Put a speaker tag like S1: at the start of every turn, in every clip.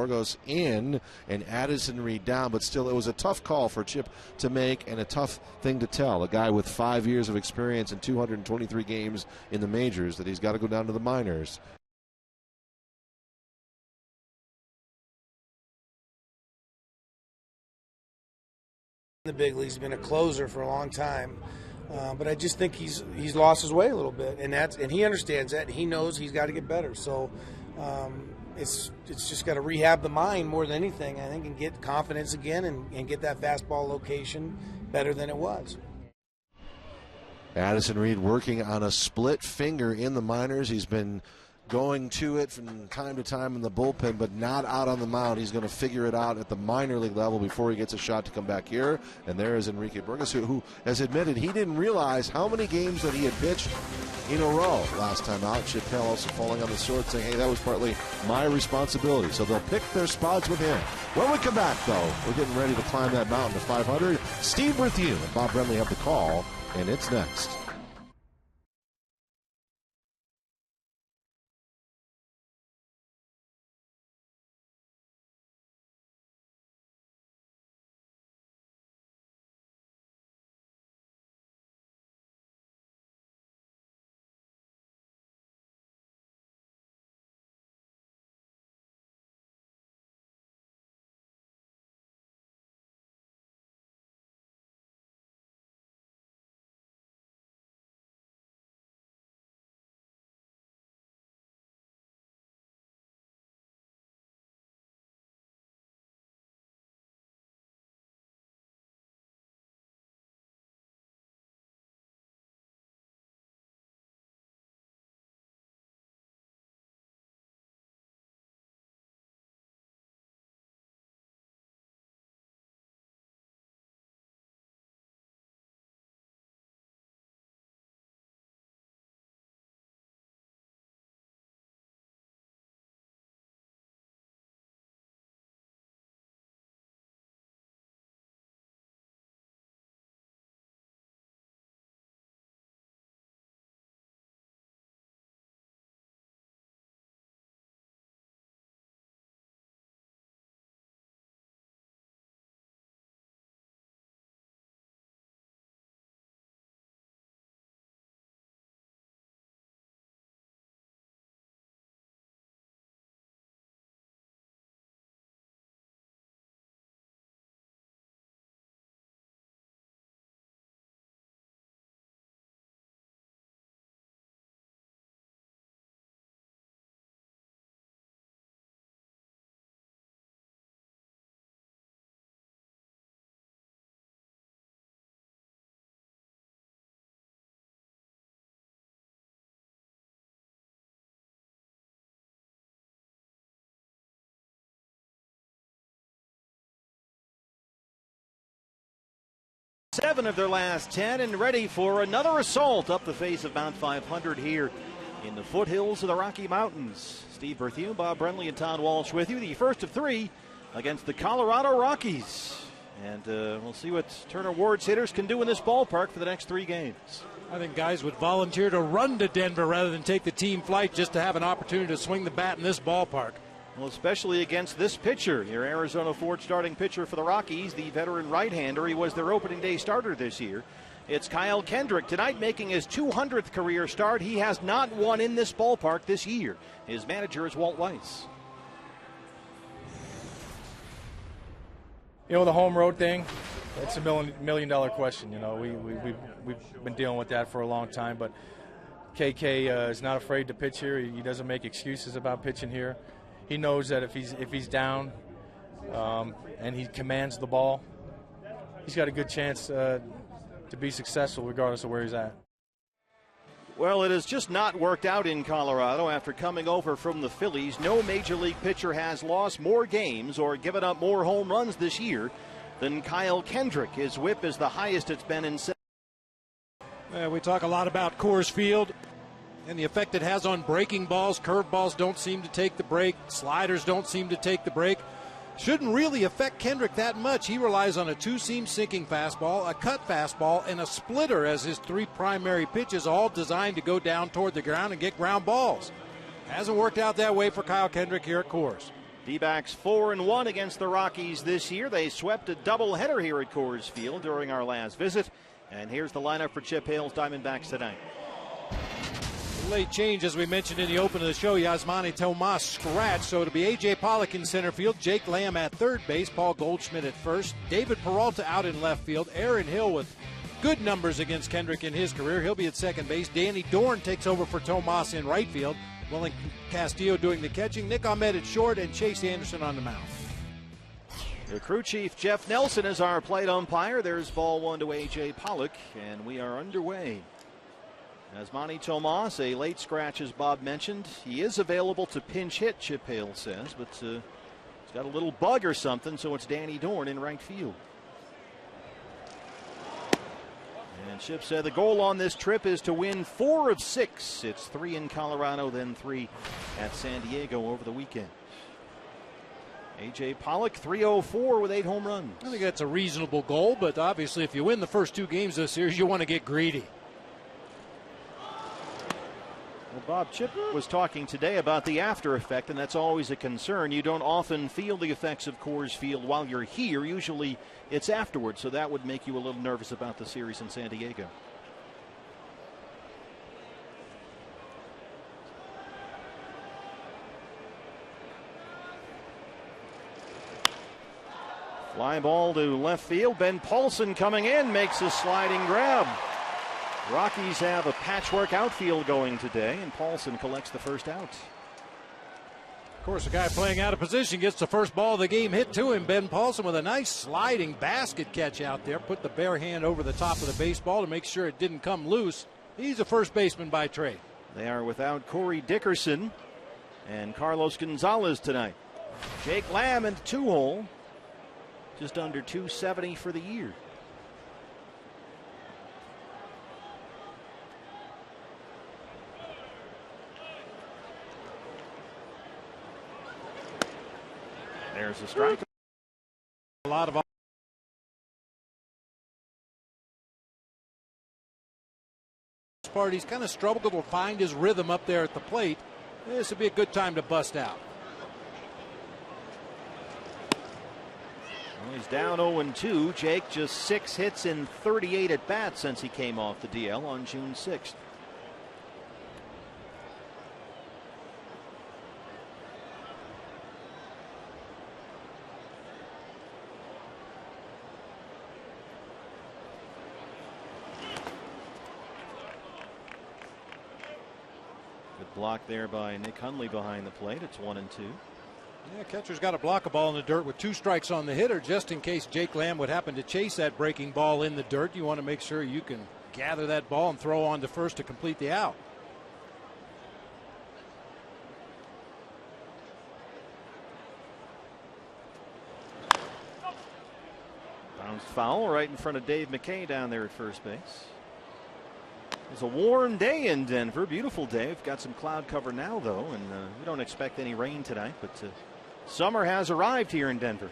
S1: Burgos in and Addison Reed down, but still it was a tough call for Chip to make and a tough thing to tell a guy with 5 years of experience and 223 games in the majors that he's got to go down to the minors.
S2: The big leagues, been a closer for a long time, but I just think he's lost his way a little bit, and he understands that, and he knows he's got to get better. So it's just got to rehab the mind more than anything, I think, and get confidence again and get that fastball location better than it was.
S1: Addison Reed working on a split finger in the minors. He's been going to it from time to time in the bullpen, but not out on the mound. He's going to figure it out at the minor league level before he gets a shot to come back here. And there is Enrique Burgos, who has admitted he didn't realize how many games that he had pitched in a row last time out. Chip Hale also falling on the sword, saying, hey, that was partly my responsibility. So they'll pick their spots with him. When we come back, though, we're getting ready to climb that mountain to 500. Steve Berthune and Bob Brenly have the call, and it's next.
S3: Seven of their last 10 and ready for another assault up the face of Mount 500 here in the foothills of the Rocky Mountains. Steve Berthune, Bob Brenly, and Todd Walsh with you. The first of three against the Colorado Rockies. And we'll see what Turner Ward's hitters can do in this ballpark for the next 3 games.
S4: I think guys would volunteer to run to Denver rather than take the team flight just to have an opportunity to swing the bat in this ballpark.
S3: Well, especially against this pitcher, your Arizona Ford starting pitcher for the Rockies, the veteran right-hander. He was their opening day starter this year. It's Kyle Kendrick tonight making his 200th career start. He has not won in this ballpark this year. His manager is Walt Weiss.
S5: You know, the home road thing, it's a million dollar question. You know, we've been dealing with that for a long time, but KK is not afraid to pitch here. He doesn't make excuses about pitching here. He knows that if he's down and he commands the ball, he's got a good chance to be successful regardless of where he's at.
S3: Well, it has just not worked out in Colorado after coming over from the Phillies. No major league pitcher has lost more games or given up more home runs this year than Kyle Kendrick. His whip is the highest it's been in 7.
S4: We talk a lot about Coors Field and the effect it has on breaking balls. Curveballs don't seem to take the break. Sliders don't seem to take the break. Shouldn't really affect Kendrick that much. He relies on a 2-seam sinking fastball, a cut fastball, and a splitter as his 3 primary pitches, all designed to go down toward the ground and get ground balls. Hasn't worked out that way for Kyle Kendrick here at Coors.
S3: D-backs 4-1 against the Rockies this year. They swept a doubleheader here at Coors Field during our last visit. And here's the lineup for Chip Hale's Diamondbacks tonight.
S4: Late change, as we mentioned in the open of the show. Yasmani Tomas scratched, so it'll be A.J. Pollock in center field, Jake Lamb at third base, Paul Goldschmidt at first, David Peralta out in left field, Aaron Hill with good numbers against Kendrick in his career. He'll be at second base. Danny Dorn takes over for Tomas in right field. Wellington Castillo doing the catching, Nick Ahmed at short, and Chase Anderson on the mound.
S3: The crew chief, Jeff Nelson, is our plate umpire. There's ball one to A.J. Pollock, and we are underway. Yasmani Tomas, a late scratch, as Bob mentioned. He is available to pinch hit, Chip Hale says, but he's got a little bug or something, so it's Danny Dorn in right field. And Chip said the goal on this trip is to win 4 of 6. It's 3 in Colorado, then 3 at San Diego over the weekend. A.J. Pollock, 304 with 8 home runs.
S4: I think that's a reasonable goal, but obviously if you win the first 2 games of the series, you want to get greedy.
S3: Well, Bob, Chip was talking today about the after effect, and that's always a concern. You don't often feel the effects of Coors Field while you're here. Usually it's afterwards, so that would make you a little nervous about the series in San Diego. Fly ball to left field. Ben Paulson coming in, makes a sliding grab. Rockies have a patchwork outfield going today, and Paulson collects the first out.
S4: Of course, a guy playing out of position gets the first ball of the game hit to him. Ben Paulson with a nice sliding basket catch out there. Put the bare hand over the top of the baseball to make sure it didn't come loose. He's a first baseman by trade.
S3: They are without Corey Dickerson and Carlos Gonzalez tonight. Jake Lamb in the 2-hole. Just under 270 for the year. There's a strike.
S4: A lot of parties kind of struggled to find his rhythm up there at the plate. This would be a good time to bust out.
S3: Well, he's down 0-2. Jake just 6 hits in 38 at bats since he came off the DL on June 6th. Block there by Nick Hundley behind the plate. It's 1-2.
S4: Yeah, catcher's got to block a ball in the dirt with 2 strikes on the hitter just in case Jake Lamb would happen to chase that breaking ball in the dirt. You want to make sure you can gather that ball and throw on to first to complete the out.
S3: Bounced foul right in front of Dave McKay down there at first base. It's a warm day in Denver. Beautiful day. We've got some cloud cover now, though, and we don't expect any rain tonight. But summer has arrived here in Denver.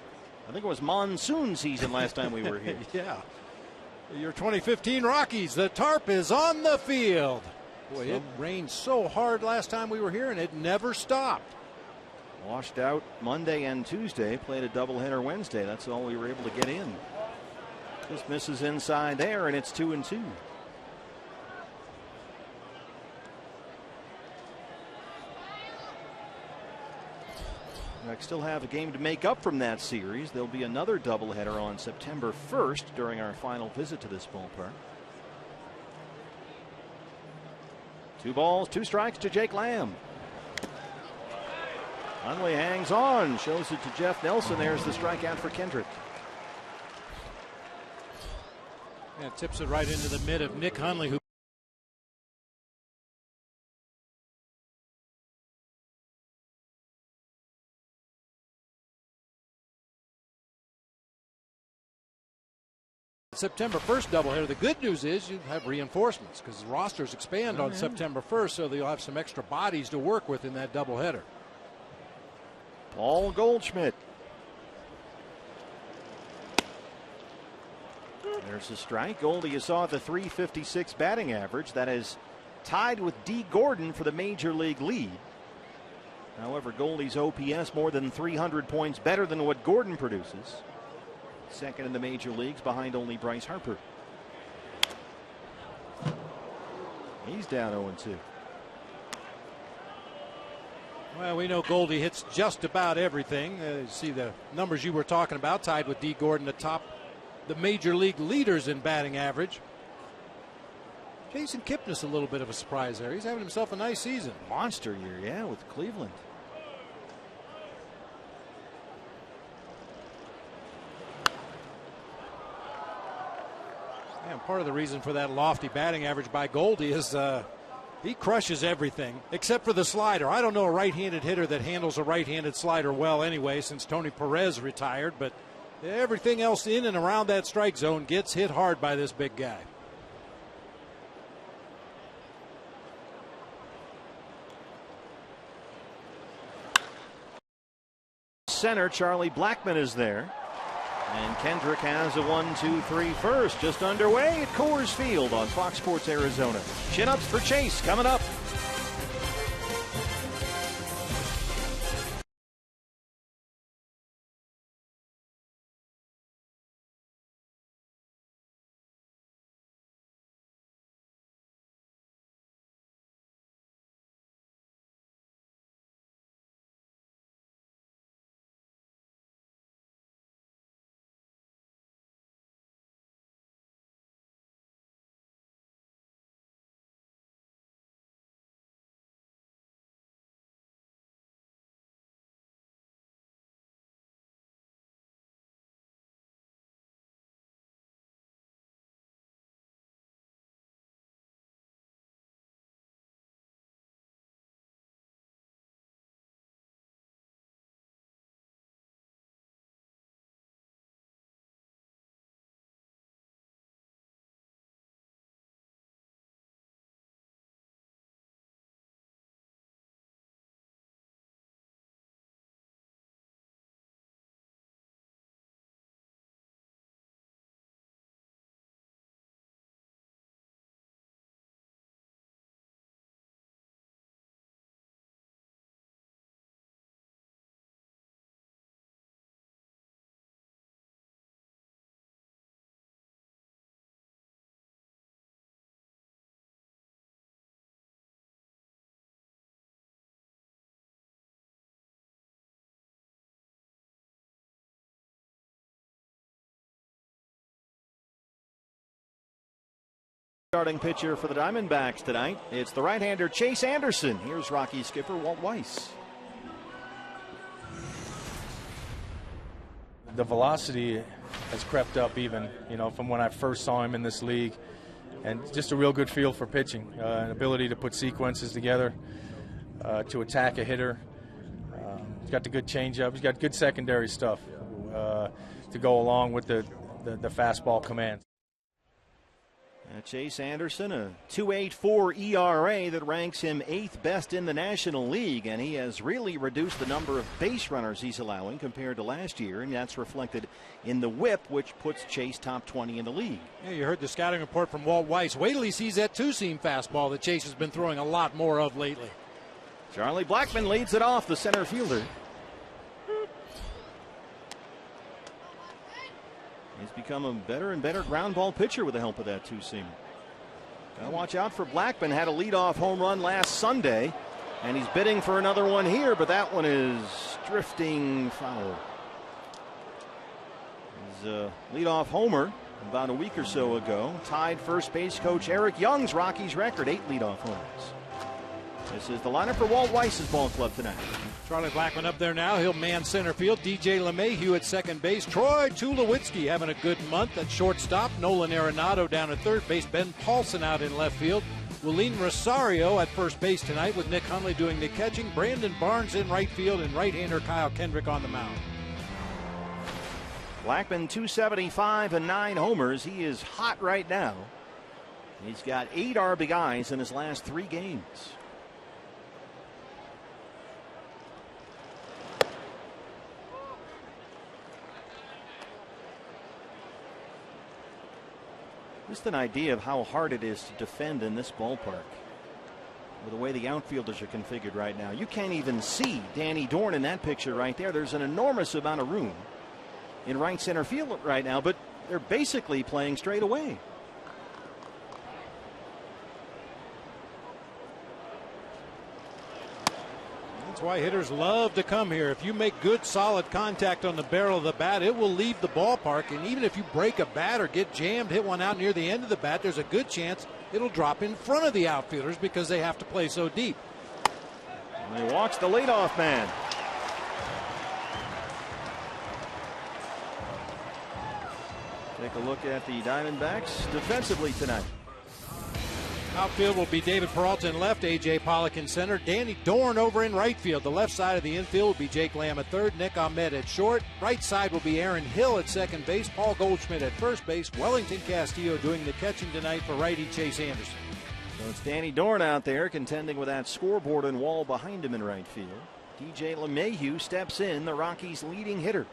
S3: I think it was monsoon season last time we were here.
S4: Yeah. Your 2015 Rockies. The tarp is on the field. Boy, it rained so hard last time we were here, and it never stopped.
S3: Washed out Monday and Tuesday. Played a doubleheader Wednesday. That's all we were able to get in. Just misses inside there, and it's 2-2. Still have a game to make up from that series. There'll be another doubleheader on September 1st during our final visit to this ballpark. 2 balls, 2 strikes to Jake Lamb. Hundley hangs on, shows it to Jeff Nelson. There's the strikeout for Kendrick.
S4: Yeah, tips it right into the mid of Nick Hundley, who September 1st doubleheader. The good news is you have reinforcements because rosters expand on September 1st, so you'll have some extra bodies to work with in that doubleheader.
S3: Paul Goldschmidt. There's a strike. Goldie, you saw the .356 batting average. That is tied with D. Gordon for the major league lead. However, Goldie's OPS more than 300 points better than what Gordon produces. Second in the major leagues behind only Bryce Harper. He's down 0-2.
S4: Well, we know Goldie hits just about everything. You see the numbers you were talking about, tied with D. Gordon atop the major league leaders in batting average. Jason Kipnis a little bit of a surprise there. He's having himself a nice season.
S3: Monster year, yeah, with Cleveland.
S4: And part of the reason for that lofty batting average by Goldie is he crushes everything except for the slider. I don't know a right-handed hitter that handles a right-handed slider well anyway, since Tony Perez retired, but everything else in and around that strike zone gets hit hard by this big guy.
S3: Center, Charlie Blackmon is there. And Kendrick has a 1-2-3 first, just underway at Coors Field on Fox Sports Arizona. Chin-ups for Chase coming up. Starting pitcher for the Diamondbacks tonight, it's the right-hander Chase Anderson. Here's Rockies skipper Walt Weiss.
S5: The velocity has crept up even, from when I first saw him in this league. And just a real good feel for pitching, an ability to put sequences together, to attack a hitter. He's got the good changeup. He's got good secondary stuff to go along with the fastball command.
S3: Chase Anderson, a 2.84 ERA that ranks him 8th best in the National League, and he has really reduced the number of base runners he's allowing compared to last year, and that's reflected in the WHIP, which puts Chase top 20 in the league.
S4: Yeah, you heard the scouting report from Walt Weiss. Wait till he sees that two-seam fastball that Chase has been throwing a lot more of lately.
S3: Charlie Blackmon leads it off, the center fielder. He's become a better and better ground ball pitcher with the help of that two-seamer. Gotta watch out for Blackmon. Had a leadoff home run last Sunday, and he's bidding for another one here, but that one is drifting foul. His leadoff homer about a week or so ago tied first base coach Eric Young's Rockies record, 8 leadoff homers. This is the lineup for Walt Weiss's ball club tonight.
S4: Charlie Blackmon up there now. He'll man center field. DJ LeMahieu at second base. Troy Tulowitzki having a good month at shortstop. Nolan Arenado down at third base. Ben Paulson out in left field. Willeen Rosario at first base tonight with Nick Hundley doing the catching. Brandon Barnes in right field and right-hander Kyle Kendrick on the mound.
S3: Blackmon 275 and 9 homers. He is hot right now. He's got 8 RBIs in his last 3 games. Just an idea of how hard it is to defend in this ballpark. with the way the outfielders are configured right now. You can't even see Danny Dorn in that picture right there. There's an enormous amount of room in right center field right now, but they're basically playing straight away.
S4: That's why hitters love to come here. If you make good solid contact on the barrel of the bat, it will leave the ballpark, and even if you break a bat or get jammed, hit one out near the end of the bat, there's a good chance it'll drop in front of the outfielders because they have to play so deep.
S3: And he walks the leadoff man. Take a look at the Diamondbacks defensively tonight.
S4: Outfield will be David Peralta in left, A.J. Pollock in center, Danny Dorn over in right field. The left side of the infield will be Jake Lamb at third, Nick Ahmed at short. Right side will be Aaron Hill at second base, Paul Goldschmidt at first base, Wellington Castillo doing the catching tonight for righty Chase Anderson.
S3: So it's Danny Dorn out there contending with that scoreboard and wall behind him in right field. DJ LeMahieu steps in, the Rockies' leading hitter.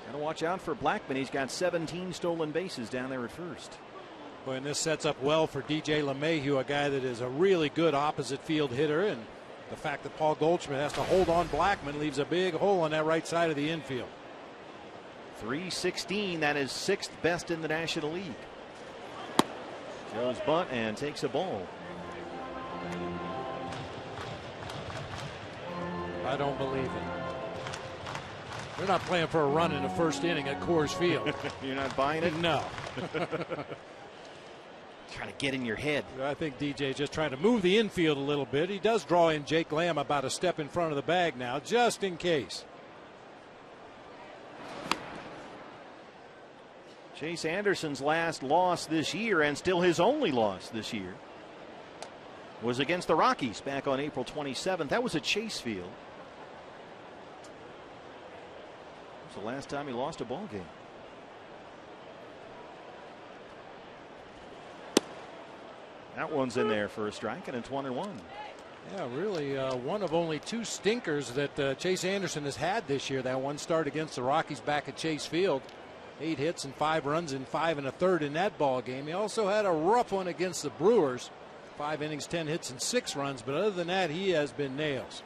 S3: Got to watch out for Blackman. He's got 17 stolen bases down there at first.
S4: Boy, and this sets up well for DJ LeMahieu, a guy that is a really good opposite field hitter. And the fact that Paul Goldschmidt has to hold on Blackman leaves a big hole on that right side of the infield.
S3: .316, that is 6th best in the National League. Joe's bunt and takes a ball.
S4: I don't believe it. They're not playing for a run in the first inning at Coors Field.
S3: You're not buying it?
S4: No.
S3: Trying to get in your head.
S4: I think DJ is just trying to move the infield a little bit. He does draw in Jake Lamb about a step in front of the bag now, just in case.
S3: Chase Anderson's last loss this year, and still his only loss this year, was against the Rockies back on April 27th. That was at Chase Field. It was the last time he lost a ball game. That one's in there for a strike, and it's 1-1.
S4: Yeah, really one of only 2 stinkers that Chase Anderson has had this year. That one start against the Rockies back at Chase Field. 8 hits and 5 runs in 5 1/3 in that ball game. He also had a rough one against the Brewers. 5 innings, 10 hits and 6 runs. But other than that, he has been nails.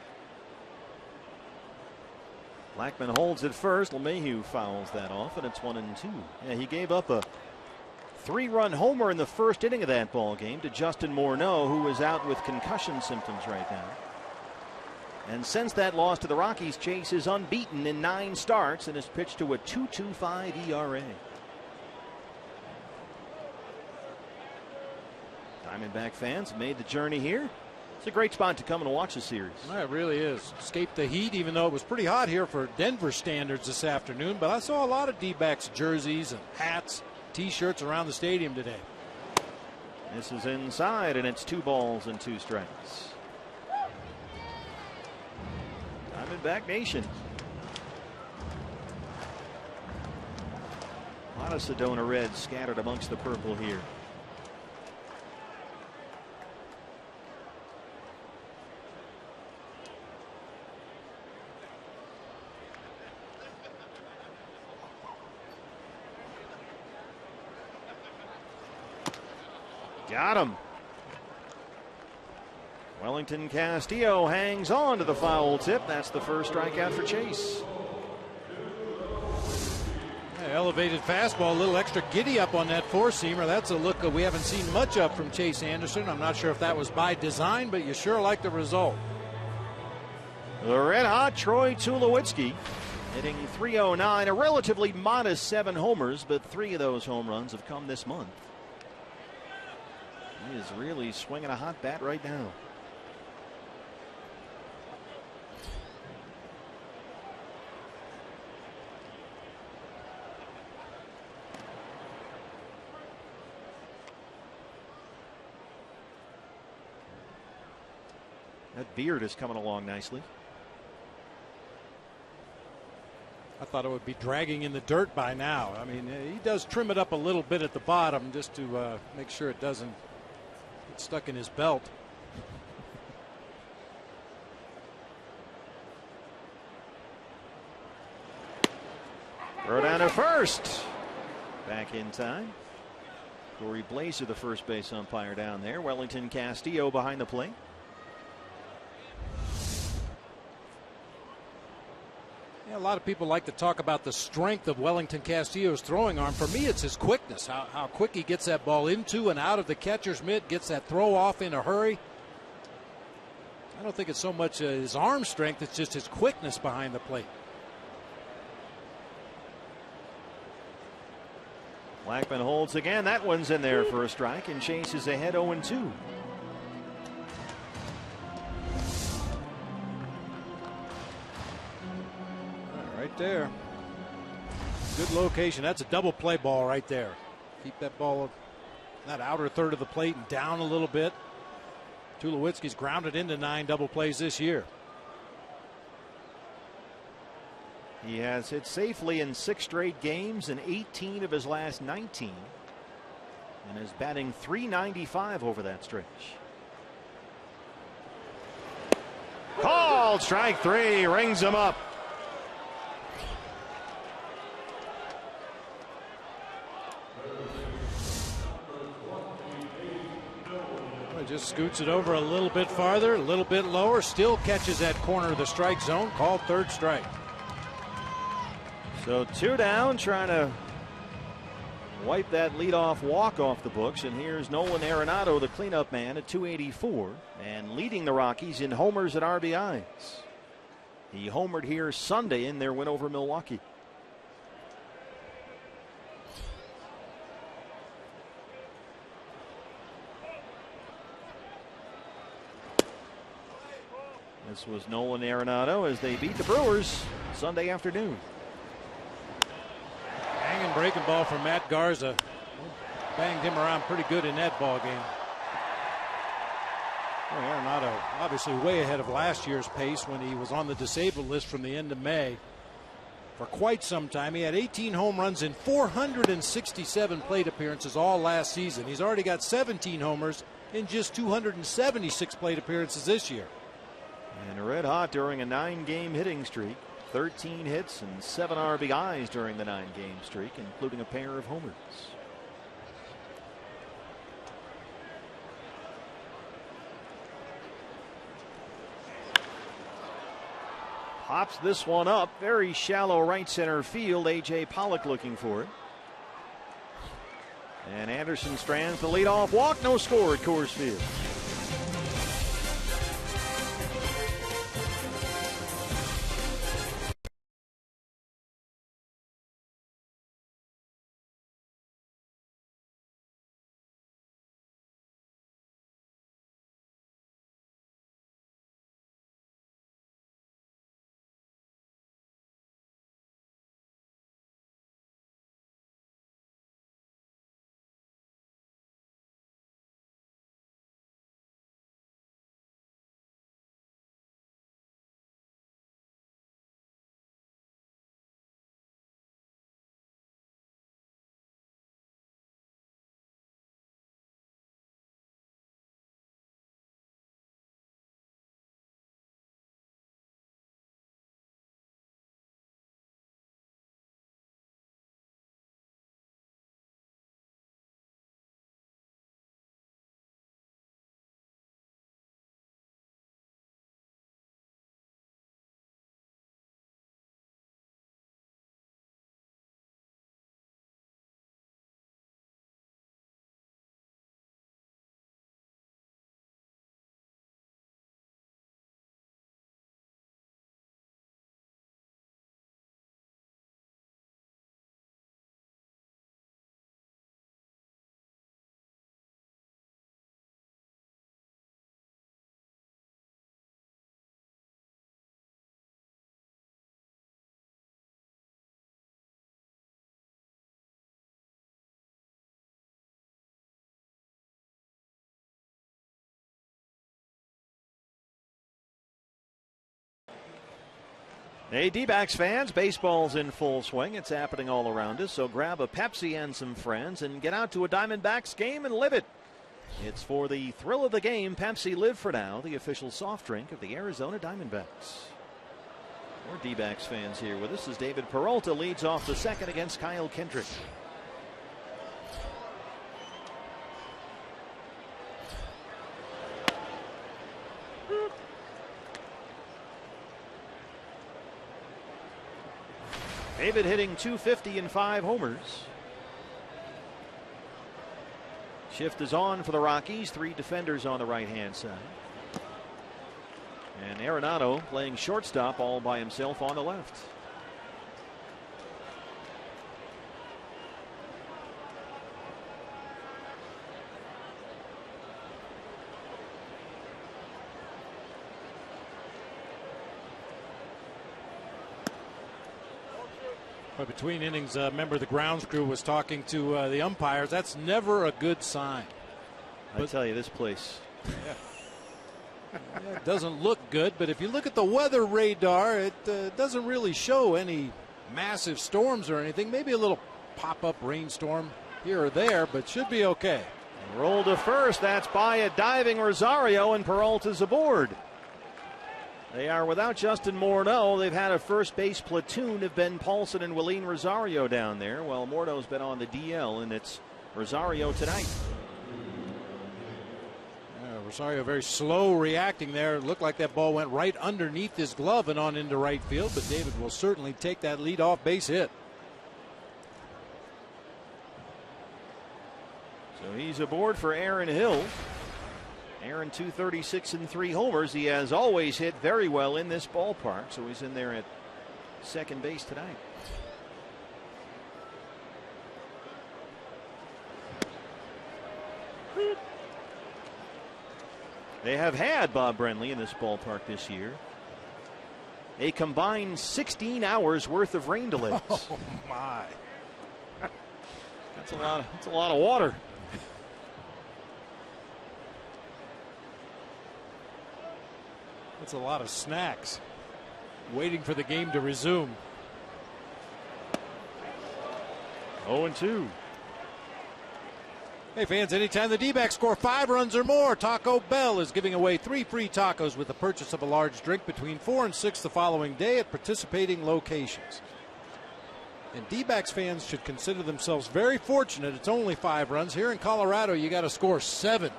S3: Blackman holds it first. LeMahieu fouls that off, and it's 1-2. Yeah, he gave up a 3-run homer in the first inning of that ball game to Justin Morneau, who is out with concussion symptoms right now. And since that loss to the Rockies, Chase is unbeaten in 9 starts and has pitched to a 2.25 ERA. Diamondback fans made the journey here. It's a great spot to come and watch the series.
S4: It really is. Escaped the heat, even though it was pretty hot here for Denver standards this afternoon. But I saw a lot of D-backs jerseys and hats, T-shirts around the stadium today.
S3: This is inside, and it's 2 balls and 2 strikes. Diamondback Nation. A lot of Sedona Reds scattered amongst the purple here. Got him. Wellington Castillo hangs on to the foul tip. That's the first strikeout for Chase.
S4: Elevated fastball, a little extra giddy up on that 4-seamer. That's a look that we haven't seen much of from Chase Anderson. I'm not sure if that was by design, but you sure like the result.
S3: The red-hot Troy Tulowitzki hitting .309, a relatively modest 7 homers, but 3 of those home runs have come this month. He is really swinging a hot bat right now. That beard is coming along nicely.
S4: I thought it would be dragging in the dirt by now. I mean, he does trim it up a little bit at the bottom just to make sure it doesn't get stuck in his belt.
S3: Throw down to first. Back in time. Corey Blazer, the first base umpire down there. Wellington Castillo behind the plate.
S4: Yeah, a lot of people like to talk about the strength of Wellington Castillo's throwing arm. For me, it's his quickness, how quick he gets that ball into and out of the catcher's mitt, gets that throw off in a hurry. I don't think it's so much his arm strength, it's just his quickness behind the plate.
S3: Blackman holds again. That one's in there for a strike and chases ahead 0-2.
S4: Right there. Good location. That's a double play ball right there. Keep that ball in that outer third of the plate and down a little bit. Tulowitzki's grounded into 9 double plays this year.
S3: He has hit safely in 6 straight games and 18 of his last 19. And is batting .395 over that stretch. Called strike 3, rings him up.
S4: Just scoots it over a little bit farther, a little bit lower, still catches that corner of the strike zone, called 3rd strike.
S3: So 2 down, trying to wipe that leadoff walk off the books. And here's Nolan Arenado, the cleanup man, at .284 and leading the Rockies in homers and RBIs. He homered here Sunday in their win over Milwaukee. This was Nolan Arenado as they beat the Brewers Sunday afternoon.
S4: Hanging breaking ball from Matt Garza. Banged him around pretty good in that ball game. Well, Arenado obviously way ahead of last year's pace when he was on the disabled list from the end of May. For quite some time, he had 18 home runs in 467 plate appearances all last season. He's already got 17 homers in just 276 plate appearances this year.
S3: And red hot during a 9-game hitting streak. 13 hits and 7 RBIs during the 9-game streak, including a pair of homers. Pops this one up. Very shallow right center field. A.J. Pollock looking for it. And Anderson strands the leadoff walk. No score at Coors Field. Hey, D-backs fans, baseball's in full swing. It's happening all around us, so grab a Pepsi and some friends and get out to a Diamondbacks game and live it. It's for the thrill of the game. Pepsi Live for Now, the official soft drink of the Arizona Diamondbacks. More D-backs fans here with us as David Peralta leads off the second against Kyle Kendrick. David hitting .250 and 5 homers. Shift is on for the Rockies. 3 defenders on the right-hand side. And Arenado playing shortstop all by himself on the left.
S4: But between innings, a member of the grounds crew was talking to the umpires. That's never a good sign.
S3: I tell you, this place.
S4: Yeah, it doesn't look good, but if you look at the weather radar, it doesn't really show any massive storms or anything. Maybe a little pop-up rainstorm here or there, but should be okay.
S3: Roll to first. That's by a diving Rosario, and Peralta's aboard. They are without Justin Morneau. They've had a first base platoon of Ben Paulson and Willeen Rosario down there. Well, Morneau's been on the DL, and it's Rosario tonight.
S4: Rosario very slow reacting there. It looked like that ball went right underneath his glove and on into right field, but David will certainly take that leadoff base hit.
S3: So he's aboard for Aaron Hill. Aaron, .236 and 3 homers. He has always hit very well in this ballpark, so he's in there at second base tonight. They have had Bob Brenly in this ballpark this year. A combined 16 hours worth of rain delays.
S4: Oh my!
S3: That's a lot of water.
S4: That's a lot of snacks. Waiting for the game to resume.
S3: 0-2.
S4: Hey fans, anytime the D-backs score 5 runs or more, Taco Bell is giving away 3 free tacos with the purchase of a large drink between 4 and 6 the following day at participating locations. And D-backs fans should consider themselves very fortunate. It's only 5 runs. Here in Colorado, you got to score 7.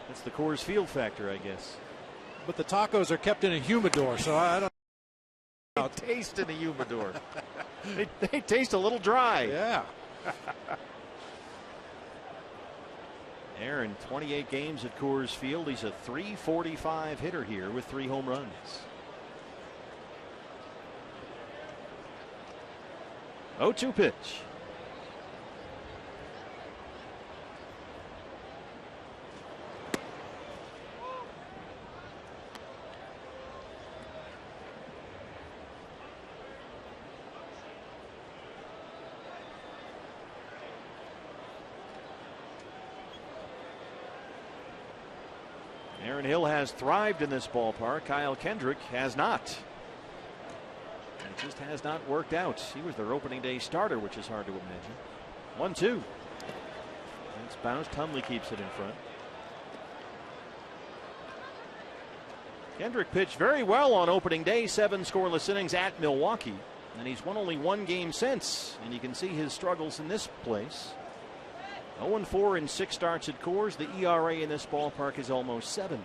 S3: That's the Coors Field factor, I guess.
S4: But the tacos are kept in a humidor, so I don't know.
S3: They taste in a humidor. they taste a little dry.
S4: Yeah.
S3: Aaron, 28 games at Coors Field. He's a .345 hitter here with 3 home runs. Oh, 2 pitch. Aaron Hill has thrived in this ballpark. Kyle Kendrick has not. It just has not worked out. He was their opening day starter, which is hard to imagine. 1-2. It's bounced. Hundley keeps it in front. Kendrick pitched very well on opening day. 7 scoreless innings at Milwaukee. And he's won only 1 game since. And you can see his struggles in this place. 0-4 in 6 starts at Coors. The ERA in this ballpark is almost 7.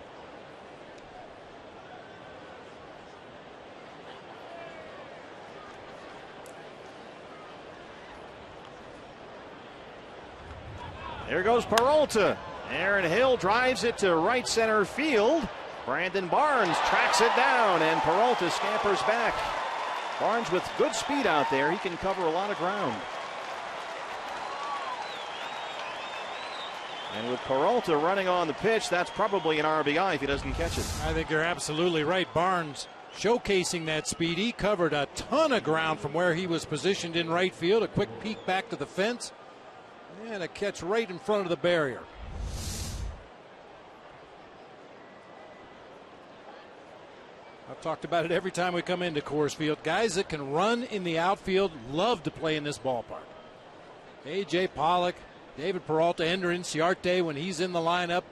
S3: There goes Peralta. Aaron Hill drives it to right center field. Brandon Barnes tracks it down, and Peralta scampers back. Barnes with good speed out there. He can cover a lot of ground. And with Peralta running on the pitch, that's probably an RBI if he doesn't catch it.
S4: I think you're absolutely right. Barnes showcasing that speed. He covered a ton of ground from where he was positioned in right field. A quick peek back to the fence. And a catch right in front of the barrier. I've talked about it every time we come into Coors Field. Guys that can run in the outfield love to play in this ballpark. A.J. Pollock, David Peralta, Ender Inciarte when he's in the lineup.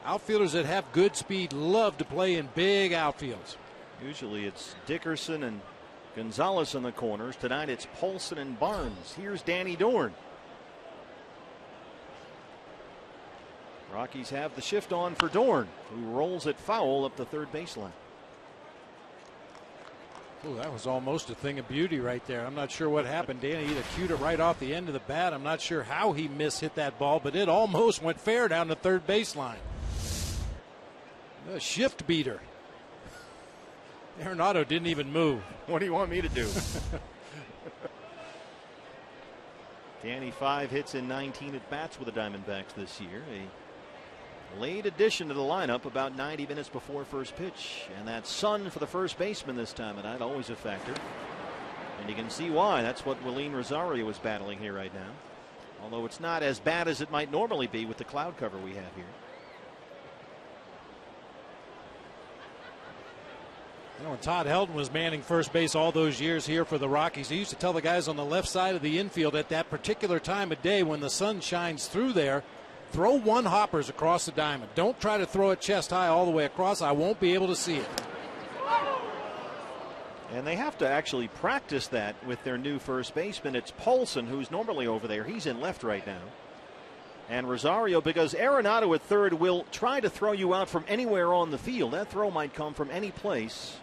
S4: Outfielders that have good speed love to play in big outfields.
S3: Usually it's Dickerson and Gonzalez in the corners. Tonight it's Paulson and Barnes. Here's Danny Dorn. Rockies have the shift on for Dorn, who rolls it foul up the third baseline.
S4: Oh, that was almost a thing of beauty right there. I'm not sure what happened. Danny either cued it right off the end of the bat. I'm not sure how he hit that ball, but it almost went fair down the third baseline. A shift beater. Arenado didn't even move.
S3: What do you want me to do? Danny, 5 hits in 19 at bats with the Diamondbacks this year. A late addition to the lineup about 90 minutes before first pitch. And that sun for the first baseman this time of night, always a factor. And you can see why. That's what Willeen Rosario is battling here right now. Although it's not as bad as it might normally be with the cloud cover we have here.
S4: You know, when Todd Helton was manning first base all those years here for the Rockies, he used to tell the guys on the left side of the infield at that particular time of day when the sun shines through there, throw one hoppers across the diamond. Don't try to throw it chest high all the way across. I won't be able to see it.
S3: And they have to actually practice that with their new first baseman. It's Paulson, who's normally over there. He's in left right now. And Rosario, because Arenado at third will try to throw you out from anywhere on the field. That throw might come from any place.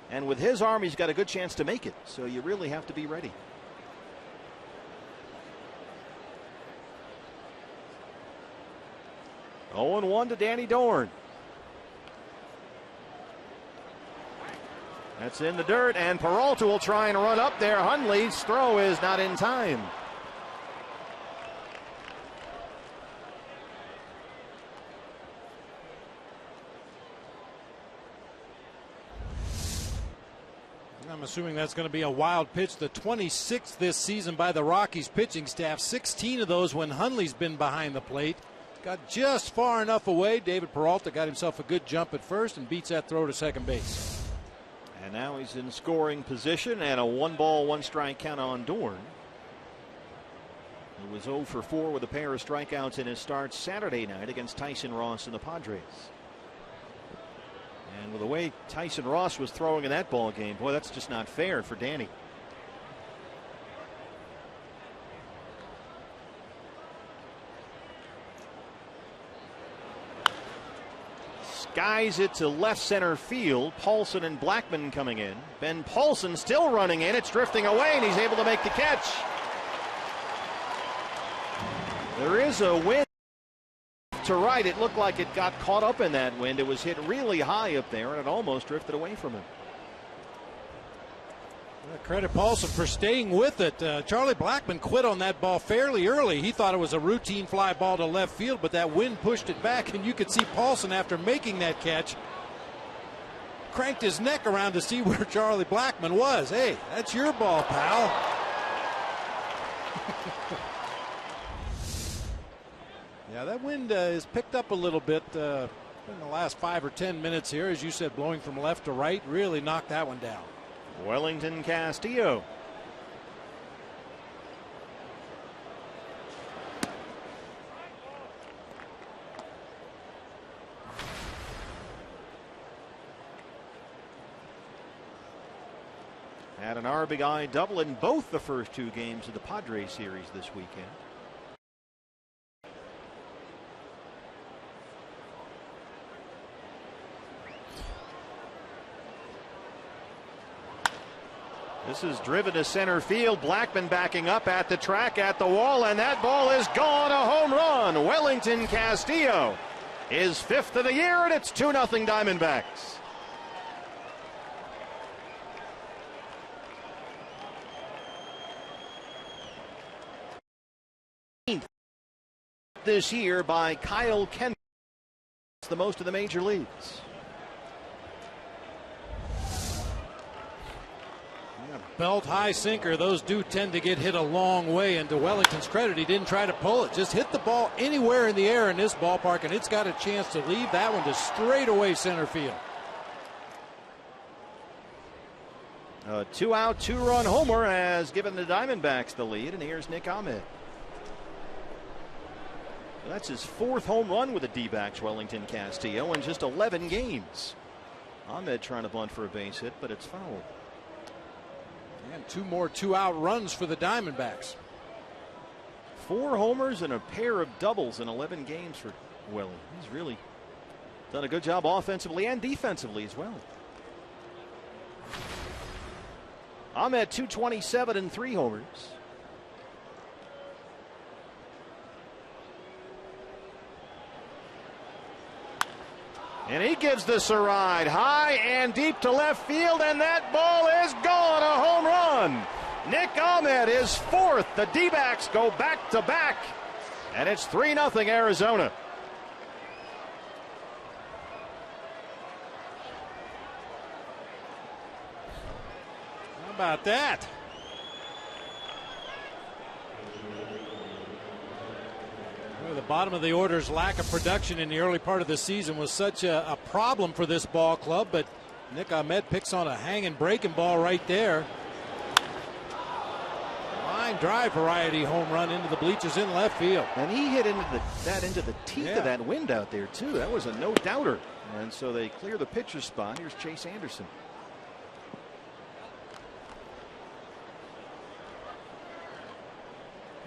S3: And with his arm, he's got a good chance to make it. So you really have to be ready. Oh, 0-1 to Danny Dorn. That's in the dirt, and Peralta will try and run up there. Hundley's throw is not in time.
S4: I'm assuming that's going to be a wild pitch, the 26th this season by the Rockies pitching staff. 16 of those when Hundley's been behind the plate. Got just far enough away. David Peralta got himself a good jump at first and beats that throw to second base.
S3: And now he's in scoring position, and a 1-ball, 1-strike count on Dorn. He was 0 for 4 with a pair of strikeouts in his start Saturday night against Tyson Ross and the Padres. And with the way Tyson Ross was throwing in that ball game, boy, that's just not fair for Danny. Skies it to left center field. Paulson and Blackmon coming in. Ben Paulson still running in. It's drifting away, and he's able to make the catch. There is a wind to right. It looked like it got caught up in that wind. It was hit really high up there, and it almost drifted away from him.
S4: Credit Paulson for staying with it. Charlie Blackmon quit on that ball fairly early. He thought it was a routine fly ball to left field, but that wind pushed it back, and you could see Paulson, after making that catch, cranked his neck around to see where Charlie Blackmon was. Hey, that's your ball, pal. Yeah, that wind is picked up a little bit in the last 5 or 10 minutes here. As you said, blowing from left to right, really knocked that one down.
S3: Wellington Castillo. Had an RBI double in both the first 2 games of the Padres series this weekend. This is driven to center field. Blackmon backing up at the track, at the wall, and that ball is gone. A home run. Wellington Castillo is 5th of the year, and it's 2-0 Diamondbacks. This year by Kyle Kendrick. It's the most of the major leagues.
S4: Belt high sinker. Those do tend to get hit a long way, and to Wellington's credit, he didn't try to pull it. Just hit the ball anywhere in the air in this ballpark, and it's got a chance to leave that one to straightaway center field.
S3: A 2-out, 2-run homer has given the Diamondbacks the lead, and here's Nick Ahmed. That's his 4th home run with the D-backs, Wellington Castillo, in just 11 games. Ahmed trying to bunt for a base hit, but it's foul.
S4: And 2 more 2-out runs for the Diamondbacks.
S3: 4 homers and a pair of doubles in 11 games for Welly. He's really done a good job offensively and defensively as well. Ahmed 227 and 3 homers. And he gives this a ride high and deep to left field, and that ball is gone. A home run. Nick Ahmed is 4th. The D-backs go back to back, and it's 3-0 Arizona.
S4: How about that? Well, the bottom of the order's lack of production in the early part of the season was such a problem for this ball club, but Nick Ahmed picks on a hanging breaking ball right there. Line drive variety home run into the bleachers in left field.
S3: And he hit into the teeth of that wind out there too. That was a no-doubter. And so they clear the pitcher's spot. Here's Chase Anderson.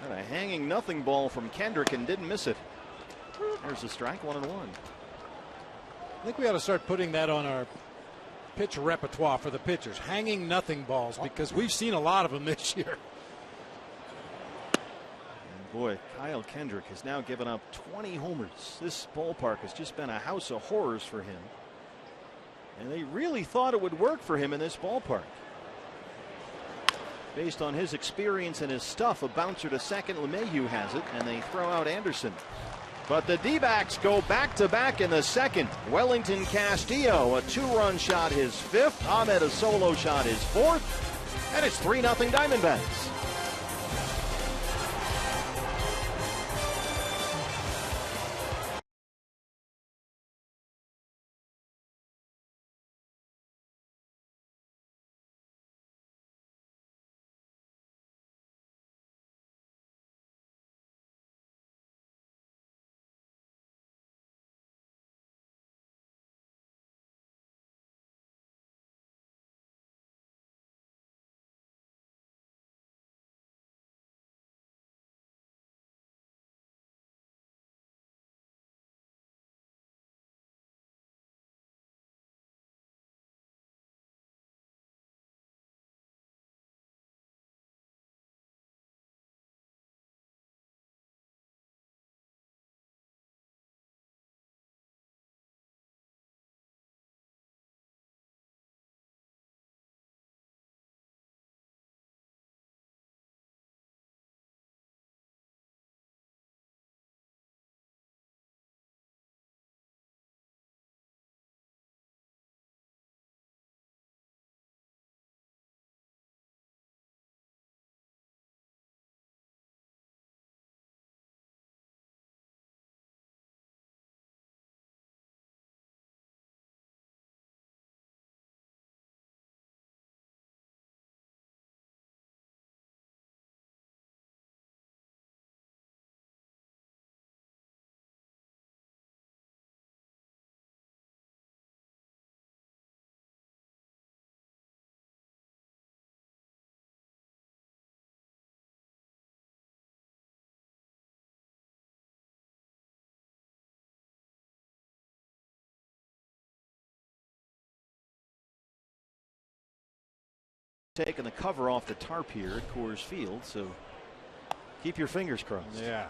S3: And a hanging nothing ball from Kendrick, and didn't miss it. There's a strike, 1-1.
S4: I think we ought to start putting that on our pitch repertoire for the pitchers. Hanging nothing balls, because we've seen a lot of them this year.
S3: And boy, Kyle Kendrick has now given up 20 homers. This ballpark has just been a house of horrors for him. And they really thought it would work for him in this ballpark. Based on his experience and his stuff, a bouncer to second. LeMahieu has it, and they throw out Anderson. But the D-backs go back-to-back in the second. Wellington Castillo, a 2-run shot, his 5th. Ahmed, a solo shot, his 4th. And it's 3-0 Diamondbacks. Taking the cover off the tarp here at Coors Field, so keep your fingers crossed.
S4: Yeah.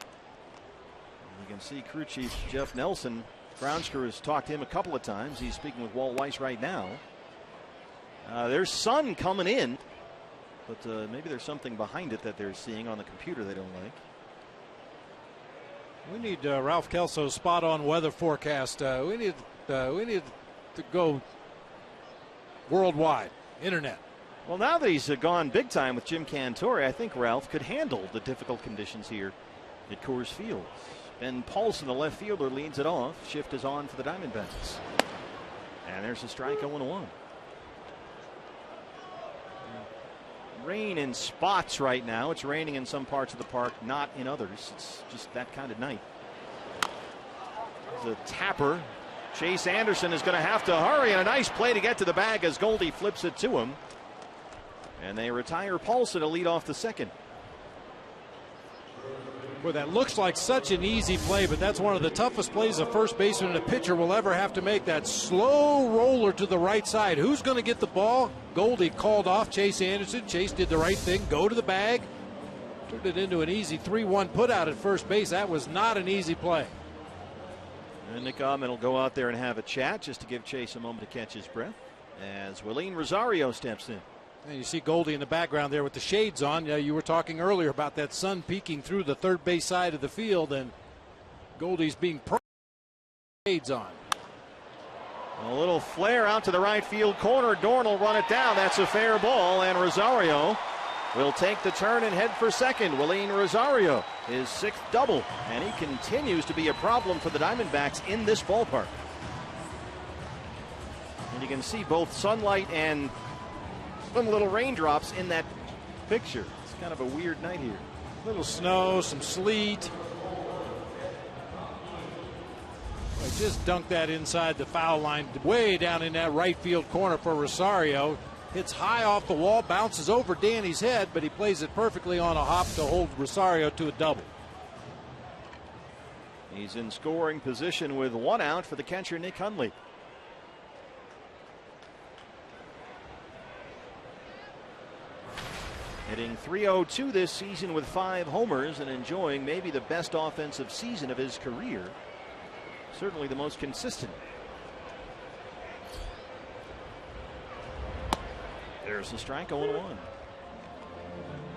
S3: You can see crew chief Jeff Nelson. Grounds crew has talked to him a couple of times. He's speaking with Walt Weiss right now. There's sun coming in, but maybe there's something behind it that they're seeing on the computer they don't like.
S4: We need Ralph Kelso's spot-on weather forecast. We need to go worldwide. Internet.
S3: Well, now that he's gone big time with Jim Cantore, I think Ralph could handle the difficult conditions here at Coors Field. Ben Paulson, the left fielder, leads it off. Shift is on for the Diamondbacks. And there's a strike, 0-1. Rain in spots right now. It's raining in some parts of the park, not in others. It's just that kind of night. There's a tapper. Chase Anderson is going to have to hurry, and a nice play to get to the bag as Goldie flips it to him. And they retire Paulson to lead off the second.
S4: Boy, that looks like such an easy play, but that's one of the toughest plays a first baseman and a pitcher will ever have to make. That slow roller to the right side. Who's going to get the ball? Goldie called off Chase Anderson. Chase did the right thing. Go to the bag. Turned it into an easy 3-1 put out at first base. That was not an easy play.
S3: And Nick Ahmed will go out there and have a chat just to give Chase a moment to catch his breath as Willeen Rosario steps in.
S4: And you see Goldie in the background there with the shades on. You were talking earlier about that sun peeking through the third base side of the field, and Goldie's being shades on.
S3: A little flare out to the right field corner. Dorn will run it down. That's a fair ball, and Rosario will take the turn and head for second. Willeen Rosario, his 6th double, and he continues to be a problem for the Diamondbacks in this ballpark. And you can see both sunlight and some little raindrops in that picture. It's kind of a weird night here.
S4: Little snow, some sleet. I just dunked that inside the foul line, way down in that right field corner for Rosario. Hits high off the wall, bounces over Danny's head, but he plays it perfectly on a hop to hold Rosario to a double.
S3: He's in scoring position with 1 out for the catcher, Nick Hundley. Hitting .302 this season with 5 homers and enjoying maybe the best offensive season of his career. Certainly the most consistent. There's the strike, 0-1.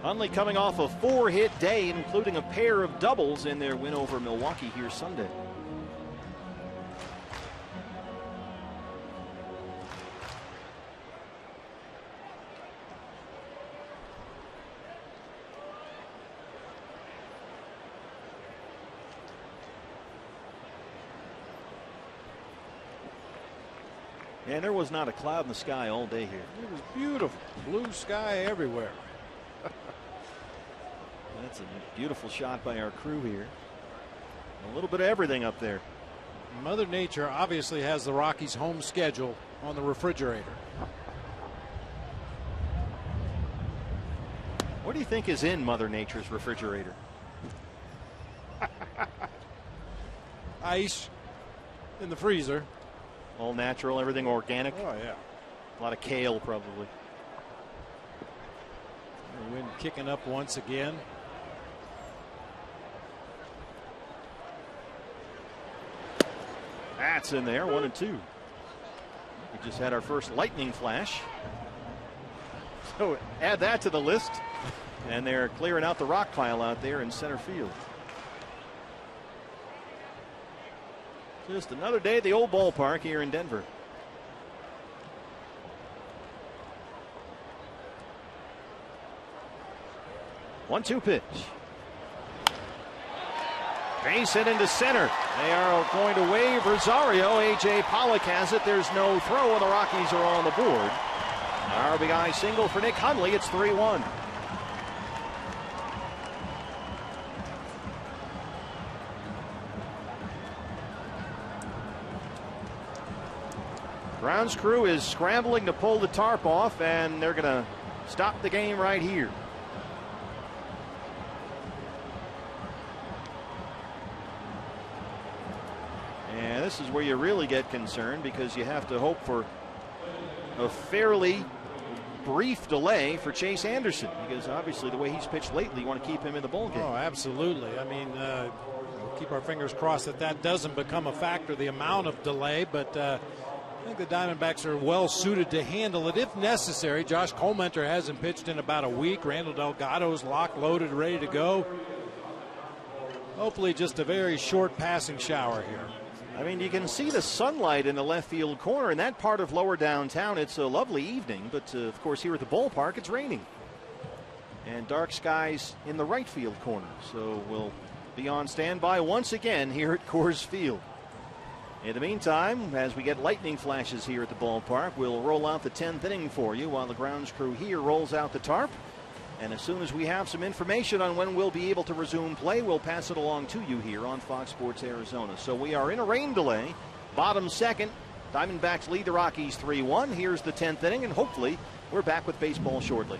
S3: Hundley coming off a 4-hit day, including a pair of doubles in their win over Milwaukee here Sunday. And there was not a cloud in the sky all day here.
S4: It was beautiful. Blue sky everywhere.
S3: That's a beautiful shot by our crew here. A little bit of everything up there.
S4: Mother Nature obviously has the Rockies' home schedule on the refrigerator.
S3: What do you think is in Mother Nature's refrigerator?
S4: Ice in the freezer.
S3: All natural, everything organic.
S4: Oh, yeah.
S3: A lot of kale, probably.
S4: The wind kicking up once again.
S3: That's in there, 1-2. We just had our first lightning flash. So add that to the list. And they're clearing out the rock pile out there in center field. Just another day at the old ballpark here in Denver. One-two pitch. Base hit into center. They are going to wave Rosario. A.J. Pollock has it. There's no throw, and the Rockies are on the board. RBI single for Nick Hundley. It's 3-1. Grounds crew is scrambling to pull the tarp off, and they're going to stop the game right here. And this is where you really get concerned, because you have to hope for a fairly brief delay for Chase Anderson, because obviously the way he's pitched lately, you want to keep him in the ballgame.
S4: Oh, absolutely. I mean, keep our fingers crossed that that doesn't become a factor, the amount of delay, but I think the Diamondbacks are well suited to handle it if necessary. Josh Colmenter hasn't pitched in about a week. Randall Delgado's locked, loaded, ready to go. Hopefully just a very short passing shower here.
S3: I mean, you can see the sunlight in the left field corner. In that part of lower downtown, it's a lovely evening. But, of course, here at the ballpark, it's raining. And dark skies in the right field corner. So we'll be on standby once again here at Coors Field. In the meantime, as we get lightning flashes here at the ballpark, we'll roll out the 10th inning for you while the grounds crew here rolls out the tarp. And as soon as we have some information on when we'll be able to resume play, we'll pass it along to you here on Fox Sports Arizona. So we are in a rain delay. Bottom second. Diamondbacks lead the Rockies 3-1. Here's the 10th inning, and hopefully we're back with baseball shortly.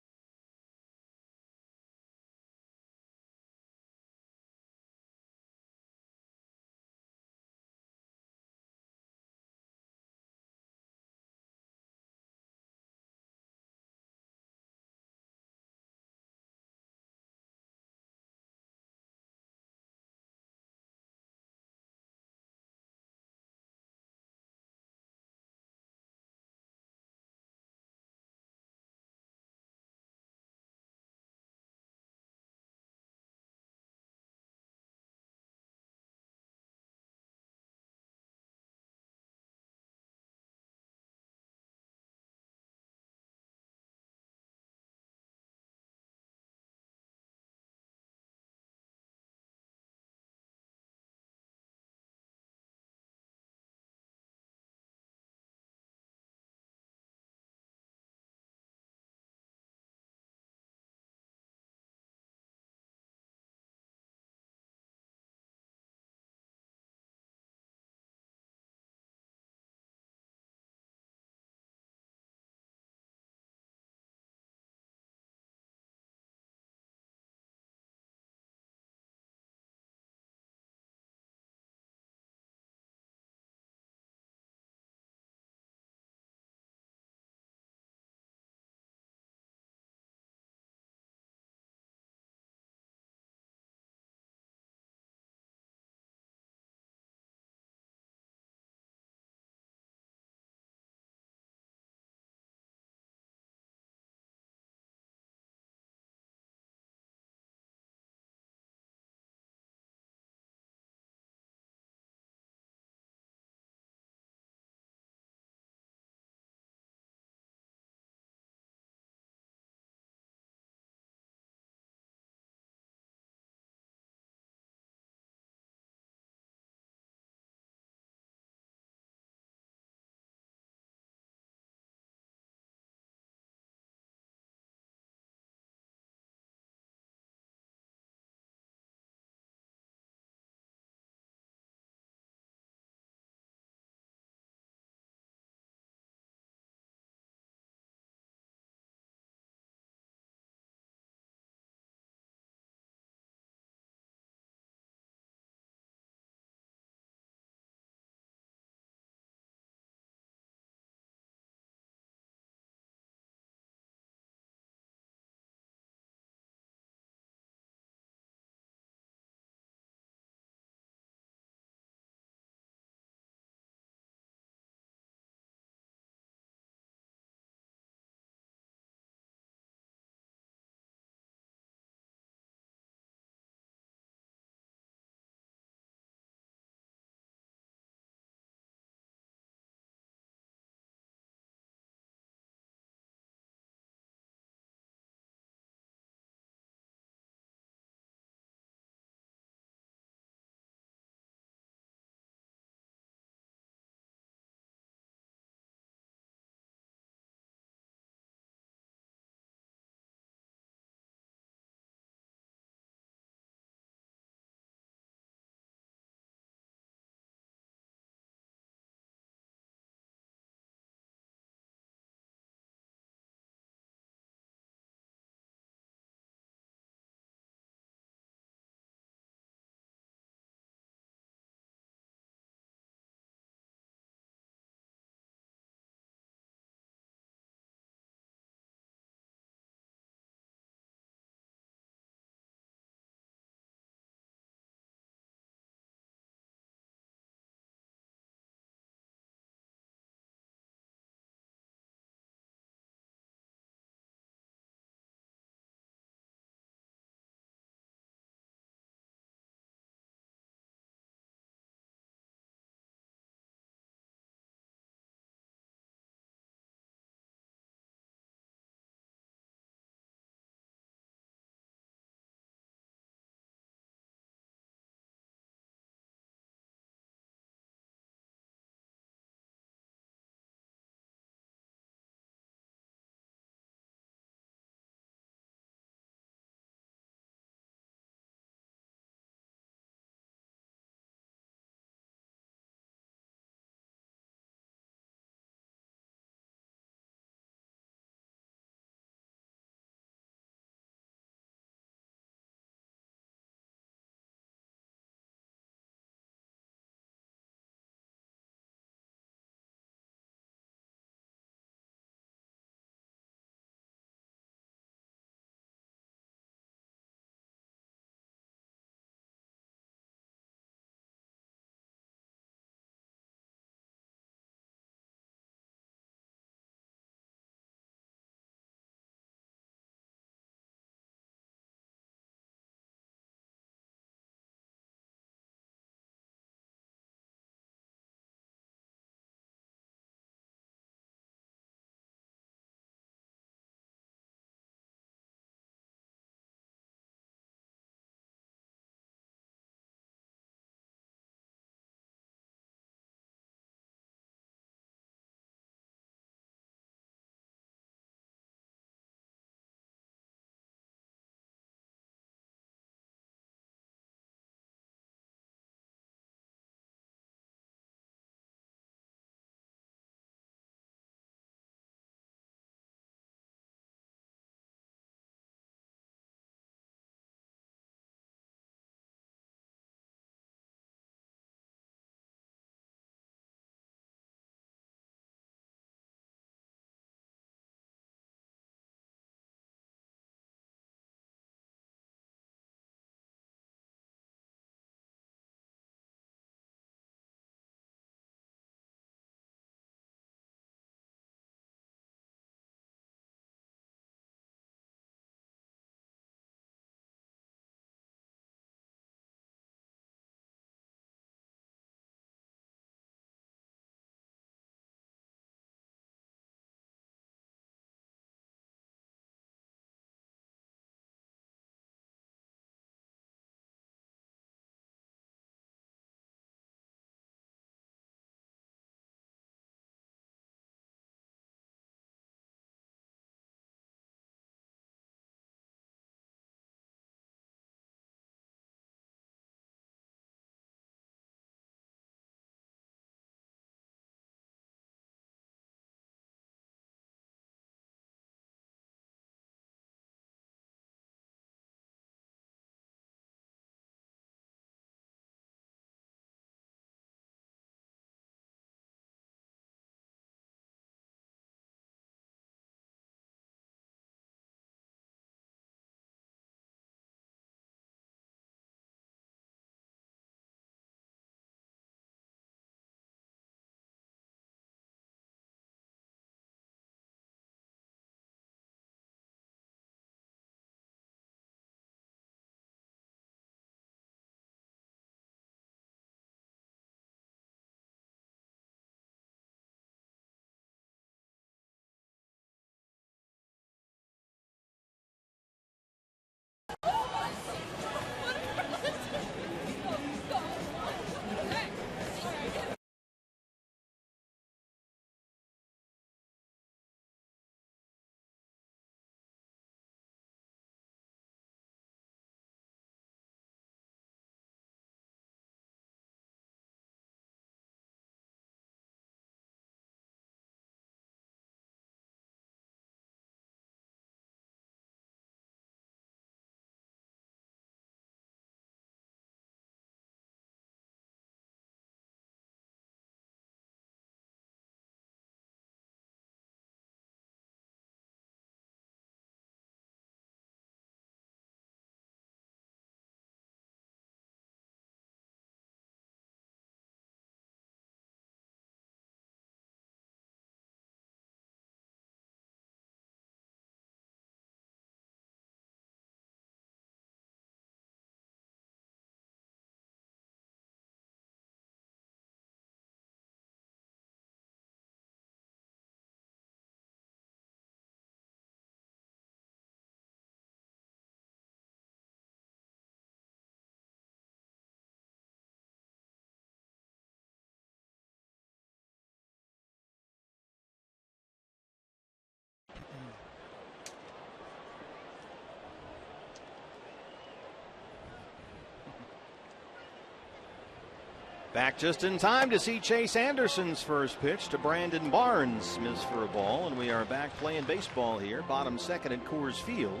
S3: Back just in time to see Chase Anderson's first pitch to Brandon Barnes miss for a ball, and we are back playing baseball here. Bottom second at Coors Field.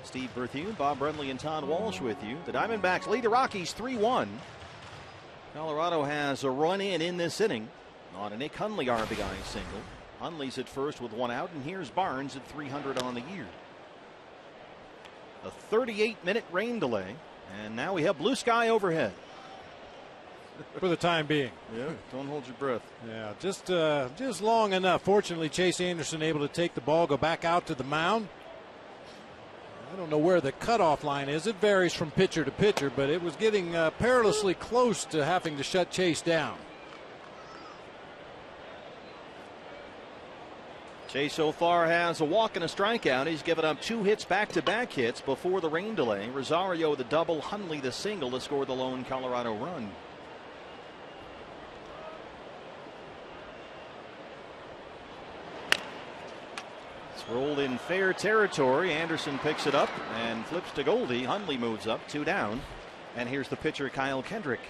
S3: Steve Berthune, Bob Brenly, and Todd Walsh with you. The Diamondbacks lead the Rockies 3-1. Colorado has a run in this inning on a Nick Hundley RBI single. Hundley's at first with one out, and here's Barnes at 300 on the year. A 38-minute rain delay, and now we have blue sky overhead.
S4: For the time being.
S3: Yeah, don't hold your breath.
S4: Yeah, just long enough. Fortunately, Chase Anderson able to take the ball, go back out to the mound. I don't know where the cutoff line is. It varies from pitcher to pitcher, but it was getting perilously close to having to shut Chase down.
S3: Chase so far has a walk and a strikeout. He's given up 2 hits, back-to-back hits before the rain delay. Rosario the double, Hundley the single to score the lone Colorado run. Rolled in fair territory. Anderson picks it up and flips to Goldie. Hundley moves up, 2 down. And here's the pitcher, Kyle Kendrick.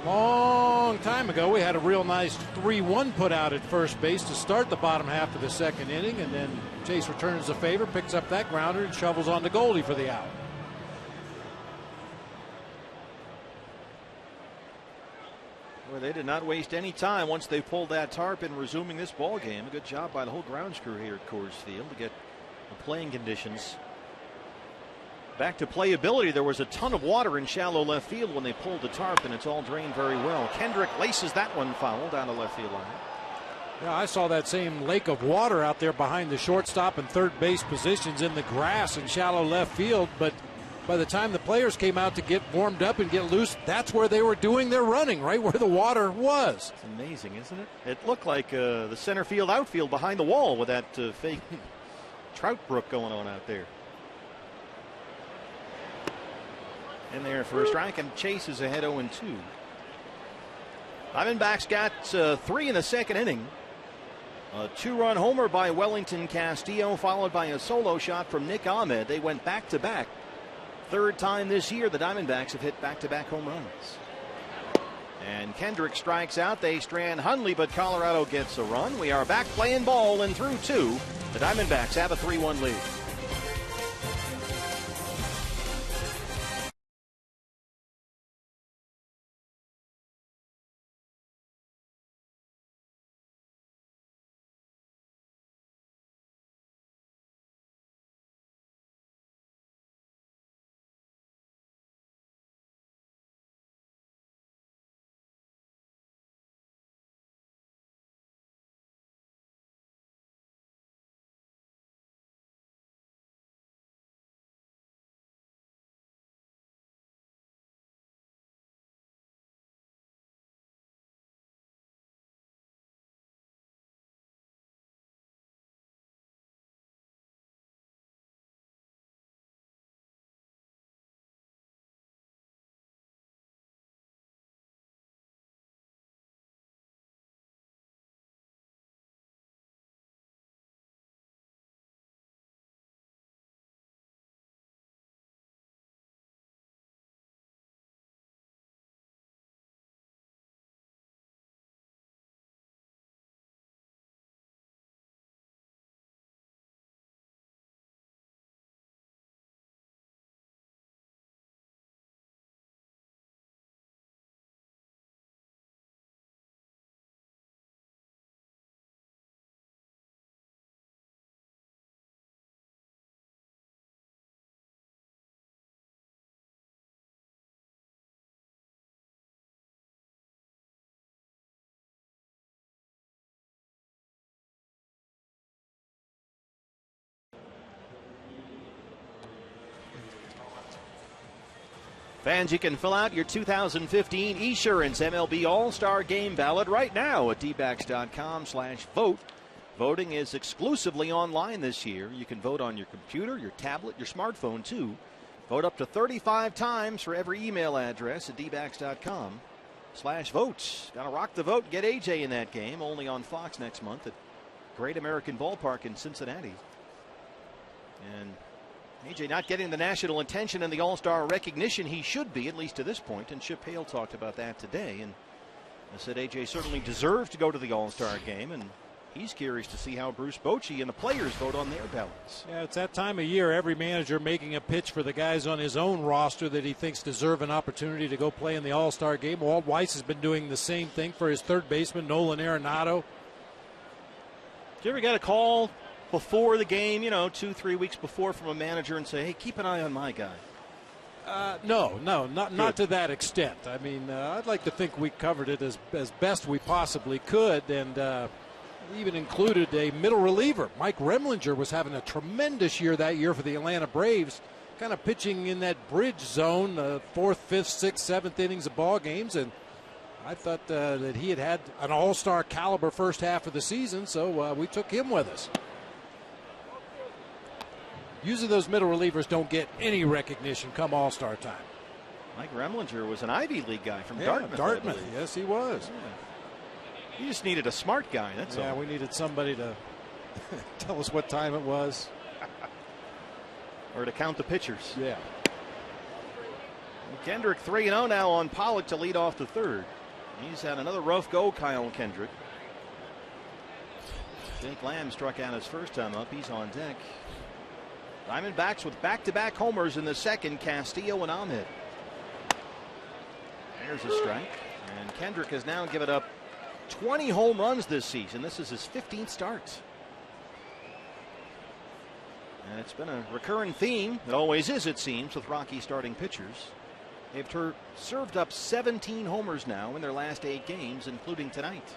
S4: Long time ago, we had a real nice 3-1 put out at first base to start the bottom half of the second inning, and then Chase returns the favor, picks up that grounder, and shovels on to Goldie for the out.
S3: Well, they did not waste any time once they pulled that tarp in resuming this ball game. A good job by the whole grounds crew here at Coors Field to get the playing conditions back to playability. There was a ton of water in shallow left field when they pulled the tarp, and it's all drained very well. Kendrick laces that one foul down the left field line.
S4: Yeah, I saw that same lake of water out there behind the shortstop and third base positions in the grass in shallow left field, but by the time the players came out to get warmed up and get loose, that's where they were doing their running, right where the water was.
S3: It's amazing, isn't it? It looked like the center field outfield behind the wall with that fake trout brook going on out there. In there for a strike, and Chase is ahead 0-2. Diamondbacks got 3 in the second inning. A 2-run homer by Wellington Castillo, followed by a solo shot from Nick Ahmed. They went back-to-back. Third time this year the Diamondbacks have hit back-to-back home runs. And Kendrick strikes out. They strand Hundley, but Colorado gets a run. We are back playing ball, and through 2, the Diamondbacks have a 3-1 lead. Fans, you can fill out your 2015 Esurance MLB All-Star Game ballot right now at dbacks.com/vote. Voting is exclusively online this year. You can vote on your computer, your tablet, your smartphone, too. Vote up to 35 times for every email address at dbacks.com/vote. Got to rock the vote and get AJ in that game, only on Fox next month at Great American Ballpark in Cincinnati. And AJ not getting the national attention and the All-Star recognition he should be, at least to this point. And Chip Hale talked about that today. And I said AJ certainly deserves to go to the All-Star game. And he's curious to see how Bruce Bochy and the players vote on their ballots.
S4: Yeah, it's that time of year, every manager making a pitch for the guys on his own roster that he thinks deserve an opportunity to go play in the All-Star game. Walt Weiss has been doing the same thing for his third baseman, Nolan Arenado.
S3: Did you ever get a call before the game, 2-3 weeks before, from a manager and say, hey, keep an eye on my guy?
S4: No, not to that extent. I mean, I'd like to think we covered it as best we possibly could, and even included a middle reliever. Mike Remlinger was having a tremendous year that year for the Atlanta Braves, kind of pitching in that bridge zone, 4th, 5th, 6th, 7th innings of ball games, and I thought that he had an all-star caliber first half of the season, so we took him with us. Usually those middle relievers don't get any recognition come All-Star time.
S3: Mike Remlinger was an Ivy League guy from
S4: Yeah,
S3: Dartmouth.
S4: Yes, he was.
S3: Yeah. He just needed a smart guy, that's all.
S4: Yeah, we needed somebody to tell us what time it was.
S3: Or to count the pitchers.
S4: Yeah.
S3: Kendrick 3-0 now on Pollock to lead off the third. He's had another rough go, Kyle Kendrick. Jake Lamb struck out his first time up. He's on deck. Diamondbacks with back-to-back homers in the second, Castillo and Ahmed. There's a strike. And Kendrick has now given up 20 home runs this season. This is his 15th start. And it's been a recurring theme. It always is, it seems, with Rocky starting pitchers. They've served up 17 homers now in their last 8 games, including tonight.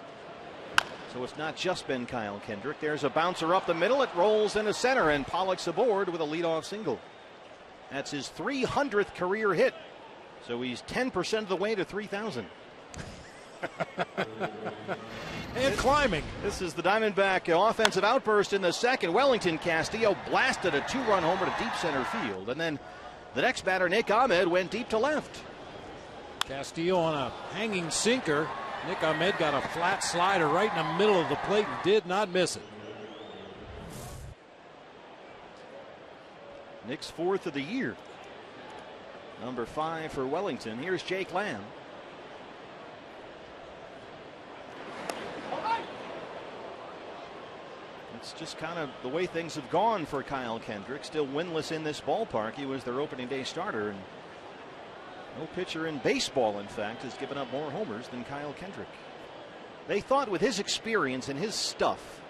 S3: So it's not just been Kyle Kendrick. There's a bouncer up the middle. It rolls into center, and Pollock's aboard with a leadoff single. That's his 300th career hit. So he's 10% of the way to 3,000.
S4: And climbing.
S3: This is the Diamondback offensive outburst in the second. Wellington Castillo blasted a 2-run homer to deep center field. And then the next batter, Nick Ahmed, went deep to left.
S4: Castillo on a hanging sinker. Nick Ahmed got a flat slider right in the middle of the plate and did not miss it.
S3: Nick's 4th of the year. Number 5 for Wellington. Here's Jake Lamb. It's just kind of the way things have gone for Kyle Kendrick. Still winless in this ballpark. He was their opening day starter, and no pitcher in baseball, in fact, has given up more homers than Kyle Kendrick. They thought with his experience and his stuff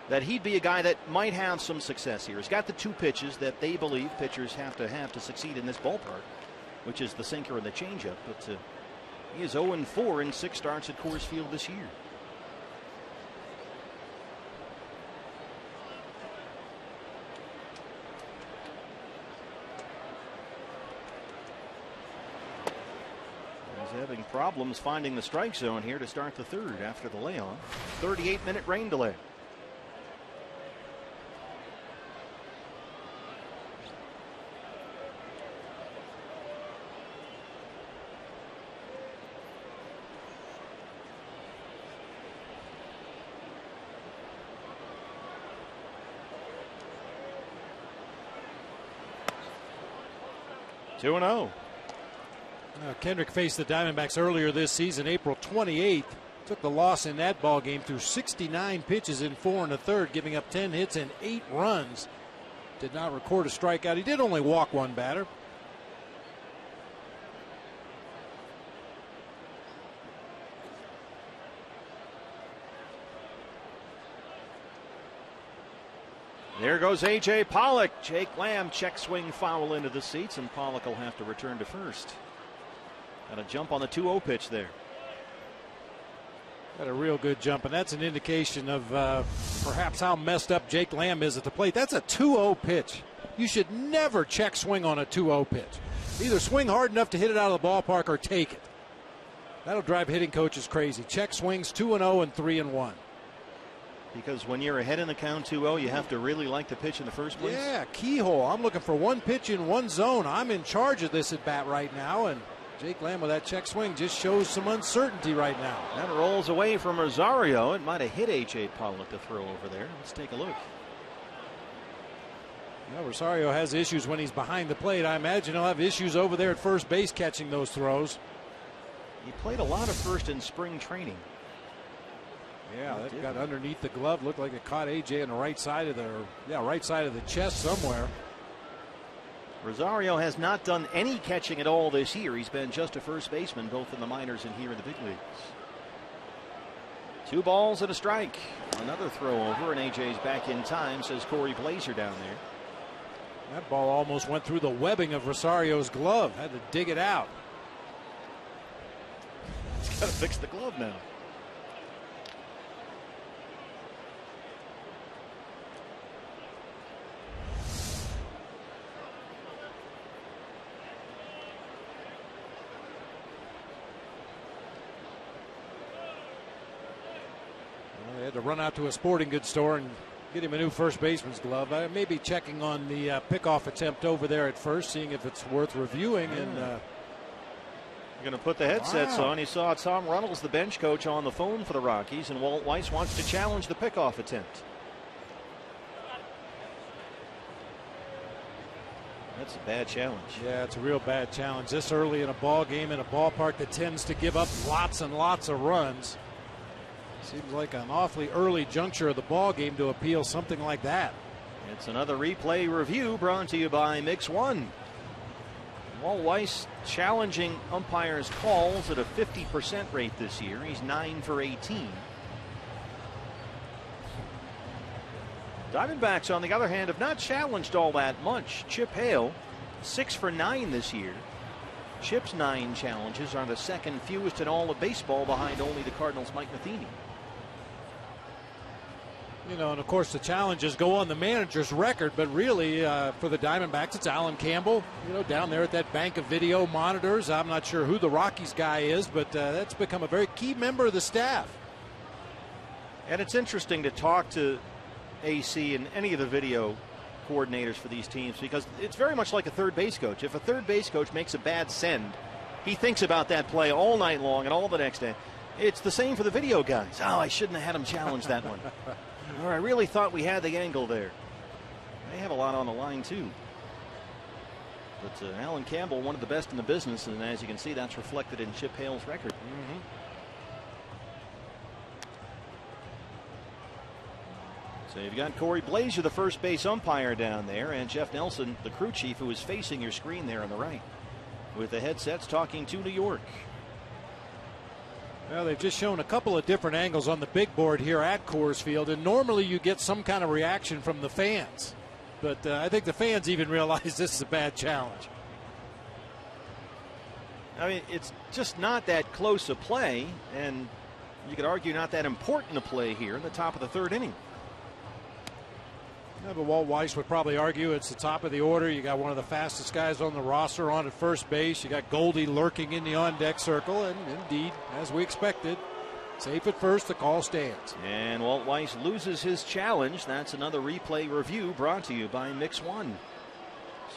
S3: that he'd be a guy that might have some success here. He's got the 2 pitches that they believe pitchers have to succeed in this ballpark, which is the sinker and the changeup. But he is 0-4 in 6 starts at Coors Field this year. Having problems finding the strike zone here to start the third after the layoff. 38-minute rain delay. Two and 0.
S4: Kendrick faced the Diamondbacks earlier this season, April 28th. Took the loss in that ball game through 69 pitches in 4 1/3, giving up 10 hits and 8 runs. Did not record a strikeout. He did only walk 1 batter.
S3: There goes A.J. Pollock. Jake Lamb check swing foul into the seats, and Pollock will have to return to first. Got a jump on the 2-0 pitch there.
S4: Got a real good jump, and that's an indication of perhaps how messed up Jake Lamb is at the plate. That's a 2-0 pitch. You should never check swing on a 2-0 pitch. Either swing hard enough to hit it out of the ballpark or take it. That'll drive hitting coaches crazy. Check swings 2-0 and 3-1.
S3: Because when you're ahead in the count 2-0, you have to really like the pitch in the first place.
S4: Yeah, keyhole. I'm looking for 1 pitch in 1 zone. I'm in charge of this at bat right now, and Jake Lamb with that check swing just shows some uncertainty right now.
S3: That rolls away from Rosario. It might have hit A.J. Pollock to throw over there. Let's take a look.
S4: Well, Rosario has issues when he's behind the plate. I imagine he'll have issues over there at first base catching those throws.
S3: He played a lot of first in spring training.
S4: Yeah, that got underneath the glove. Looked like it caught AJ on the right side of the chest somewhere.
S3: Rosario has not done any catching at all this year. He's been just a first baseman, both in the minors and here in the big leagues. 2 balls and a strike. Another throw over, and AJ's back in time, says Corey Blazer down there.
S4: That ball almost went through the webbing of Rosario's glove. Had to dig it out.
S3: He's got to fix the glove now.
S4: They had to run out to a sporting goods store and get him a new first baseman's glove. I may be checking on the pickoff attempt over there at first, seeing if it's worth reviewing. And
S3: you're going to put the headsets on. You saw Tom Runnels, the bench coach, on the phone for the Rockies, and Walt Weiss wants to challenge the pickoff attempt. That's a bad challenge.
S4: Yeah, it's a real bad challenge this early in a ball game in a ballpark that tends to give up lots and lots of runs. Seems like an awfully early juncture of the ball game to appeal something like that.
S3: It's another replay review brought to you by Mix One. Walt Weiss challenging umpires' calls at a 50% rate this year. He's 9 for 18. Diamondbacks, on the other hand, have not challenged all that much. Chip Hale, 6 for 9 this year. Chip's 9 challenges are the second fewest in all of baseball, behind only the Cardinals' Mike Matheny.
S4: You know, and of course the challenges go on the manager's record, but really for the Diamondbacks, it's Alan Campbell, you know, down there at that bank of video monitors. I'm not sure who the Rockies guy is, but that's become a very key member of the staff.
S3: And it's interesting to talk to AC and any of the video coordinators for these teams, because it's very much like a third base coach. If a third base coach makes a bad send, he thinks about that play all night long and all the next day. It's the same for the video guys. Oh, I shouldn't have had him challenge that one. Or I really thought we had the angle there. They have a lot on the line too. But Alan Campbell, one of the best in the business, and as you can see, that's reflected in Chip Hale's record. So you've got Corey Blazer, the first base umpire down there, and Jeff Nelson, the crew chief, who is facing your screen there on the right, with the headsets talking to New York.
S4: Well, they've just shown a couple of different angles on the big board here at Coors Field, and normally you get some kind of reaction from the fans. But I think the fans even realize this is a bad challenge.
S3: I mean, it's just not that close a play, and you could argue not that important a play here in the top of the third inning.
S4: Yeah, but Walt Weiss would probably argue it's the top of the order. You got one of the fastest guys on the roster on at first base. You got Goldie lurking in the on-deck circle, and indeed, as we expected, safe at first, the call stands.
S3: And Walt Weiss loses his challenge. That's another replay review brought to you by Mix One.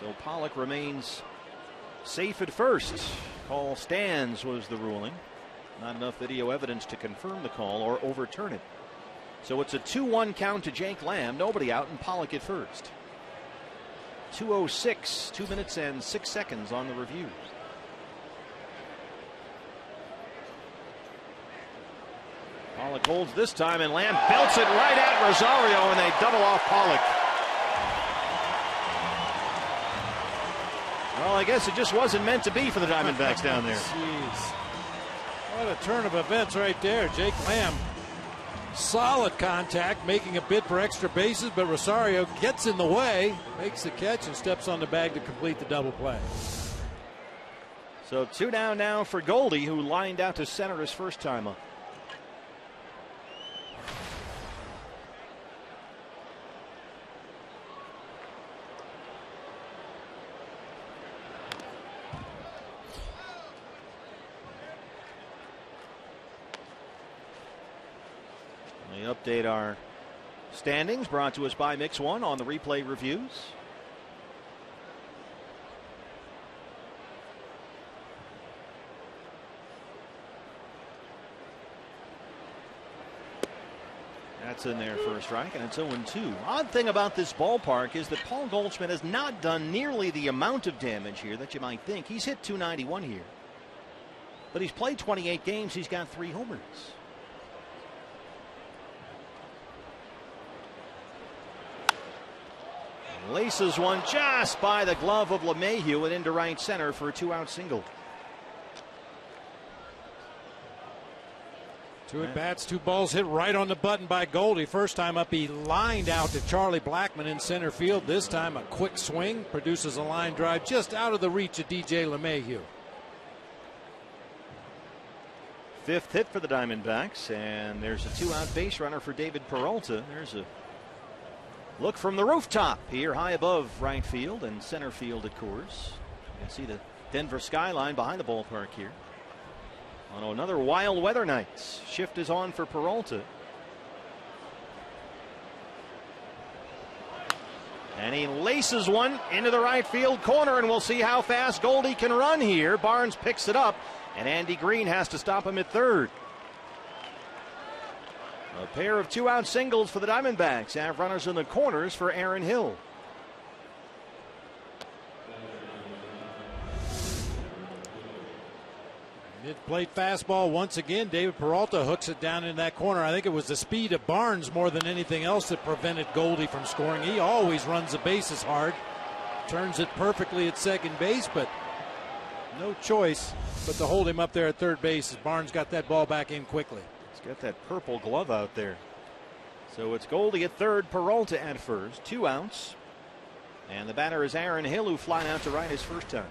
S3: So Pollock remains safe at first. Call stands was the ruling. Not enough video evidence to confirm the call or overturn it. So it's a 2-1 count to Jake Lamb. Nobody out, and Pollock at first. 2:06, 2 minutes and 6 seconds on the review. Pollock holds this time, and Lamb belts it right at Rosario, and they double off Pollock. Well, I guess it just wasn't meant to be for the Diamondbacks down there.
S4: Jeez. What a turn of events right there. Jake Lamb, solid contact, making a bid for extra bases, but Rosario gets in the way, makes the catch, and steps on the bag to complete the double play.
S3: So 2 down now for Goldie, who lined out to center his first time up. We update our standings, brought to us by Mix One on the replay reviews. That's in there for a strike, and it's 0-2. Odd thing about this ballpark is that Paul Goldschmidt has not done nearly the amount of damage here that you might think. He's hit .291 here, but he's played 28 games. He's got 3 homers. Laces one just by the glove of LeMahieu and into right center for a 2-out single.
S4: 2 at bats, 2 balls hit right on the button by Goldie. First time up, he lined out to Charlie Blackmon in center field. This time, a quick swing produces a line drive just out of the reach of DJ LeMahieu.
S3: 5th hit for the Diamondbacks, and there's a 2-out base runner for David Peralta. There's a look from the rooftop here high above right field and center field at Coors. You can see the Denver skyline behind the ballpark here. On another wild weather night, shift is on for Peralta. And he laces one into the right field corner, and we'll see how fast Goldie can run here. Barnes picks it up, and Andy Green has to stop him at third. A pair of 2-out singles for the Diamondbacks. Have runners in the corners for Aaron Hill.
S4: Mid-plate fastball once again. David Peralta hooks it down in that corner. I think it was the speed of Barnes more than anything else that prevented Goldie from scoring. He always runs the bases hard. Turns it perfectly at second base, but no choice but to hold him up there at third base as Barnes got that ball back in quickly.
S3: He's got that purple glove out there. So it's Goldie at third, Peralta at first. 2 outs. And the batter is Aaron Hill, who flied out to right his first time.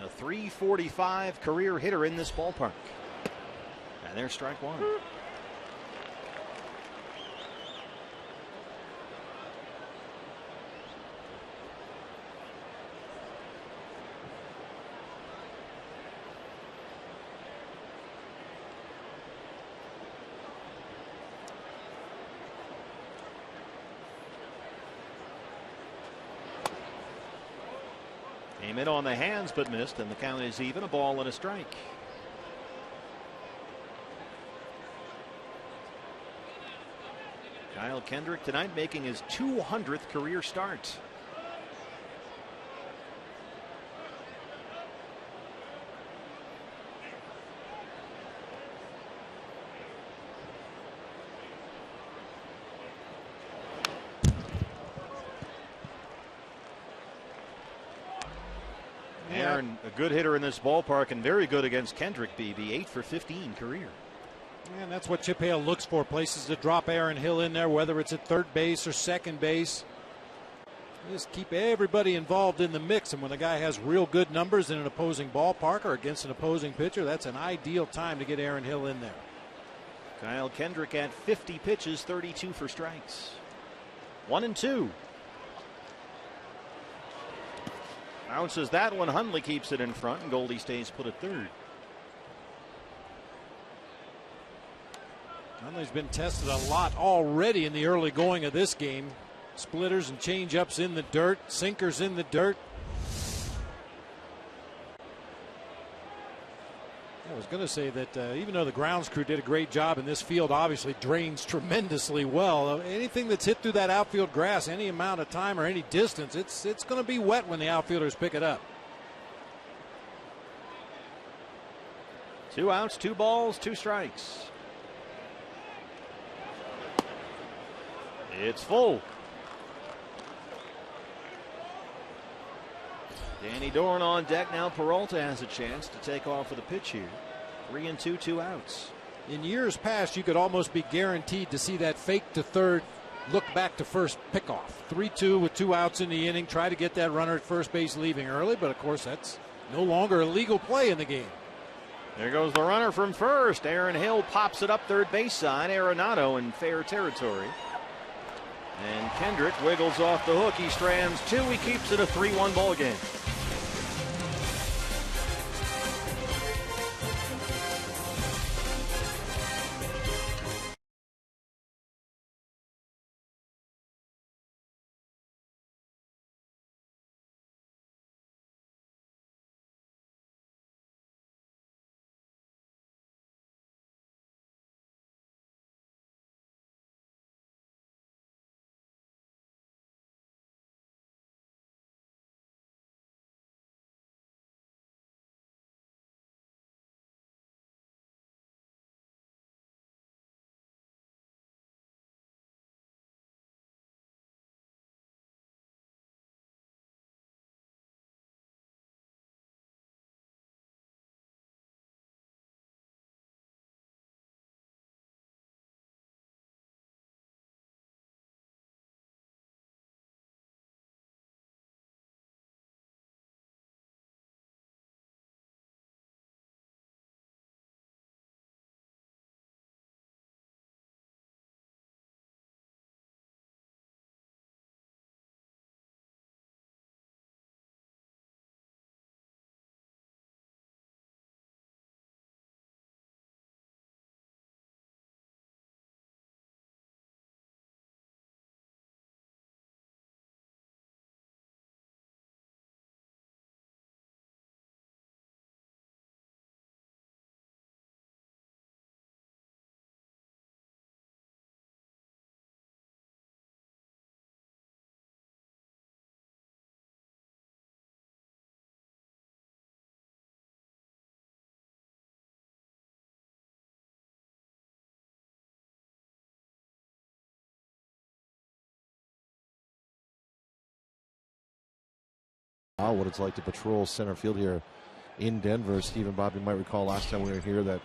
S3: A .345 career hitter in this ballpark. And there's strike one. Came in on the hands but missed, and the count is even. A ball and a strike. Kyle Kendrick tonight making his 200th career start. Aaron, a good hitter in this ballpark and very good against Kendrick, BB. 8 for 15 career.
S4: And that's what Chip Hale looks for, places to drop Aaron Hill in there, whether it's at third base or second base. Just keep everybody involved in the mix, and when a guy has real good numbers in an opposing ballpark or against an opposing pitcher, that's an ideal time to get Aaron Hill in there.
S3: Kyle Kendrick at 50 pitches, 32 for strikes. 1-2. Bounces that one. Hundley keeps it in front, and Goldie stays put at third.
S4: Hundley's been tested a lot already in the early going of this game. Splitters and change-ups in the dirt, sinkers in the dirt. I was going to say that even though the grounds crew did a great job, and this field obviously drains tremendously well, anything that's hit through that outfield grass any amount of time or any distance, it's going to be wet when the outfielders pick it up.
S3: 2 outs, 2 balls, 2 strikes. It's full. Danny Dorn on deck now. Peralta has a chance to take off with a pitch here. 3-2, 2 outs.
S4: In years past, you could almost be guaranteed to see that fake to third, look back to first pickoff. 3-2 with 2 outs in the inning. Try to get that runner at first base leaving early, but of course that's no longer a legal play in the game.
S3: There goes the runner from first. Aaron Hill pops it up third base side. Arenado in fair territory. And Kendrick wiggles off the hook. He strands 2. He keeps it a 3-1 ball game.
S1: what it's like to patrol center field here in Denver. Steve and Bob, you might recall last time we were here that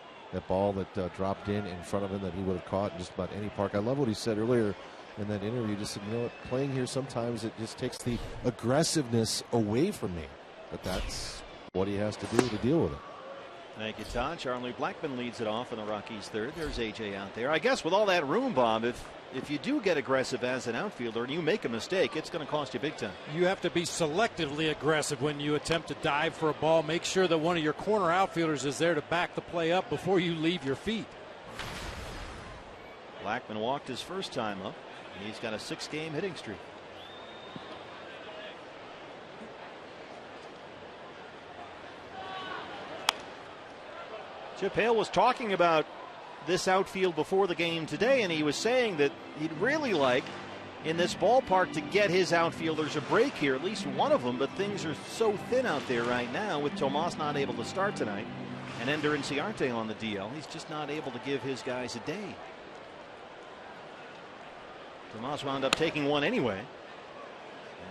S1: ball that dropped in front of him that he would have caught in just about any park. I love what he said earlier in that interview. Just said, you know what, playing here sometimes it just takes the aggressiveness away from me. But that's what he has to do to deal with it.
S3: Thank you, Todd. Charlie Blackmon leads it off in the Rockies' third. There's AJ out there. I guess with all that room, Bob, if you do get aggressive as an outfielder and you make a mistake, it's going to cost you big time.
S4: You have to be selectively aggressive when you attempt to dive for a ball. Make sure that one of your corner outfielders is there to back the play up before you leave your feet.
S3: Blackmon walked his first time up, and he's got a 6-game hitting streak. Chip Hale was talking about this outfield before the game today, and he was saying that he'd really like in this ballpark to get his outfielders a break here, at least one of them, but things are so thin out there right now with Tomas not able to start tonight and Ender Inciarte on the DL. He's just not able to give his guys a day. Tomas wound up taking one anyway,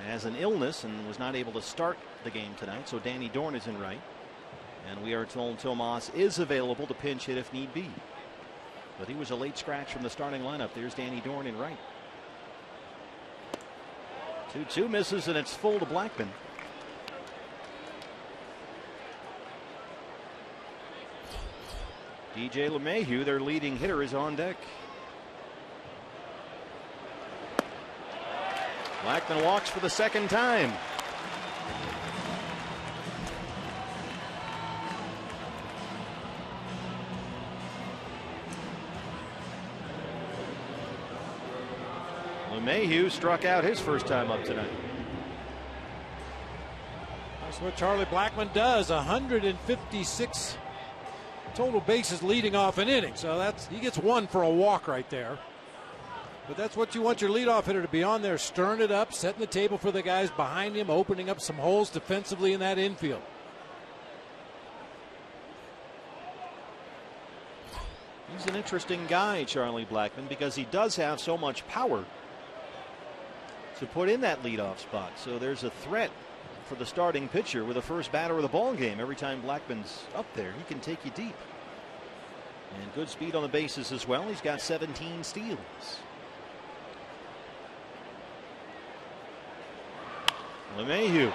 S3: has an illness and was not able to start the game tonight, so Danny Dorn is in right. And we are told Tomas is available to pinch hit if need be. But he was a late scratch from the starting lineup. There's Danny Dorn in right. 2-2 misses, and it's full to Blackmon. DJ LeMahieu, their leading hitter, is on deck. Blackmon walks for the second time. LeMahieu struck out his first time up tonight.
S4: That's what Charlie Blackmon does. 156 total bases leading off an inning. So he gets one for a walk right there. But that's what you want your leadoff hitter to be on there, stirring it up, setting the table for the guys behind him, opening up some holes defensively in that infield.
S3: He's an interesting guy, Charlie Blackmon, because he does have so much power to put in that leadoff spot. So there's a threat for the starting pitcher with the first batter of the ball game. Every time Blackman's up there, he can take you deep. And good speed on the bases as well. He's got 17 steals. LeMahieu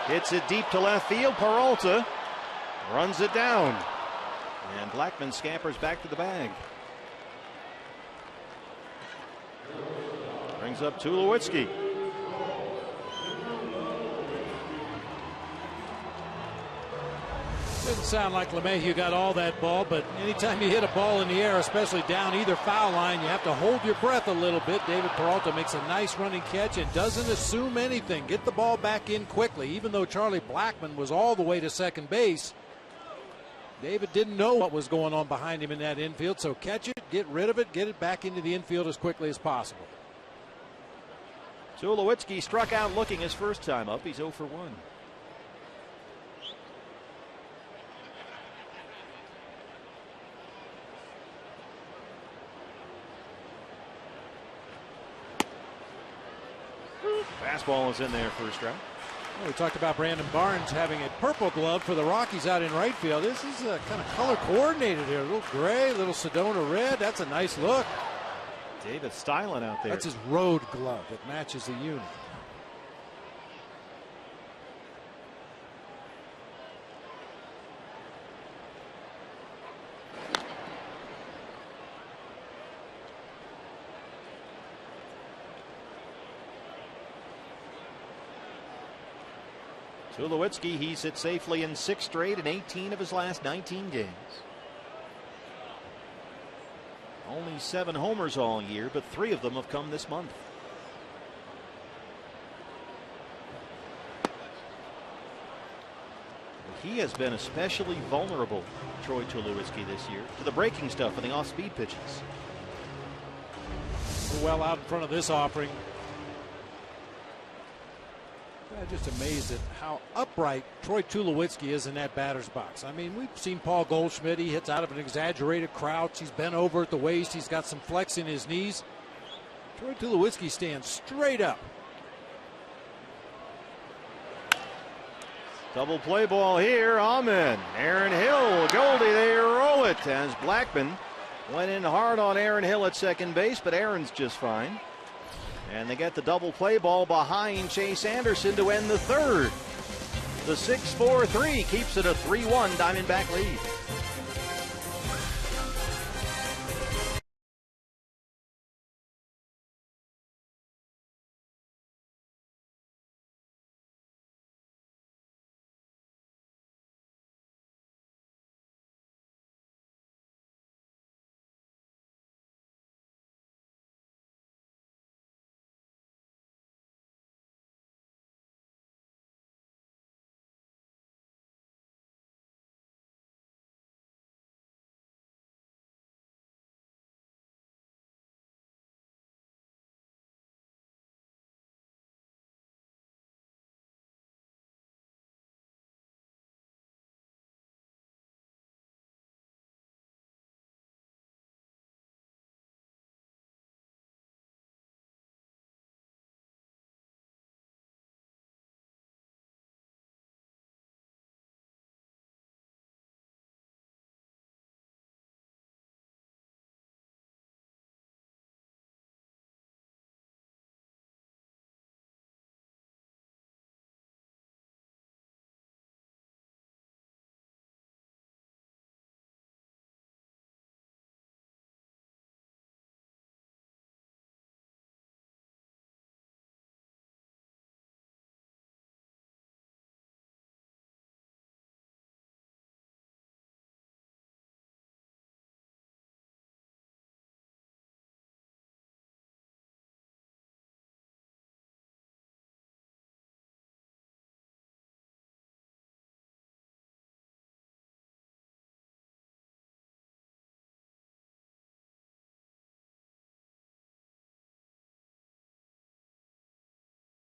S3: hits it deep to left field. Peralta runs it down. And Blackmon scampers back to the bag. Brings up Tulowitzki.
S4: Didn't sound like LeMahieu got all that ball, but anytime you hit a ball in the air, especially down either foul line, you have to hold your breath a little bit. David Peralta makes a nice running catch and doesn't assume anything. Get the ball back in quickly. Even though Charlie Blackmon was all the way to second base, David didn't know what was going on behind him in that infield, so catch it, get rid of it, get it back into the infield as quickly as possible.
S3: Tulowitzki struck out looking his first time up. He's 0 for 1. Fastball is in there, first strike.
S4: Well, we talked about Brandon Barnes having a purple glove for the Rockies out in right field. This is kind of color coordinated here. A little gray, a little Sedona red. That's a nice look.
S3: David Stylen out there.
S4: That's his road glove. It matches the unit.
S3: Tulowitzki, he's hit safely in 6 straight in 18 of his last 19 games. Only 7 homers all year, but 3 of them have come this month. He has been especially vulnerable, Troy Tulowitzki, this year, to the breaking stuff and the off-speed pitches.
S4: Well out in front of this offering. I'm just amazed at how upright Troy Tulowitzki is in that batter's box. I mean, we've seen Paul Goldschmidt. He hits out of an exaggerated crouch. He's bent over at the waist. He's got some flex in his knees. Troy Tulowitzki stands straight up.
S3: Double play ball here. Ahmed. Aaron Hill. Goldie, they roll it as Blackman went in hard on Aaron Hill at second base, but Aaron's just fine. And they get the double play ball behind Chase Anderson to end the third. The 6-4-3 keeps it a 3-1 Diamondback lead.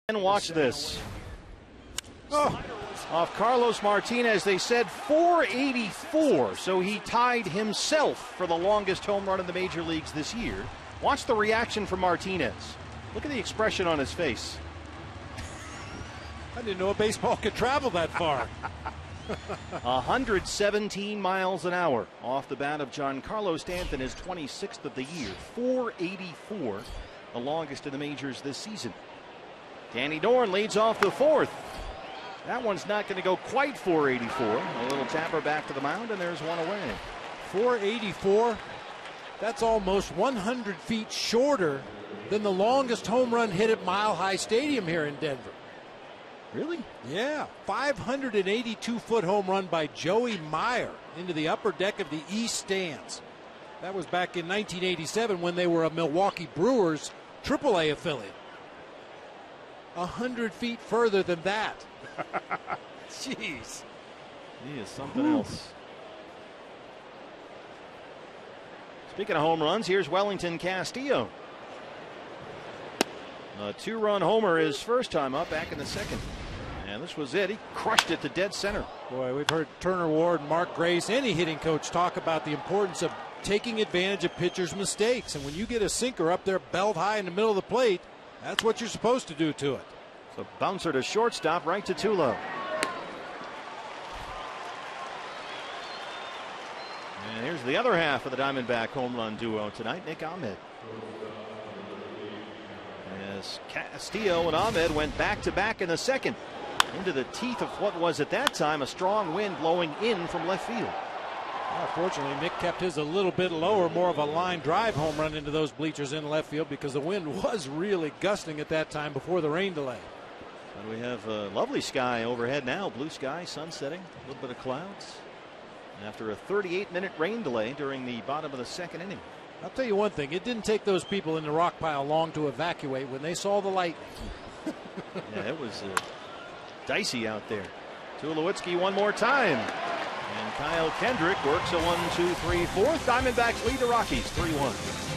S3: And watch this. Off Carlos Martinez, they said 484, so he tied himself for the longest home run in the major leagues this year. Watch the reaction from Martinez. Look at the expression on his face.
S4: I didn't know a baseball could travel that far.
S3: 117 miles an hour off the bat of Giancarlo Stanton, his 26th of the year. 484, the longest in the majors this season. Danny Dorn leads off the fourth. That one's not going to go quite 484. A little tapper back to the mound, and there's one away.
S4: 484? That's almost 100 feet shorter than the longest home run hit at Mile High Stadium here in Denver.
S3: Really?
S4: Yeah, 582-foot home run by Joey Meyer into the upper deck of the East Stands. That was back in 1987 when they were a Milwaukee Brewers AAA affiliate. 100 feet further than that. Jeez.
S3: He is something else. Speaking of home runs, here's Wellington Castillo. A two-run homer his first time up back in the second. And this was it. He crushed it to dead center.
S4: Boy, we've heard Turner Ward, Mark Grace, any hitting coach talk about the importance of taking advantage of pitchers' mistakes. And when you get a sinker up there belt high in the middle of the plate, that's what you're supposed to do to it.
S3: So bouncer to shortstop, right to Tulo. And here's the other half of the Diamondback home run duo tonight, Nick Ahmed. As Castillo and Ahmed went back-to-back in the second, into the teeth of what was at that time a strong wind blowing in from left field.
S4: Fortunately, Nick kept his a little bit lower, more of a line drive home run into those bleachers in left field because the wind was really gusting at that time before the rain delay.
S3: And we have a lovely sky overhead now, blue sky, sun setting, a little bit of clouds. After a 38-minute rain delay during the bottom of the second inning.
S4: I'll tell you one thing, it didn't take those people in the rock pile long to evacuate when they saw the lightning.
S3: Yeah, it was dicey out there. Tulowitzki one more time. And Kyle Kendrick works a 1-2-3-4. Diamondbacks lead the Rockies 3-1.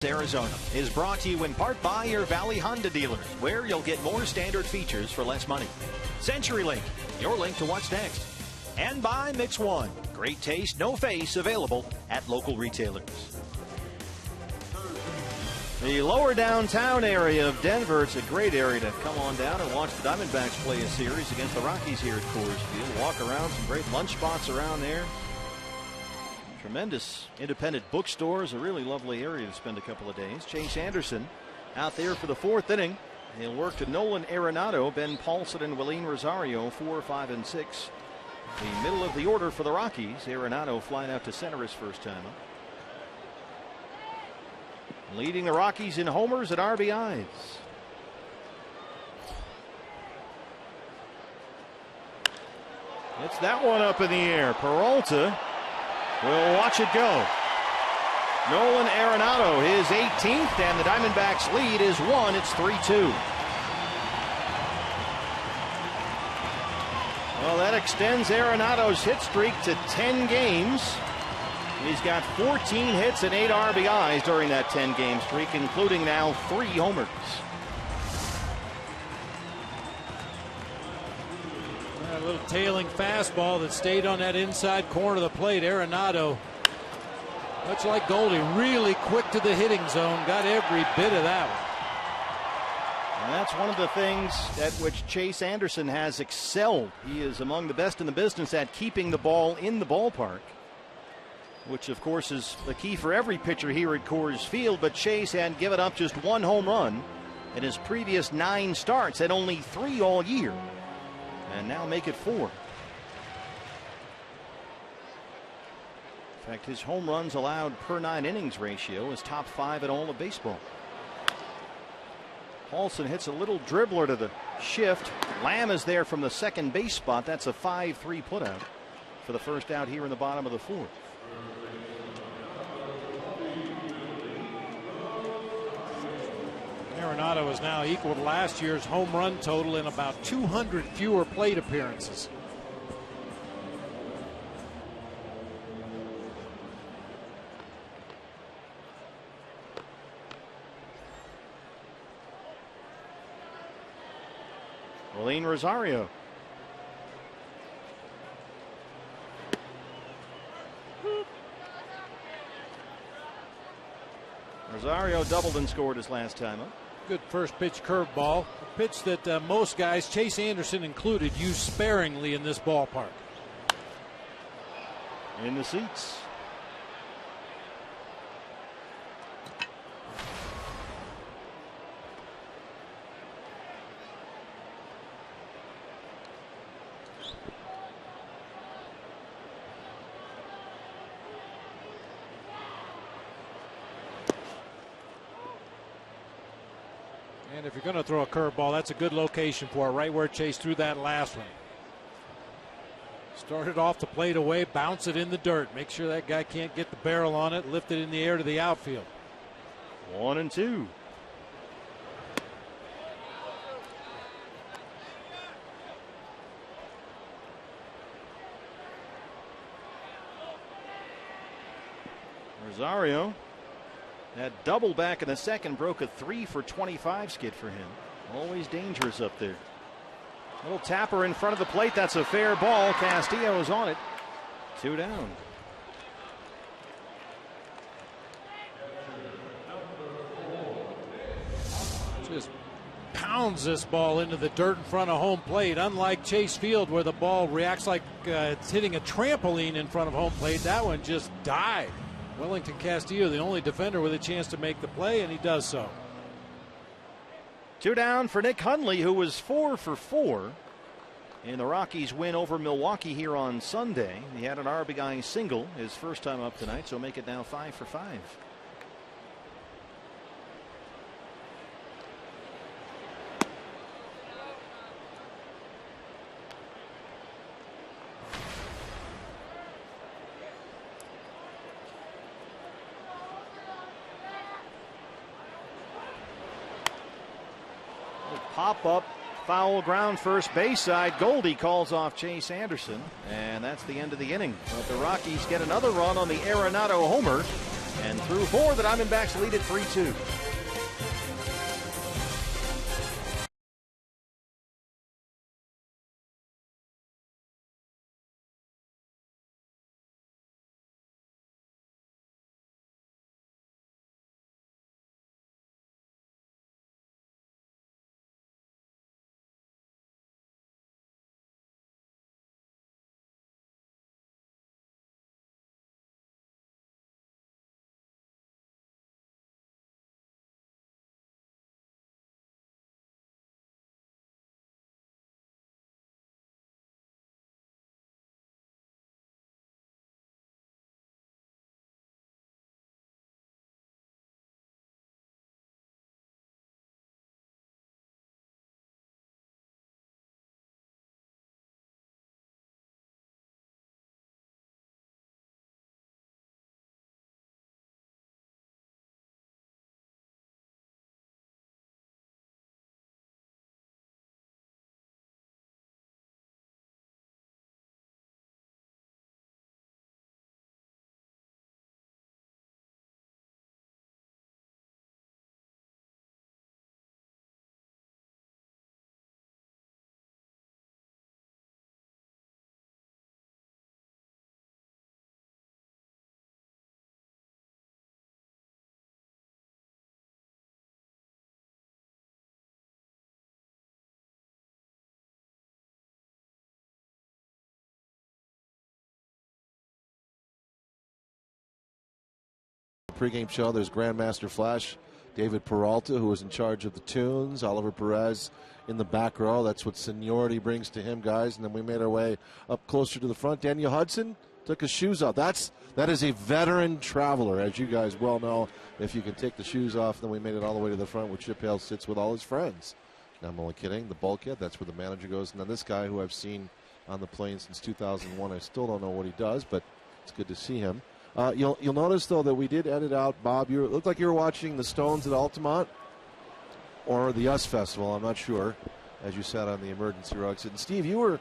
S3: Arizona is brought to you in part by your Valley Honda dealers, where you'll get more standard features for less money. CenturyLink, your link to what's next. And by Mix One, great taste, no face, available at local retailers. The lower downtown area of Denver, it's a great area to come on down and watch the Diamondbacks play a series against the Rockies here at Coors Field. Walk around, some great lunch spots around there. Tremendous independent bookstores, a really lovely area to spend a couple of days. Chase Anderson out there for the fourth inning. He'll work to Nolan Arenado, Ben Paulson, and Willeen Rosario, 4, 5, and 6. The middle of the order for the Rockies. Arenado flying out to center his first time up. Leading the Rockies in homers and RBIs. It's that one up in the air. Peralta will watch it go. Nolan Arenado, his 18th, and the Diamondbacks lead is 1. It's 3-2. Well, that extends Arenado's hit streak to 10 games. He's got 14 hits and 8 RBIs during that 10-game streak, including now 3 homers.
S4: A little tailing fastball that stayed on that inside corner of the plate. Arenado, much like Goldie, really quick to the hitting zone. Got every bit of that one.
S3: And that's one of the things at which Chase Anderson has excelled. He is among the best in the business at keeping the ball in the ballpark, which of course is the key for every pitcher here at Coors Field. But Chase had given up just 1 home run in his previous 9 starts, had only 3 all year, and now make it 4. In fact, his home runs allowed per 9 innings ratio is top 5 in all of baseball. Paulson hits a little dribbler to the shift. Lamb is there from the second base spot. That's a 5-3 putout for the first out here in the bottom of the 4th.
S4: Arenado is now equal to last year's home run total in about 200 fewer plate appearances.
S3: Willeen Rosario. Rosario doubled and scored his last time up.
S4: Good first pitch curveball. A pitch that most guys, Chase Anderson included, use sparingly in this ballpark.
S3: In the seats.
S4: And if you're going to throw a curveball, that's a good location for it, right where Chase threw that last one. Started off the plate away, bounce it in the dirt. Make sure that guy can't get the barrel on it, lift it in the air to the outfield.
S3: 1-2. Rosario, that double back in the second broke a 3-for-25 skid for him. Always dangerous up there. Little tapper in front of the plate. That's a fair ball. Castillo's on it. 2 down.
S4: Just pounds this ball into the dirt in front of home plate. Unlike Chase Field, where the ball reacts like it's hitting a trampoline in front of home plate, that one just died. Wellington Castillo, the only defender with a chance to make the play, and he does so.
S3: 2 down for Nick Hundley, who was 4 for 4 in the Rockies win over Milwaukee here on Sunday. He had an RBI single his first time up tonight, so make it now 5 for 5. Pop up, foul ground first base side. Goldie calls off Chase Anderson, and that's the end of the inning. But the Rockies get another run on the Arenado homer, And through 4, the Diamondbacks lead at 3-2.
S1: Pre-game show, there's Grandmaster Flash, David Peralta, who was in charge of the tunes, Oliver Perez in the back row. That's what seniority brings to him, guys. And then we made our way up closer to the front. Daniel Hudson took his shoes off. That is a veteran traveler, as you guys well know. If you can take the shoes off, then we made it all the way to the front where Chip Hale sits with all his friends. Now, I'm only kidding. The bulkhead, that's where the manager goes. And then this guy who I've seen on the plane since 2001, I still don't know what he does, but it's good to see him. You'll notice, though, that we did edit out, Bob, it looked like you were watching the Stones at Altamont or the US Festival, I'm not sure, as you sat on the emergency rugs. And, Steve, you were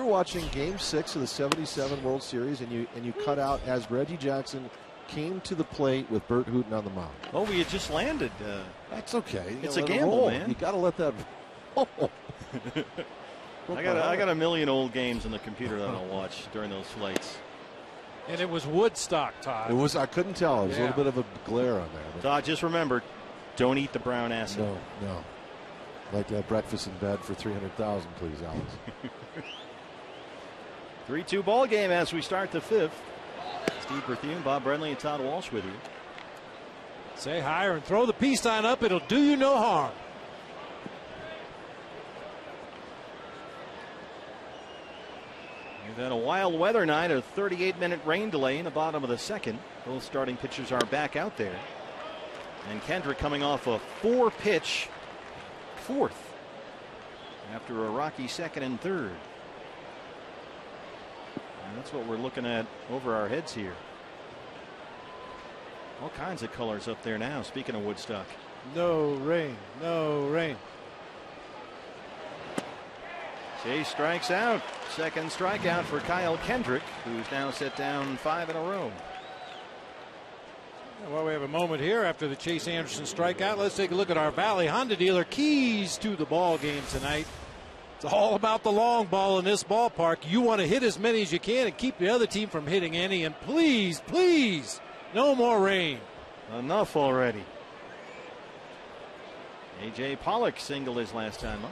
S1: watching Game 6 of the 77 World Series, and you cut out as Reggie Jackson came to the plate with Bert Hooton on the mound.
S3: Oh, we had just landed.
S1: That's okay.
S3: It's a gamble, man.
S1: You got to let that roll.
S3: I got a million old games on the computer that I'll watch during those flights.
S4: And it was Woodstock, Todd.
S1: It was. I couldn't tell. There was a little bit of a glare on there.
S3: Todd, just remember, don't eat the brown acid.
S1: No. Like to have breakfast in bed for $300,000, please, Alex.
S3: 3-2 ball game as we start the 5th. Steve Berthune, Bob Brenly, and Todd Walsh with you.
S4: Say higher and throw the peace sign up. It'll do you no harm.
S3: We've had a wild weather night, a 38-minute rain delay in the bottom of the 2nd. Both starting pitchers are back out there. And Kendrick coming off a 4-pitch 4th after a rocky 2nd and 3rd. And that's what we're looking at over our heads here. All kinds of colors up there now, speaking of Woodstock.
S4: No rain, no rain.
S3: Chase strikes out. Second strikeout for Kyle Kendrick, who's now set down 5 in a row.
S4: Well, we have a moment here after the Chase Anderson strikeout. Let's take a look at our Valley Honda dealer keys to the ball game tonight. It's all about the long ball in this ballpark. You want to hit as many as you can and keep the other team from hitting any. And please, please, no more rain.
S3: Enough already. A.J. Pollock singled his last time up.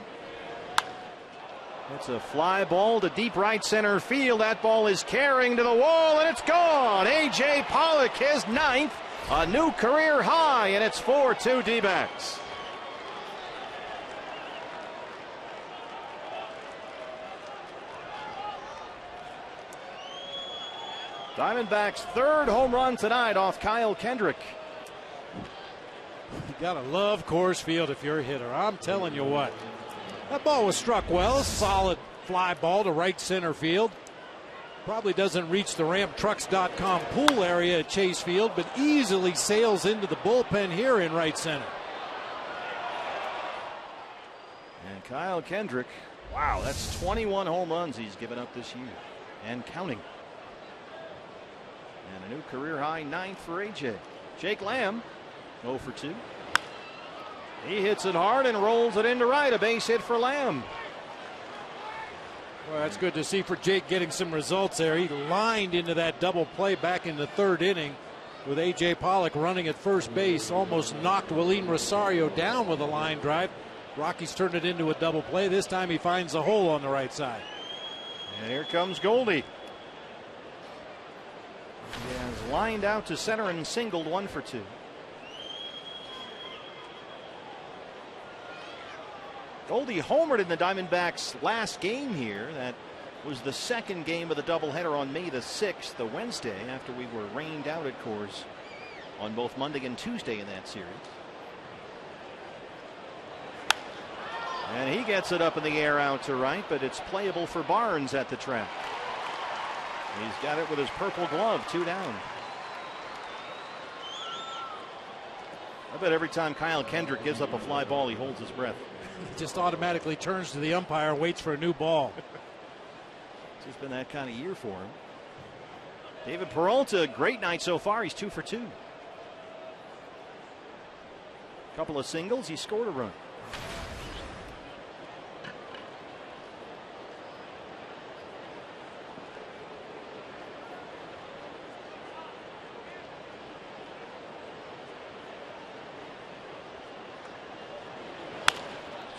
S3: It's a fly ball to deep right center field. That ball is carrying to the wall, and it's gone. A.J. Pollock, his 9th, a new career high, and it's 4-2 D-backs. Diamondbacks' 3rd home run tonight off Kyle Kendrick.
S4: You gotta love Coors Field if you're a hitter. I'm telling you what. That ball was struck well. Solid fly ball to right center field. Probably doesn't reach the RampTrucks.com pool area at Chase Field, but easily sails into the bullpen here in right center.
S3: And Kyle Kendrick, wow, that's 21 home runs he's given up this year and counting. And a new career high 9th for AJ. Jake Lamb 0 for 2. He hits it hard and rolls it into right. A base hit for Lamb.
S4: Well, that's good to see for Jake getting some results there. He lined into that double play back in the 3rd inning with A.J. Pollock running at first base. Almost knocked Willeen Rosario down with a line drive. Rockies turned it into a double play. This time he finds a hole on the right side.
S3: And here comes Goldie. He has lined out to center and singled 1 for 2. Goldie homered in the Diamondbacks' last game here. That was the 2nd game of the doubleheader on May the 6th, the Wednesday, after we were rained out at Coors on both Monday and Tuesday in that series. And he gets it up in the air out to right, but it's playable for Barnes at the track. He's got it with his purple glove, 2 down. I bet every time Kyle Kendrick gives up a fly ball, he holds his breath.
S4: He just automatically turns to the umpire and waits for a new ball.
S3: It's just been that kind of year for him. David Peralta, great night so far. He's 2 for 2. Couple of singles. He scored a run.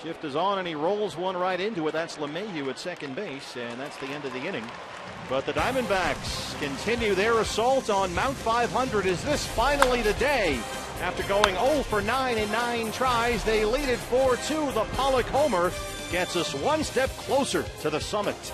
S3: Shift is on and he rolls one right into it. That's LeMahieu at second base, and that's the end of the inning. But the Diamondbacks continue their assault on Mount 500. Is this finally the day? After going 0 for 9 in 9 tries, they lead it 4-2. The Pollock homer gets us one step closer to the summit.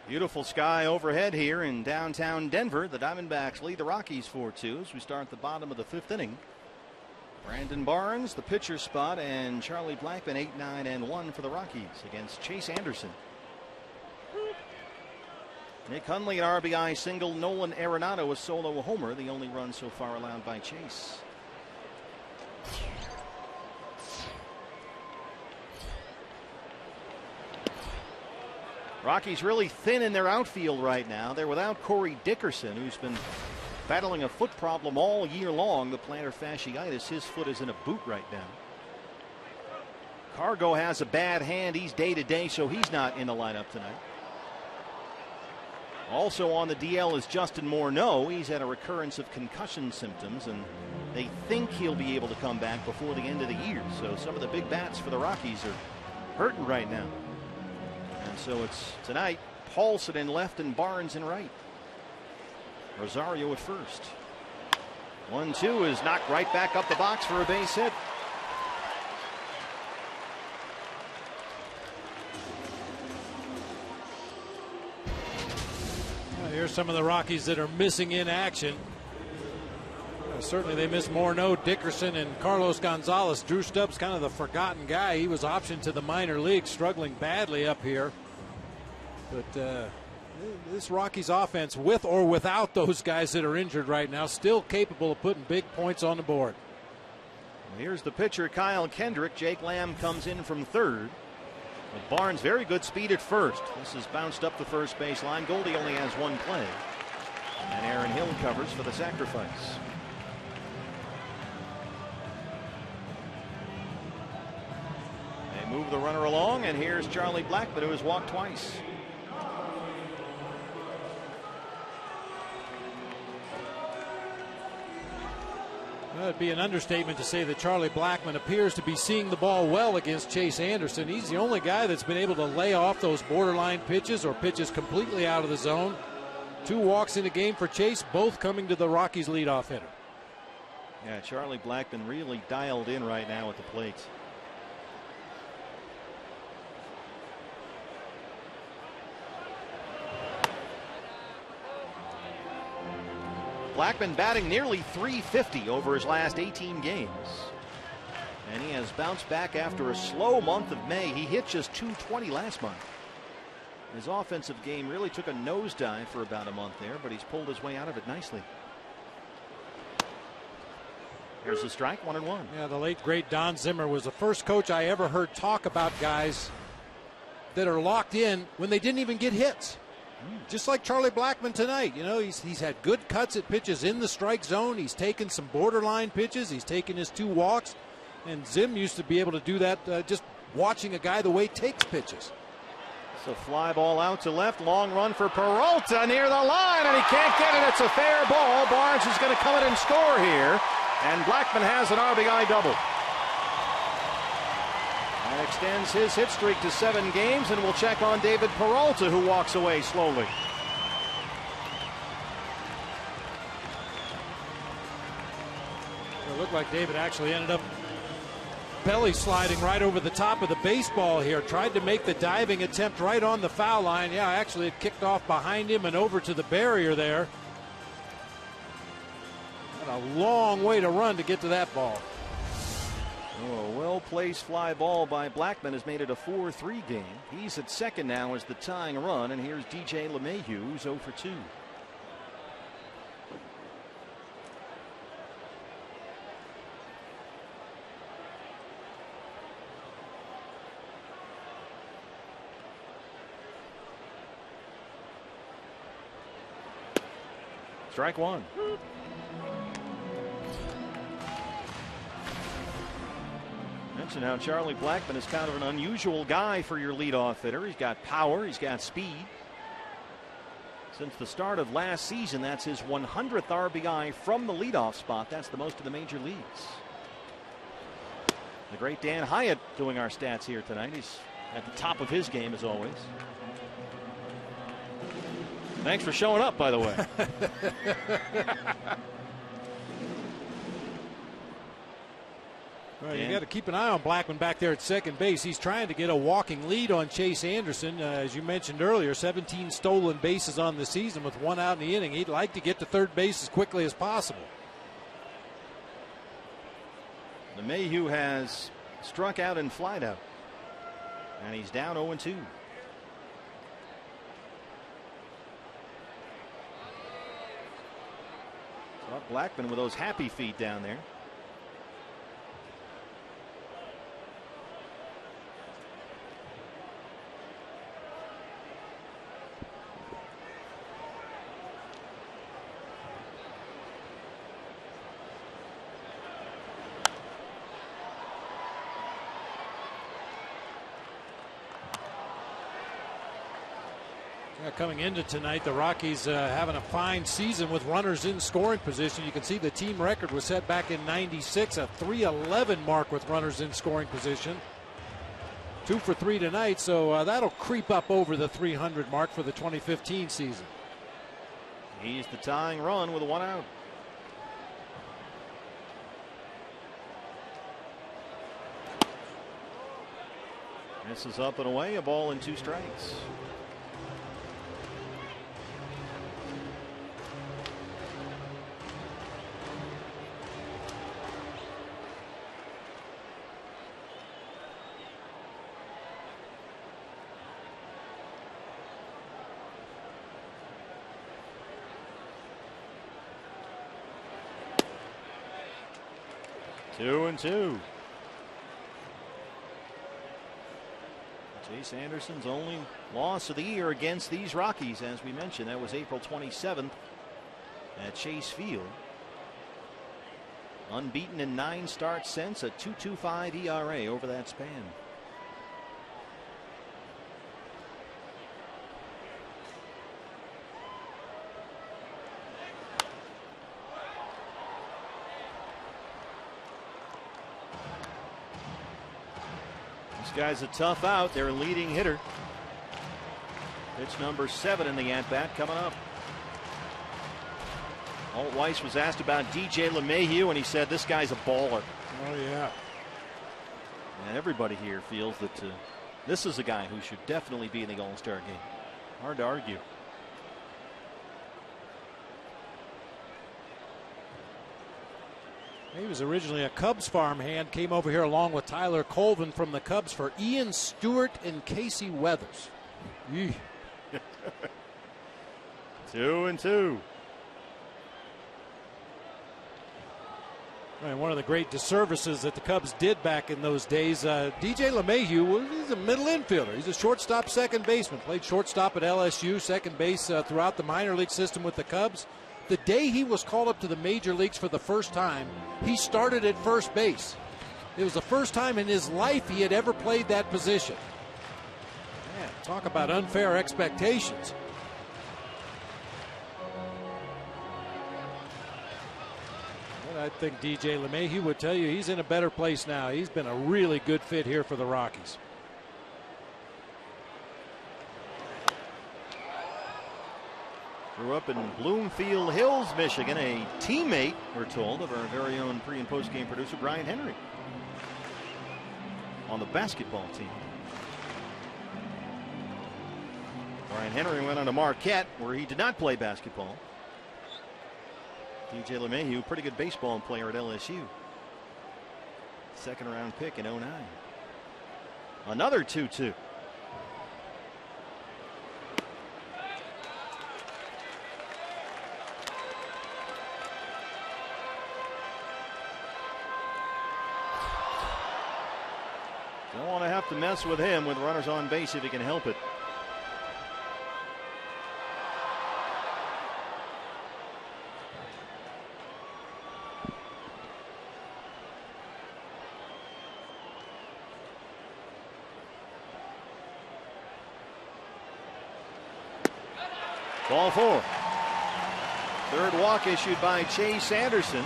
S3: Beautiful sky overhead here in downtown Denver. The Diamondbacks lead the Rockies 4-2 as we start the bottom of the 5th inning. Brandon Barnes, the pitcher spot, and Charlie Blackmon 8-9-1 for the Rockies against Chase Anderson. Nick Hundley, an RBI single. Nolan Arenado, a solo homer, the only run so far allowed by Chase. Rockies really thin in their outfield right now. They're without Corey Dickerson, who's been battling a foot problem all year long, the plantar fasciitis. His foot is in a boot right now. Cargo has a bad hand. He's day-to-day, so he's not in the lineup tonight. Also on the DL is Justin Morneau. He's had a recurrence of concussion symptoms, and they think he'll be able to come back before the end of the year. So some of the big bats for the Rockies are hurting right now. And so it's tonight, Paulson in left and Barnes in right. Rosario at first. 1-2 is knocked right back up the box for a base hit.
S4: Here's some of the Rockies that are missing in action. Certainly they miss Morneau, Dickerson, and Carlos Gonzalez. Drew Stubbs kind of the forgotten guy. He was optioned to the minor leagues, struggling badly up here. But this Rockies offense, with or without those guys that are injured right now, still capable of putting big points on the board.
S3: Here's the pitcher, Kyle Kendrick. Jake Lamb comes in from third. But Barnes, very good speed at first. This is bounced up the first base line. Goldie only has one play. And Aaron Hill covers for the sacrifice. They move the runner along, and here's Charlie Blackmon, who has walked twice.
S4: Well, it'd be an understatement to say that Charlie Blackmon appears to be seeing the ball well against Chase Anderson. He's the only guy that's been able to lay off those borderline pitches or pitches completely out of the zone. 2 walks in a game for Chase, both coming to the Rockies leadoff hitter.
S3: Yeah, Charlie Blackmon really dialed in right now at the plate. Blackmon batting nearly .350 over his last 18 games. And he has bounced back after a slow month of May. He hit just .220 last month. His offensive game really took a nosedive for about a month there, but he's pulled his way out of it nicely. Here's the strike, 1-1.
S4: Yeah, the late great Don Zimmer was the first coach I ever heard talk about guys that are locked in when they didn't even get hits. Just like Charlie Blackmon tonight. You know, he's had good cuts at pitches in the strike zone. He's taken some borderline pitches. He's taken his 2 walks. And Zim used to be able to do that just watching a guy the way he takes pitches.
S3: So fly ball out to left. Long run for Peralta near the line, and he can't get it. It's a fair ball. Barnes is going to come in and score here. And Blackmon has an RBI double. That extends his hit streak to 7 games, and we'll check on David Peralta, who walks away slowly.
S4: It looked like David actually ended up belly sliding right over the top of the baseball here. Tried to make the diving attempt right on the foul line. Yeah, actually it kicked off behind him and over to the barrier there. Got a long way to run to get to that ball.
S3: Oh, a well-placed fly ball by Blackmon has made it a 4-3 game. He's at second now as the tying run, and here's DJ LeMahieu, who's 0 for 2. Strike 1. Mention how Charlie Blackmon is kind of an unusual guy for your leadoff hitter. He's got power, he's got speed. Since the start of last season, that's his 100th RBI from the leadoff spot. That's the most in the major leagues. The great Dan Hyatt doing our stats here tonight. He's at the top of his game as always. Thanks for showing up, by the way.
S4: Well, you got to keep an eye on Blackmon back there at second base. He's trying to get a walking lead on Chase Anderson. As you mentioned earlier, 17 stolen bases on the season with 1 out in the inning. He'd like to get to third base as quickly as possible.
S3: LeMahieu has struck out and flied out. And he's down 0-2. Blackmon with those happy feet down there.
S4: Coming into tonight, the Rockies having a fine season with runners in scoring position. You can see the team record was set back in '96, a .311 mark with runners in scoring position. 2 for 3 tonight, so that'll creep up over the 300 mark for the 2015 season.
S3: He's the tying run with a 1 out. This is up and away, a ball and 2 strikes. 2-2. Chase Anderson's only loss of the year against these Rockies, as we mentioned, that was April 27th at Chase Field. Unbeaten in 9 starts since, a 2.25 ERA over that span. This guy's a tough out, their leading hitter. Pitch number 7 in the at-bat coming up. Alt Weiss was asked about DJ LeMahieu, and he said this guy's a baller.
S4: Oh, yeah.
S3: And everybody here feels that this is a guy who should definitely be in the All-Star game. Hard to argue.
S4: He was originally a Cubs farmhand, came over here along with Tyler Colvin from the Cubs for Ian Stewart and Casey Weathers.
S3: 2-2.
S4: One of the great disservices that the Cubs did back in those days, DJ LeMahieu, he's a middle infielder. He's a shortstop, second baseman. Played shortstop at LSU, second base throughout the minor league system with the Cubs. The day he was called up to the major leagues for the first time, he started at first base. It was the first time in his life he had ever played that position. Man, talk about unfair expectations. I think DJ LeMahieu would tell you he's in a better place now. He's been a really good fit here for the Rockies.
S3: Grew up in Bloomfield Hills, Michigan, a teammate, we're told, of our very own pre- and post-game producer, Brian Henry, on the basketball team. Brian Henry went on to Marquette, where he did not play basketball. DJ LeMahieu, pretty good baseball player at LSU. Second round pick in 09. Another 2-2. Don't want to have to mess with him with runners on base if he can help it. Ball 4. Third walk issued by Chase Anderson.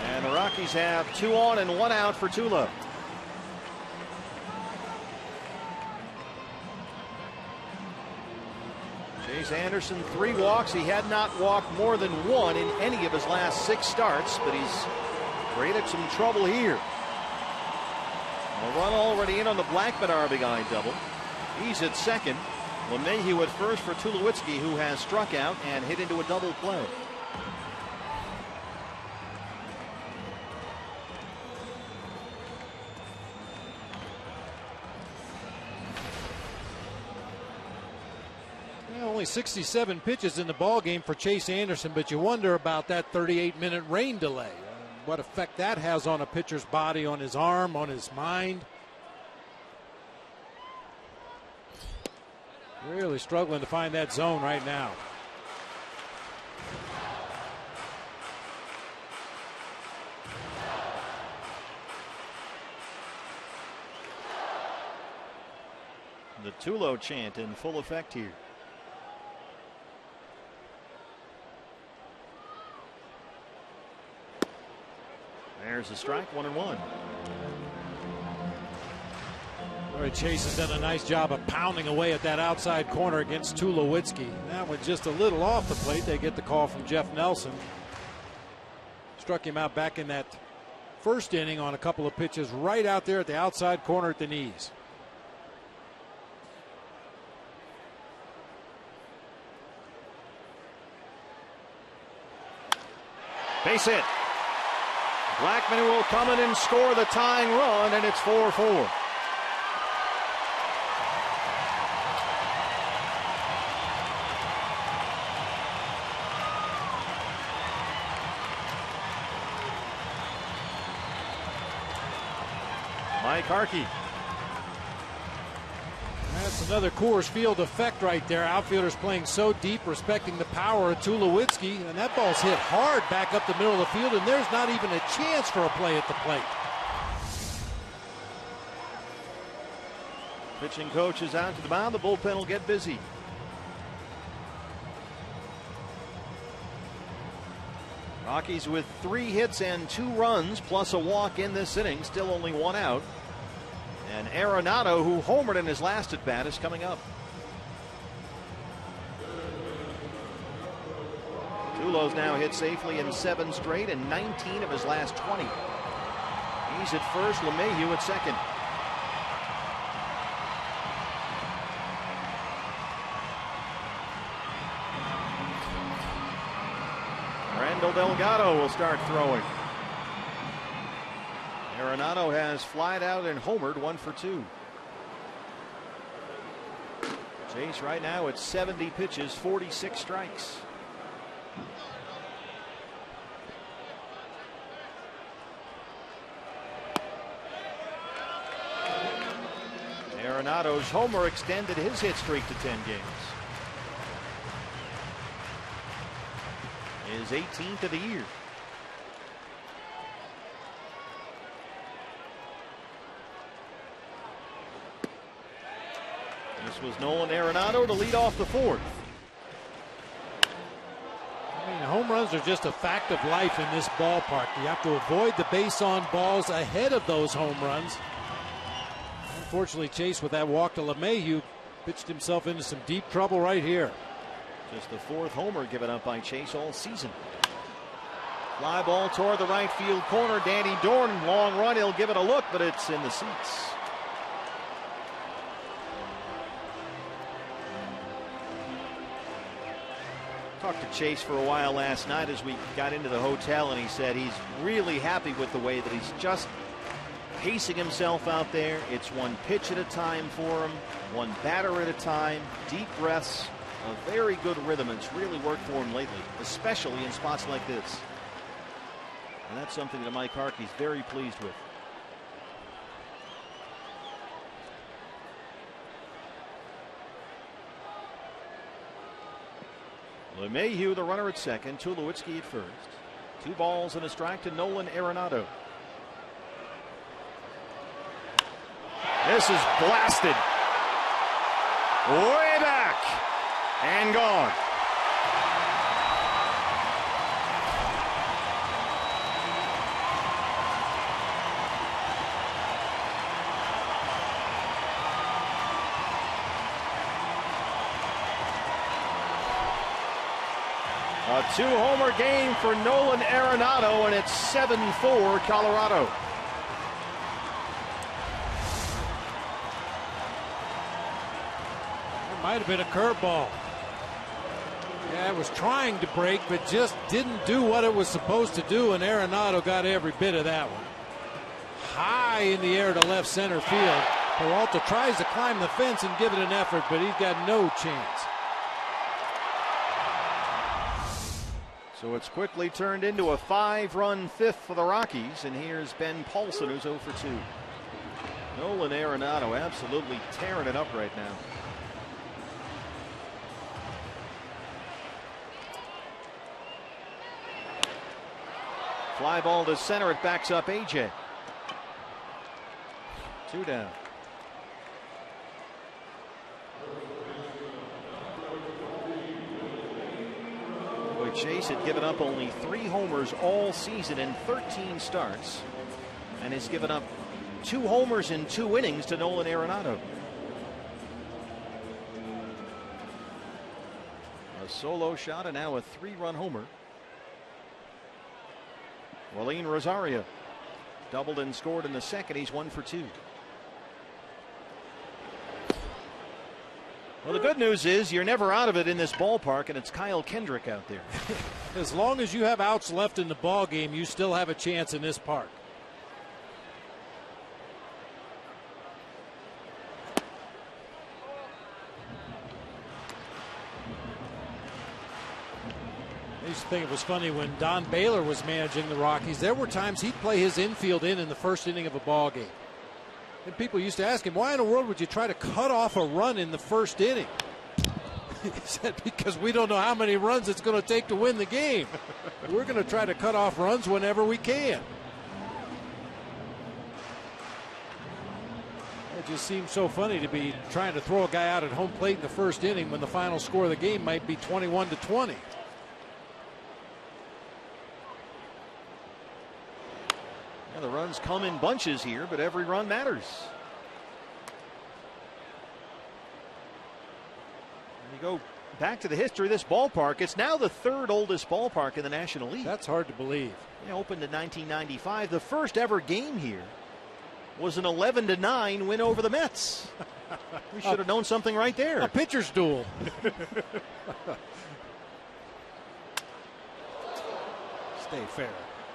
S3: And the Rockies have 2 on and 1 out for Tulo. Chase Anderson, 3 walks. He had not walked more than 1 in any of his last 6 starts, but he's created some trouble here. A run already in on the Blackman RBI double. He's at second. LeMahieu at first for Tulowitzki, who has struck out and hit into a double play.
S4: Only 67 pitches in the ball game for Chase Anderson, but you wonder about that 38-minute rain delay. What effect that has on a pitcher's body, on his arm, on his mind. Really struggling to find that zone right now.
S3: The Tulo chant in full effect here. There's a strike, 1-1.
S4: Chase has done a nice job of pounding away at that outside corner against Tulowitzki. That one just a little off the plate. They get the call from Jeff Nelson. Struck him out back in that first inning on a couple of pitches right out there at the outside corner at the knees.
S3: Base hit. Blackman will come in and score the tying run, and it's 4-4. Mike Harkey.
S4: That's another Coors Field effect right there. Outfielders playing so deep, respecting the power of Tulowitzki, and that ball's hit hard back up the middle of the field, and there's not even a chance for a play at the plate.
S3: Pitching coach is out to the mound. The bullpen will get busy. Rockies with 3 hits and 2 runs, plus a walk in this inning. Still only 1 out. And Arenado, who homered in his last at bat, is coming up. Tulo's now hit safely in 7 straight and 19 of his last 20. He's at first, LeMahieu at second. Randall Delgado will start throwing. Arenado has flied out and homered 1 for 2. Chase right now at 70 pitches, 46 strikes. Arenado's homer extended his hit streak to 10 games. His 18th of the year. This was Nolan Arenado to lead off the 4th.
S4: I mean, home runs are just a fact of life in this ballpark. You have to avoid the base on balls ahead of those home runs. Unfortunately, Chase, with that walk to LeMahieu, pitched himself into some deep trouble right here.
S3: Just the 4th homer given up by Chase all season. Fly ball toward the right field corner. Danny Dorn, long run. He'll give it a look, but it's in the seats. Talked to Chase for a while last night as we got into the hotel, and he said he's really happy with the way that he's just pacing himself out there. It's 1 pitch at a time for him, 1 batter at a time, deep breaths, a very good rhythm. It's really worked for him lately, especially in spots like this. And that's something that Mike Harkey's very pleased with. LeMahieu, the runner at second. Tulowitzki at first. 2 balls and a strike to Nolan Arenado. This is blasted. Way back. And gone. A 2-homer game for Nolan Arenado, and it's 7-4 Colorado.
S4: It might have been a curveball. Yeah, it was trying to break, but just didn't do what it was supposed to do, and Arenado got every bit of that one. High in the air to left center field. Peralta tries to climb the fence and give it an effort, but he's got no chance.
S3: So it's quickly turned into a 5-run 5th for the Rockies, and here's Ben Paulson, who's 0 for 2. Nolan Arenado absolutely tearing it up right now. Fly ball to center, it backs up AJ. 2 down. Chase had given up only 3 homers all season in 13 starts, and has given up 2 homers in 2 innings to Nolan Arenado. A solo shot and now a 3-run homer. Willeen Rosario doubled and scored in the second. He's 1 for 2. Well, the good news is you're never out of it in this ballpark, and it's Kyle Kendrick out there.
S4: As long as you have outs left in the ball game, you still have a chance in this park. I used to think it was funny when Don Baylor was managing the Rockies. There were times he'd play his infield in the first inning of a ball game. And people used to ask him, why in the world would you try to cut off a run in the first inning? He said, because we don't know how many runs it's going to take to win the game. We're going to try to cut off runs whenever we can. It just seems so funny to be trying to throw a guy out at home plate in the first inning when the final score of the game might be 21-20.
S3: Yeah, the runs come in bunches here, but every run matters. You go back to the history of this ballpark. It's now the third oldest ballpark in the National League.
S4: That's hard to believe.
S3: It opened in 1995. The first ever game here was an 11-9 win over the Mets. We should have known something right there.
S4: A pitcher's duel. Stay fair.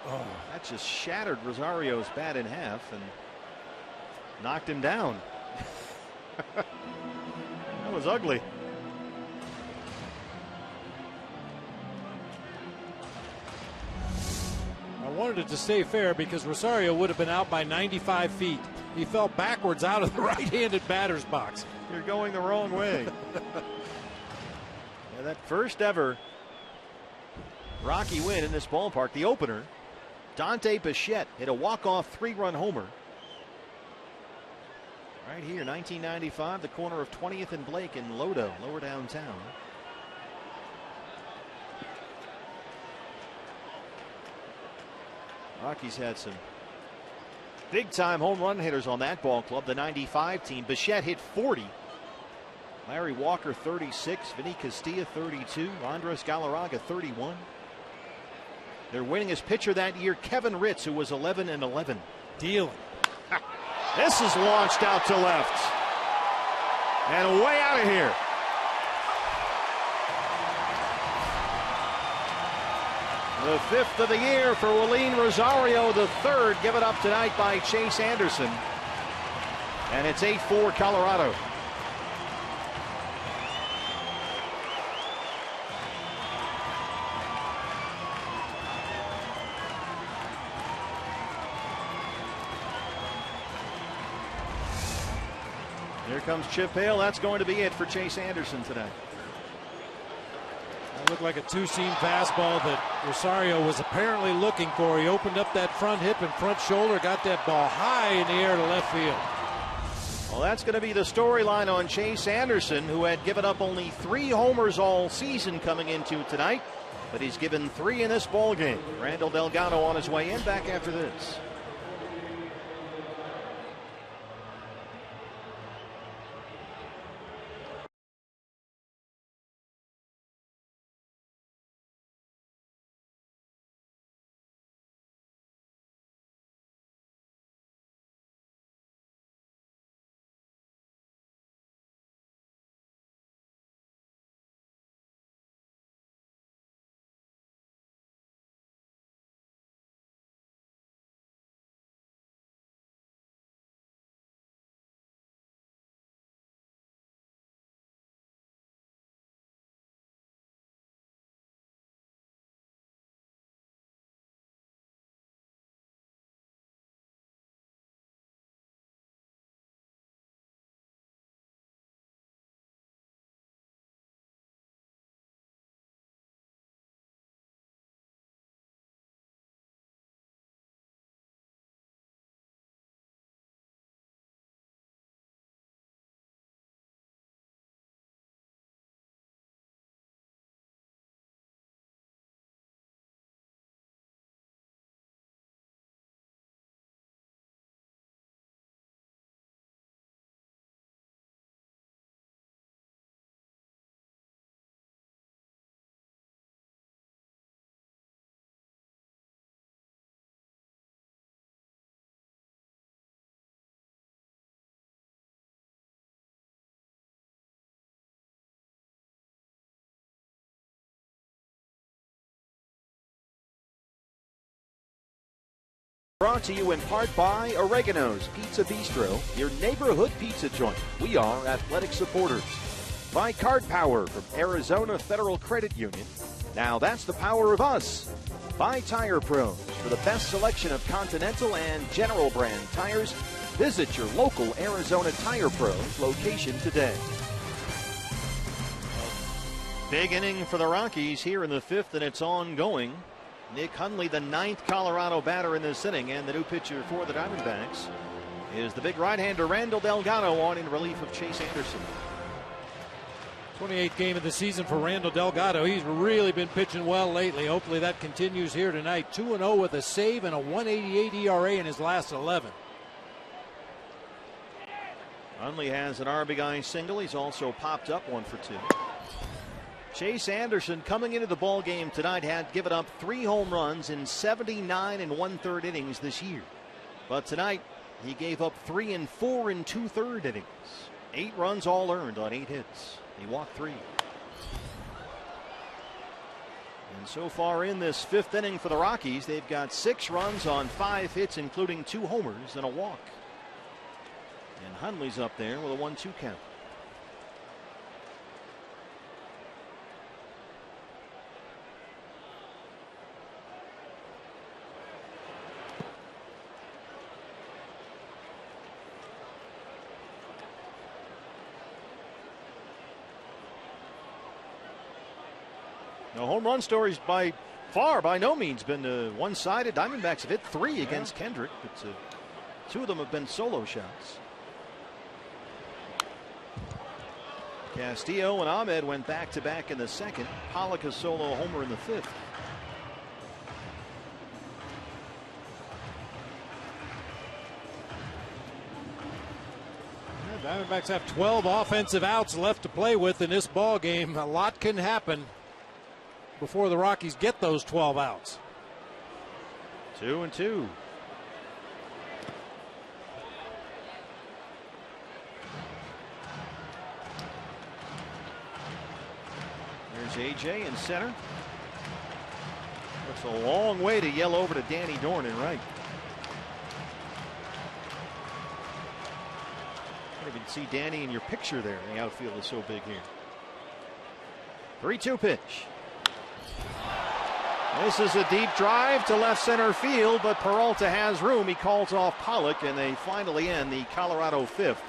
S3: Oh, that just shattered Rosario's bat in half and knocked him down. That was ugly.
S4: I wanted it to stay fair because Rosario would have been out by 95 feet. He fell backwards out of the right-handed batter's box.
S3: You're going the wrong way. Yeah, that first ever Rocky win in this ballpark, the opener, Dante Bichette hit a walk-off 3-run homer. Right here, 1995, the corner of 20th and Blake in Lodo, lower downtown. Rockies had some big-time home run hitters on that ball club. The 95 team. Bichette hit 40. Larry Walker 36. Vinny Castilla 32. Andres Galarraga 31. Their winningest pitcher that year, Kevin Ritz, who was 11-11.
S4: Dealing.
S3: This is launched out to left. And way out of here. The fifth of the year for Willeen Rosario, the third given up tonight by Chase Anderson. And it's 8-4 Colorado. Here comes Chip Hale. That's going to be it for Chase Anderson tonight.
S4: That looked like a two-seam fastball that Rosario was apparently looking for. He opened up that front hip and front shoulder, got that ball high in the air to left field.
S3: Well, that's going to be the storyline on Chase Anderson, who had given up only 3 homers all season coming into tonight, but he's given 3 in this ball game. Randall Delgado on his way in, back after this. Brought to you in part by Oregano's Pizza Bistro, your neighborhood pizza joint. We are athletic supporters. By Card Power from Arizona Federal Credit Union. Now that's the power of us. By Tire Pros for the best selection of Continental and General brand tires. Visit your local Arizona Tire Pros location today. Big inning for the Rockies here in the 5th, and it's ongoing. Nick Hundley, the 9th Colorado batter in this inning, and the new pitcher for the Diamondbacks is the big right-hander Randall Delgado on in relief of Chase Anderson.
S4: 28th game of the season for Randall Delgado. He's really been pitching well lately. Hopefully that continues here tonight. 2-0 with a save and a 1.88 ERA in his last 11.
S3: Hundley has an RBI single. He's also popped up 1 for 2. Chase Anderson, coming into the ball game tonight, had given up 3 home runs in 79 1/3 innings this year. But tonight, he gave up 3 and 4 2/3 innings. 8 runs all earned on 8 hits. He walked 3. And so far in this 5th inning for the Rockies, they've got 6 runs on 5 hits, including 2 homers and a walk. And Hundley's up there with a 1-2 count. The home run stories by no means been one-sided. Diamondbacks have hit 3 against Kendrick, but 2 of them have been solo shots. Castillo and Ahmed went back-to-back in the 2nd. Pollock a solo homer in the 5th.
S4: Diamondbacks have 12 offensive outs left to play with in this ball game. A lot can happen before the Rockies get those 12 outs.
S3: 2-2. There's AJ in center. Looks a long way to yell over to Danny Dorn in right. You can see Danny in your picture there. The outfield is so big here. 3-2 pitch. This is a deep drive to left center field, but Peralta has room. He calls off Pollock, and they finally end the Colorado 5th.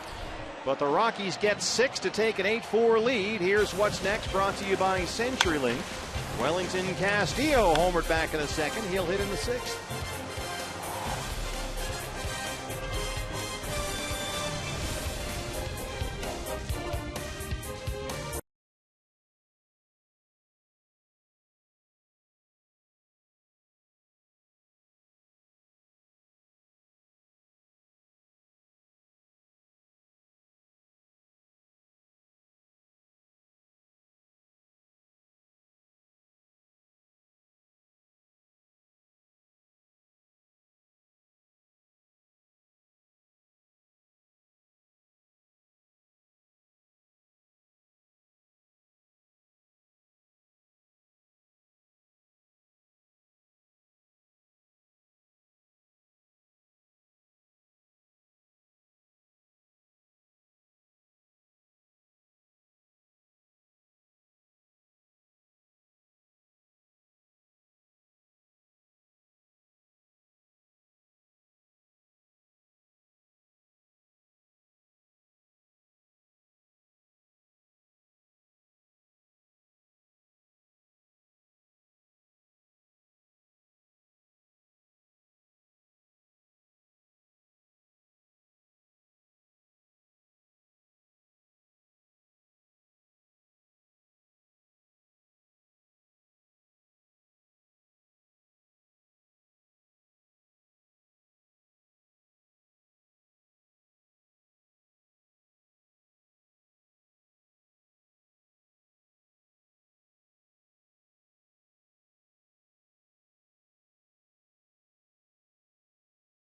S3: But the Rockies get 6 to take an 8-4 lead. Here's what's next, brought to you by CenturyLink. Wellington Castillo homered back in the 2nd. He'll hit in the 6th.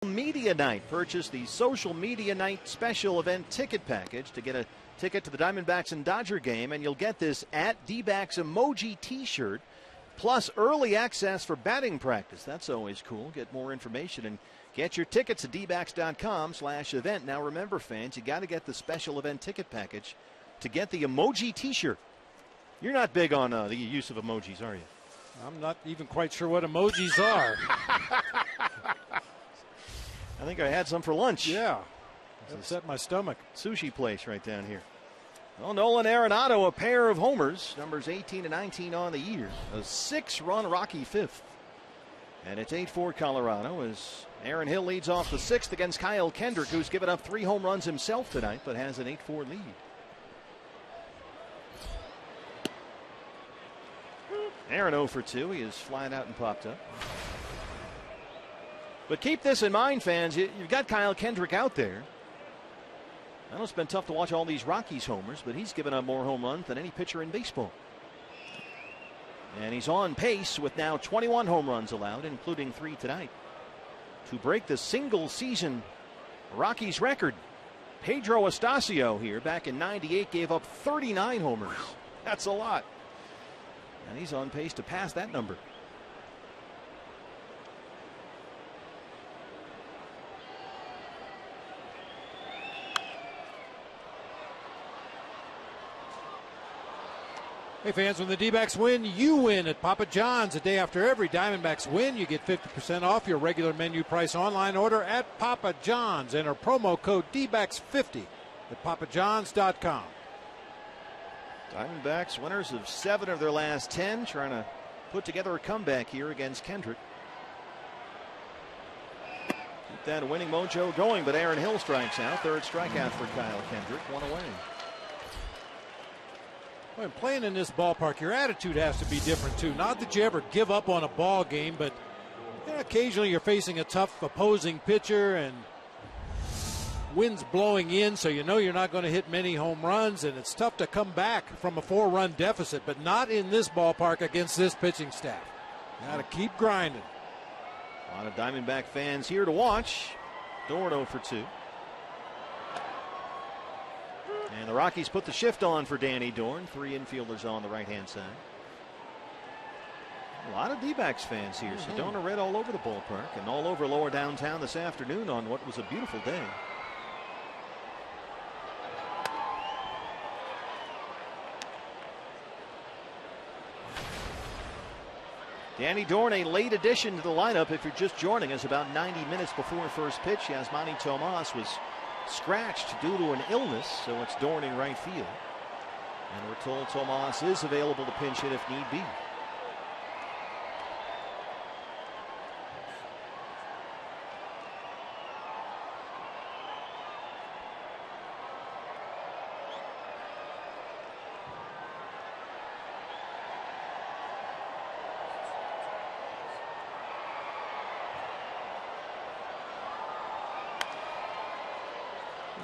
S3: Media Night. Purchase the Social Media Night special event ticket package to get a ticket to the Diamondbacks and Dodger game, and you'll get this at D-Backs emoji t-shirt plus early access for batting practice. That's always cool. Get more information and get your tickets at dbacks.com/event. Now remember, fans, you got to get the special event ticket package to get the emoji t-shirt. You're not big on the use of emojis, are you?
S4: I'm not even quite sure what emojis are.
S3: I think I had some for lunch.
S4: Yeah. Upset my stomach.
S3: Sushi place right down here. Well, Nolan Arenado, a pair of homers, numbers 18 and 19 on the year. A 6-run Rocky fifth. And it's 8-4 Colorado as Aaron Hill leads off the sixth against Kyle Kendrick, who's given up 3 home runs himself tonight, but has an 8-4 lead. Aaron 0 for 2. He is flying out and popped up. But keep this in mind, fans. You've got Kyle Kendrick out there. I know it's been tough to watch all these Rockies homers, but he's given up more home runs than any pitcher in baseball. And he's on pace with now 21 home runs allowed, including 3 tonight, to break the single season Rockies record. Pedro Astacio here back in '98 gave up 39 homers. That's a lot. And he's on pace to pass that number.
S4: Hey fans, when the D-backs win, you win at Papa John's. The day after every Diamondbacks win, you get 50% off your regular menu price online order at Papa John's. Enter promo code DBACKS50 at papajohns.com.
S3: Diamondbacks winners of 7 of their last 10, trying to put together a comeback here against Kendrick. Keep that winning mojo going, but Aaron Hill strikes out. Third strikeout for Kyle Kendrick, 1 away.
S4: When playing in this ballpark, your attitude has to be different too. Not that you ever give up on a ball game, but occasionally you're facing a tough opposing pitcher and wind's blowing in, so you know you're not going to hit many home runs, and it's tough to come back from a 4-run deficit, but not in this ballpark against this pitching staff. Got to keep grinding.
S3: A lot of Diamondback fans here to watch. Dorn 0 for 2. And the Rockies put the shift on for Danny Dorn. 3 infielders on the right-hand side. A lot of D-backs fans here. Sedona red all over the ballpark and all over lower downtown this afternoon on what was a beautiful day. Danny Dorn, a late addition to the lineup if you're just joining us about 90 minutes before first pitch. Yasmani Tomas was scratched due to an illness, so it's Dorn in right field. And we're told Tomas is available to pinch hit if need be.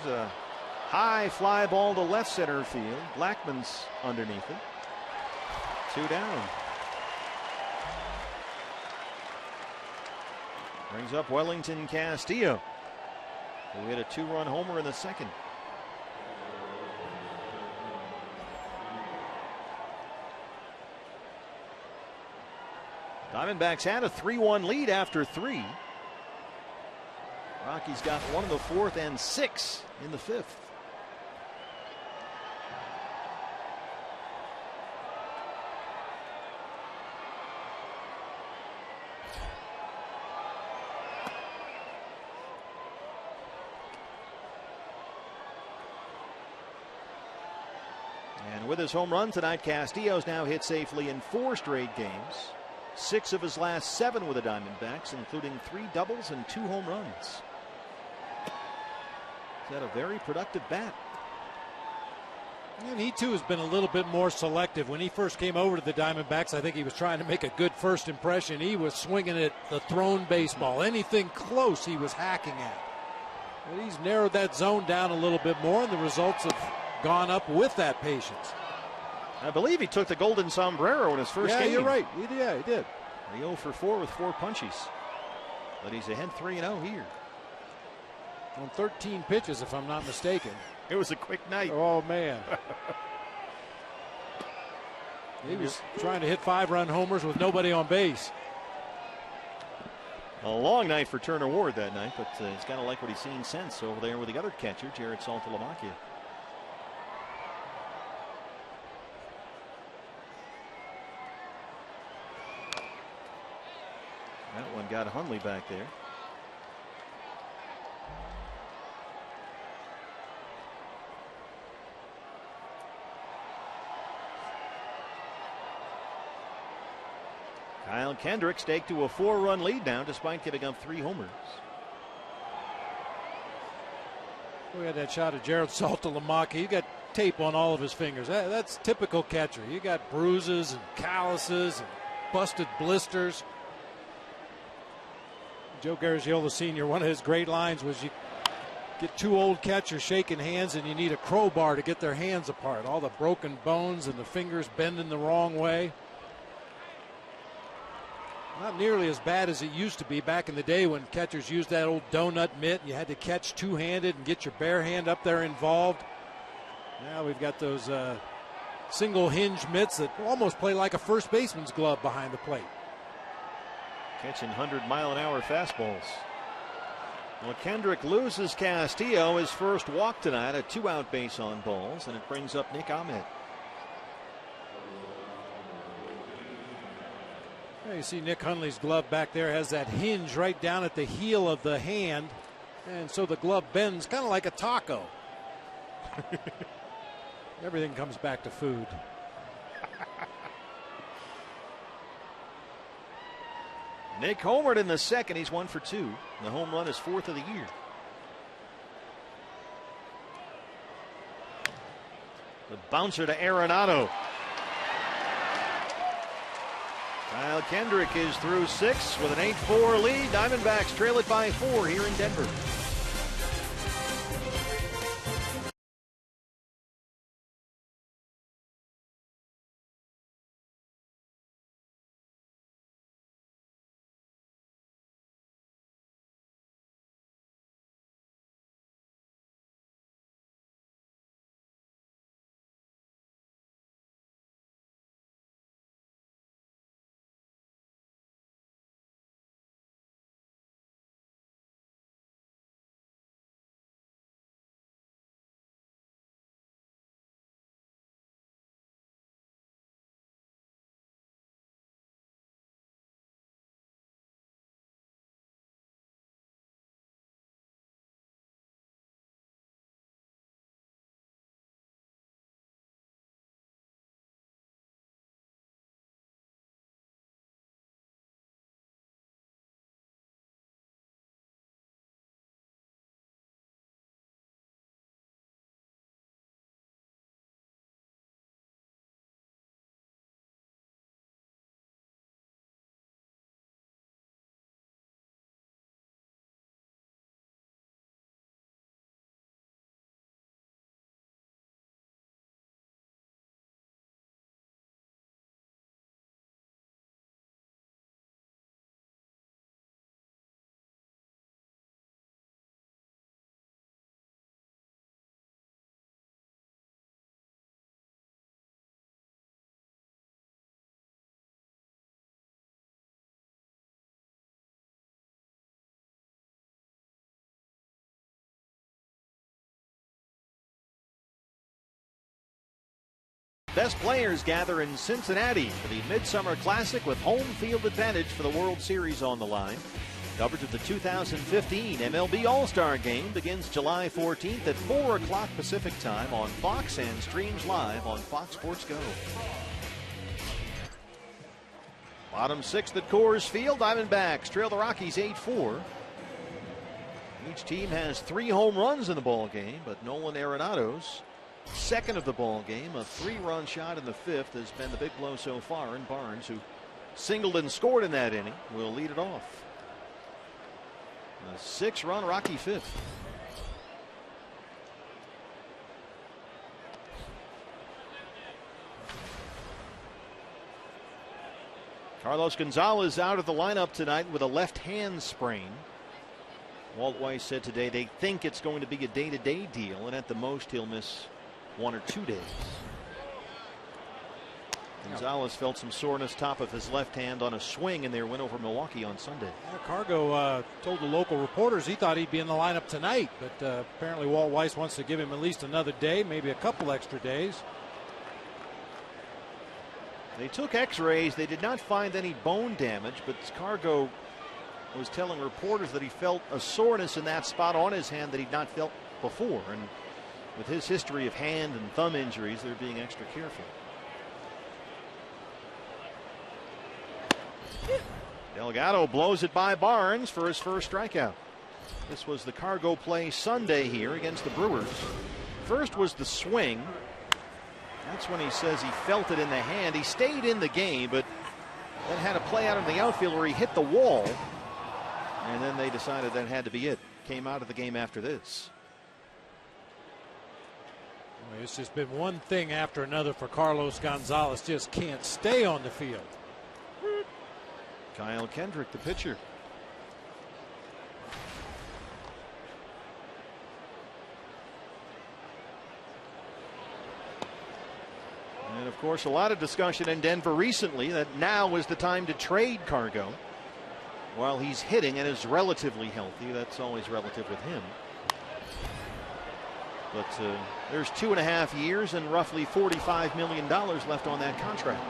S3: A high fly ball to left center field. Blackman's underneath it. 2 down. Brings up Wellington Castillo, who hit a 2-run homer in the second. Diamondbacks had a 3-1 lead after 3. Rockies got 1 in the 4th and 6 in the 5th. And with his home run tonight, Castillo's now hit safely in 4 straight games. 6 of his last 7 with the Diamondbacks, including 3 doubles and 2 home runs. He's had a very productive bat.
S4: And he too has been a little bit more selective. When he first came over to the Diamondbacks, I think he was trying to make a good first impression. He was swinging at the thrown baseball. Anything close he was hacking at. But he's narrowed that zone down a little bit more, and the results have gone up with that patience.
S3: I believe he took the golden sombrero in his first game.
S4: Yeah, you're right. He did.
S3: 0 for 4 with 4 punches. But he's ahead 3-0 here.
S4: On 13 pitches, if I'm not mistaken.
S3: It was a quick night.
S4: Oh, man. He was trying to hit 5-run homers with nobody on base.
S3: A long night for Turner Ward that night, but he's got to like what he's seen since over there with the other catcher, Jared Saltalamacchia. That one got Hundley back there. Kyle Kendrick staked to a 4-run lead now despite giving up 3 homers.
S4: We had that shot of Jared Saltalamacchia. You got tape on all of his fingers. That's typical catcher. You got bruises and calluses and busted blisters. Joe Garagiola Sr., one of his great lines was, you get 2 old catchers shaking hands and you need a crowbar to get their hands apart. All the broken bones and the fingers bending the wrong way. Not nearly as bad as it used to be back in the day when catchers used that old donut mitt. You had to catch two-handed and get your bare hand up there involved. Now we've got those single hinge mitts that almost play like a first baseman's glove behind the plate.
S3: Catching 100-mile-an-hour fastballs. Well, Kendrick loses Castillo, his first walk tonight, a 2-out base on balls, and it brings up Nick Ahmed.
S4: You see Nick Hundley's glove back there has that hinge right down at the heel of the hand, and so the glove bends kind of like a taco. Everything comes back to food.
S3: Nick homered in the second. He's 1 for 2. The home run is 4th of the year. The bouncer to Arenado. Kyle Kendrick is through 6 with an 8-4 lead. Diamondbacks trail it by 4 here in Denver. Best players gather in Cincinnati for the Midsummer Classic with home field advantage for the World Series on the line. Coverage of the 2015 MLB All-Star Game begins July 14th at 4 o'clock Pacific Time on Fox and streams live on Fox Sports Go. Bottom 6th at Coors Field. Diamondbacks trail the Rockies 8-4. Each team has 3 home runs in the ball game, but Nolan Arenado's second of the ball game, a 3-run shot in the 5th, has been the big blow so far, and Barnes, who singled and scored in that inning, will lead it off. A 6-run Rocky 5th. Carlos Gonzalez out of the lineup tonight with a left hand sprain. Walt Weiss said today they think it's going to be a day-to-day deal, and at the most he'll miss 1 or 2 days. Gonzalez felt some soreness top of his left hand on a swing in their win over Milwaukee on Sunday.
S4: Cargo told the local reporters he thought he'd be in the lineup tonight, but apparently Walt Weiss wants to give him at least another day, maybe a couple extra days.
S3: They took x-rays. They did not find any bone damage, but Cargo was telling reporters that he felt a soreness in that spot on his hand that he'd not felt before. And with his history of hand and thumb injuries, they're being extra careful. Delgado blows it by Barnes for his first strikeout. This was the cargo play Sunday here against the Brewers. First was the swing. That's when he says he felt it in the hand. He stayed in the game, but then had a play out in the outfield where he hit the wall. And then they decided that had to be it. Came out of the game after this.
S4: Well, it's just been one thing after another for Carlos Gonzalez. Just can't stay on the field.
S3: Kyle Kendrick, the pitcher. And of course, a lot of discussion in Denver recently that now is the time to trade Cargo. While he's hitting and is relatively healthy, that's always relative with him. But there's 2.5 years and roughly $45 million left on that contract.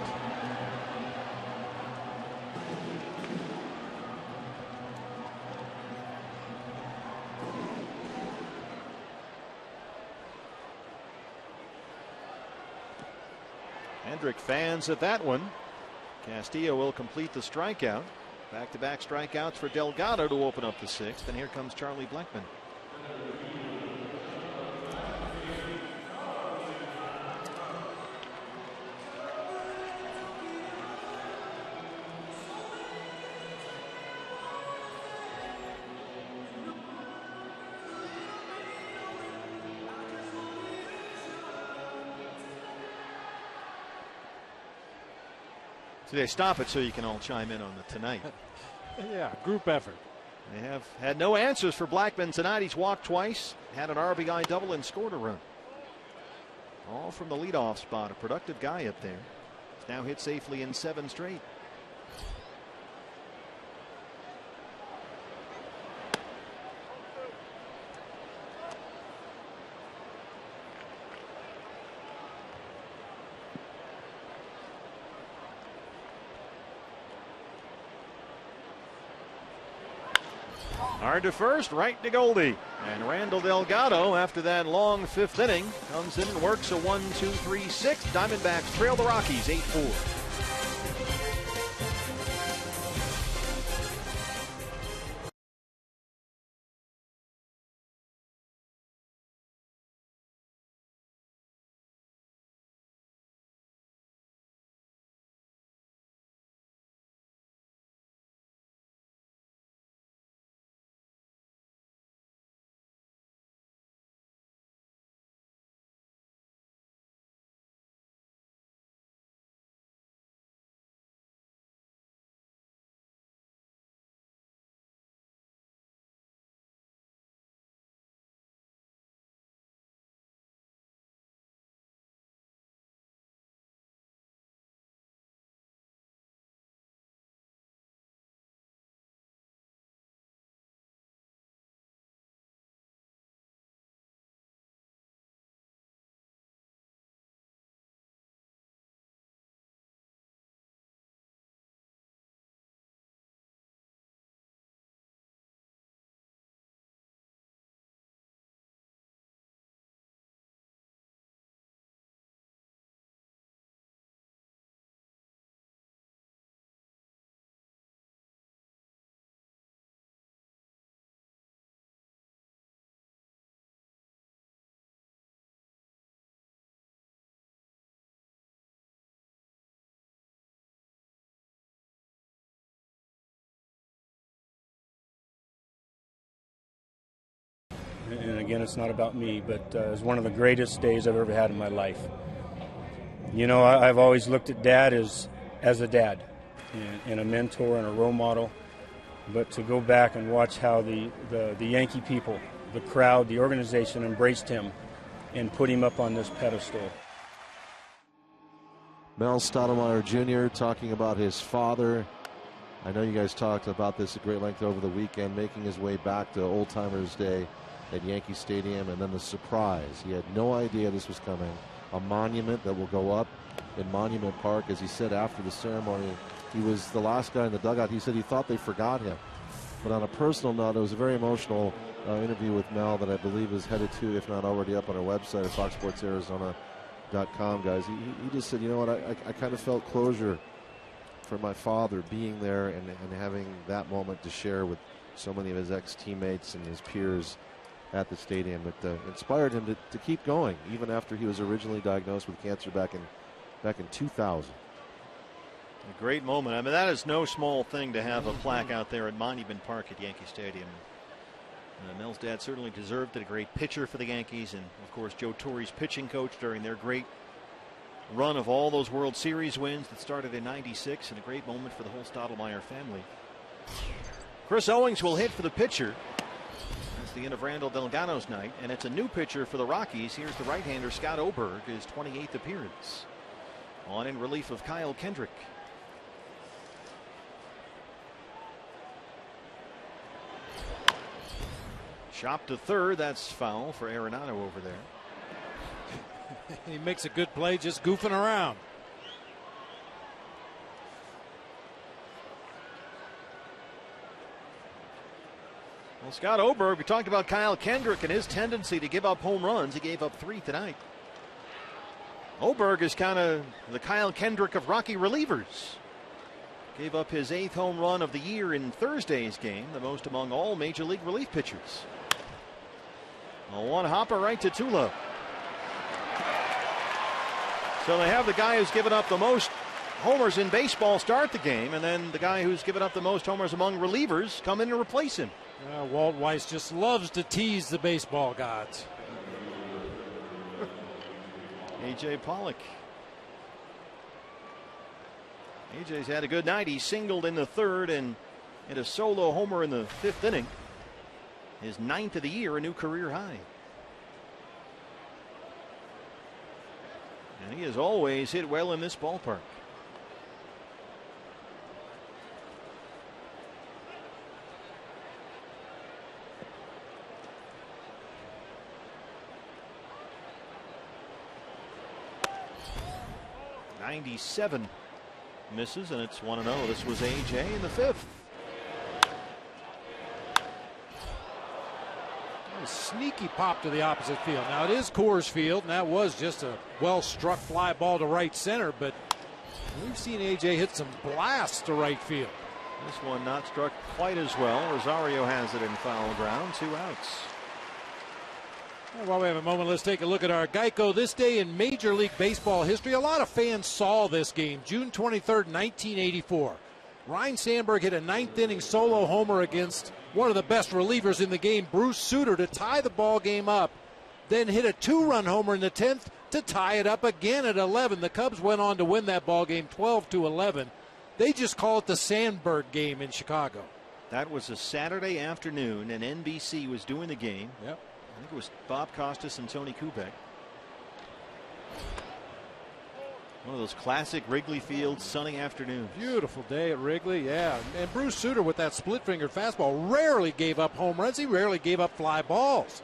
S3: Hendrick fans at that one. Castillo will complete the strikeout. Back-to-back strikeouts for Delgado to open up the sixth. And here comes Charlie Blackmon. So they stop it so you can all chime in on the tonight.
S4: Yeah, group effort.
S3: They have had no answers for Blackmon tonight. He's walked twice, had an RBI double, and scored a run. All from the leadoff spot. A productive guy up there. He's now hit safely in 7 straight. Hard to first, right to Goldie. And Randall Delgado, after that long 5th inning, comes in and works a 1-2-3-6. Diamondbacks trail the Rockies 8-4.
S6: And again, it's not about me, but it's one of the greatest days I've ever had in my life. You know, I've always looked at Dad as a dad and a mentor and a role model. But to go back and watch how the Yankee people, the crowd, the organization embraced him and put him up on this pedestal.
S1: Mel Stottlemyre Jr. talking about his father. I know you guys talked about this at great length over the weekend, making his way back to Old Timers Day at Yankee Stadium, and then the surprise. He had no idea this was coming. A monument that will go up in Monument Park. As he said after the ceremony, he was the last guy in the dugout. He said he thought they forgot him. But on a personal note, it was a very emotional interview with Mel that I believe is headed to, if not already up on our website at foxsportsarizona.com, guys. He just said, you know what, I kind of felt closure for my father being there and having that moment to share with so many of his ex-teammates and his peers at the stadium. It inspired him to keep going, even after he was originally diagnosed with cancer back in 2000.
S3: A great moment. I mean, that is no small thing to have a plaque out there at Monument Park at Yankee Stadium. Mel's dad certainly deserved it. A great pitcher for the Yankees, and of course Joe Torre's pitching coach during their great run of all those World Series wins that started in '96, and a great moment for the whole Stottlemyre family. Chris Owings will hit for the pitcher. That's the end of Randall Delgado's night, and it's a new pitcher for the Rockies. Here's the right-hander Scott Oberg, his 28th appearance, on in relief of Kyle Kendrick. Chop to third. That's foul for Arenado over there.
S4: He makes a good play, just goofing around.
S3: Well, Scott Oberg, we talked about Kyle Kendrick and his tendency to give up home runs. He gave up 3 tonight. Oberg is kind of the Kyle Kendrick of Rocky relievers. Gave up his 8th home run of the year in Thursday's game, the most among all major league relief pitchers. A one hopper right to Tulo. So they have the guy who's given up the most homers in baseball start the game, and then the guy who's given up the most homers among relievers come in to replace him.
S4: Walt Weiss just loves to tease the baseball gods.
S3: A.J. Pollock. A.J.'s had a good night. He singled in the 3rd and hit a solo homer in the 5th inning. His 9th of the year, a new career high. And he has always hit well in this ballpark. .97 misses, and it's 1-0. This was A.J. in the 5th.
S4: A sneaky pop to the opposite field. Now it is Coors Field, and that was just a well-struck fly ball to right center, but we've seen A.J. hit some blasts to right field.
S3: This one not struck quite as well. Rosario has it in foul ground. 2 outs.
S4: While we have a moment, let's take a look at our Geico This Day in Major League Baseball history. A lot of fans saw this game, June 23rd, 1984. Ryne Sandberg hit a 9th inning solo homer against one of the best relievers in the game, Bruce Sutter, to tie the ball game up. Then hit a 2-run homer in the 10th to tie it up again at 11. The Cubs went on to win that ball game 12-11. They just call it the Sandberg game in Chicago.
S3: That was a Saturday afternoon, and NBC was doing the game.
S4: Yep.
S3: I think it was Bob Costas and Tony Kubek. One of those classic Wrigley Field sunny afternoons.
S4: Beautiful day at Wrigley, yeah. And Bruce Sutter with that split-fingered fastball rarely gave up home runs. He rarely gave up fly balls.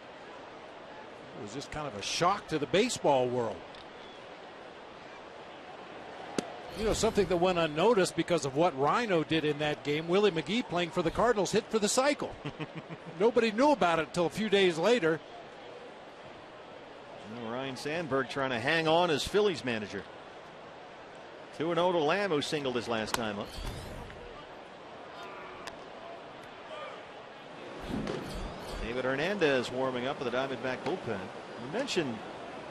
S4: It was just kind of a shock to the baseball world. You know, something that went unnoticed because of what Rhino did in that game, Willie McGee playing for the Cardinals hit for the cycle. Nobody knew about it until a few days later.
S3: Ryne Sandberg trying to hang on as Phillies manager. 2-0 to Lamb, who singled his last time up. David Hernandez warming up with the Diamondback bullpen. We mentioned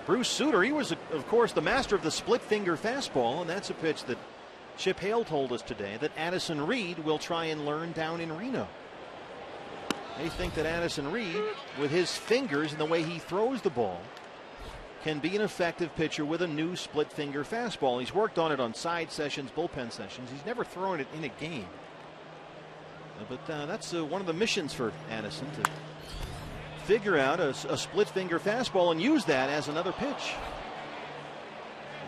S3: Bruce Sutter. He was, of course, the master of the split finger fastball, and that's a pitch that Chip Hale told us today that Addison Reed will try and learn down in Reno. They think that Addison Reed, with his fingers and the way he throws the ball, can be an effective pitcher with a new split finger fastball. He's worked on it on side sessions, bullpen sessions. He's never thrown it in a game. But that's one of the missions for Addison, to figure out a split finger fastball and use that as another pitch.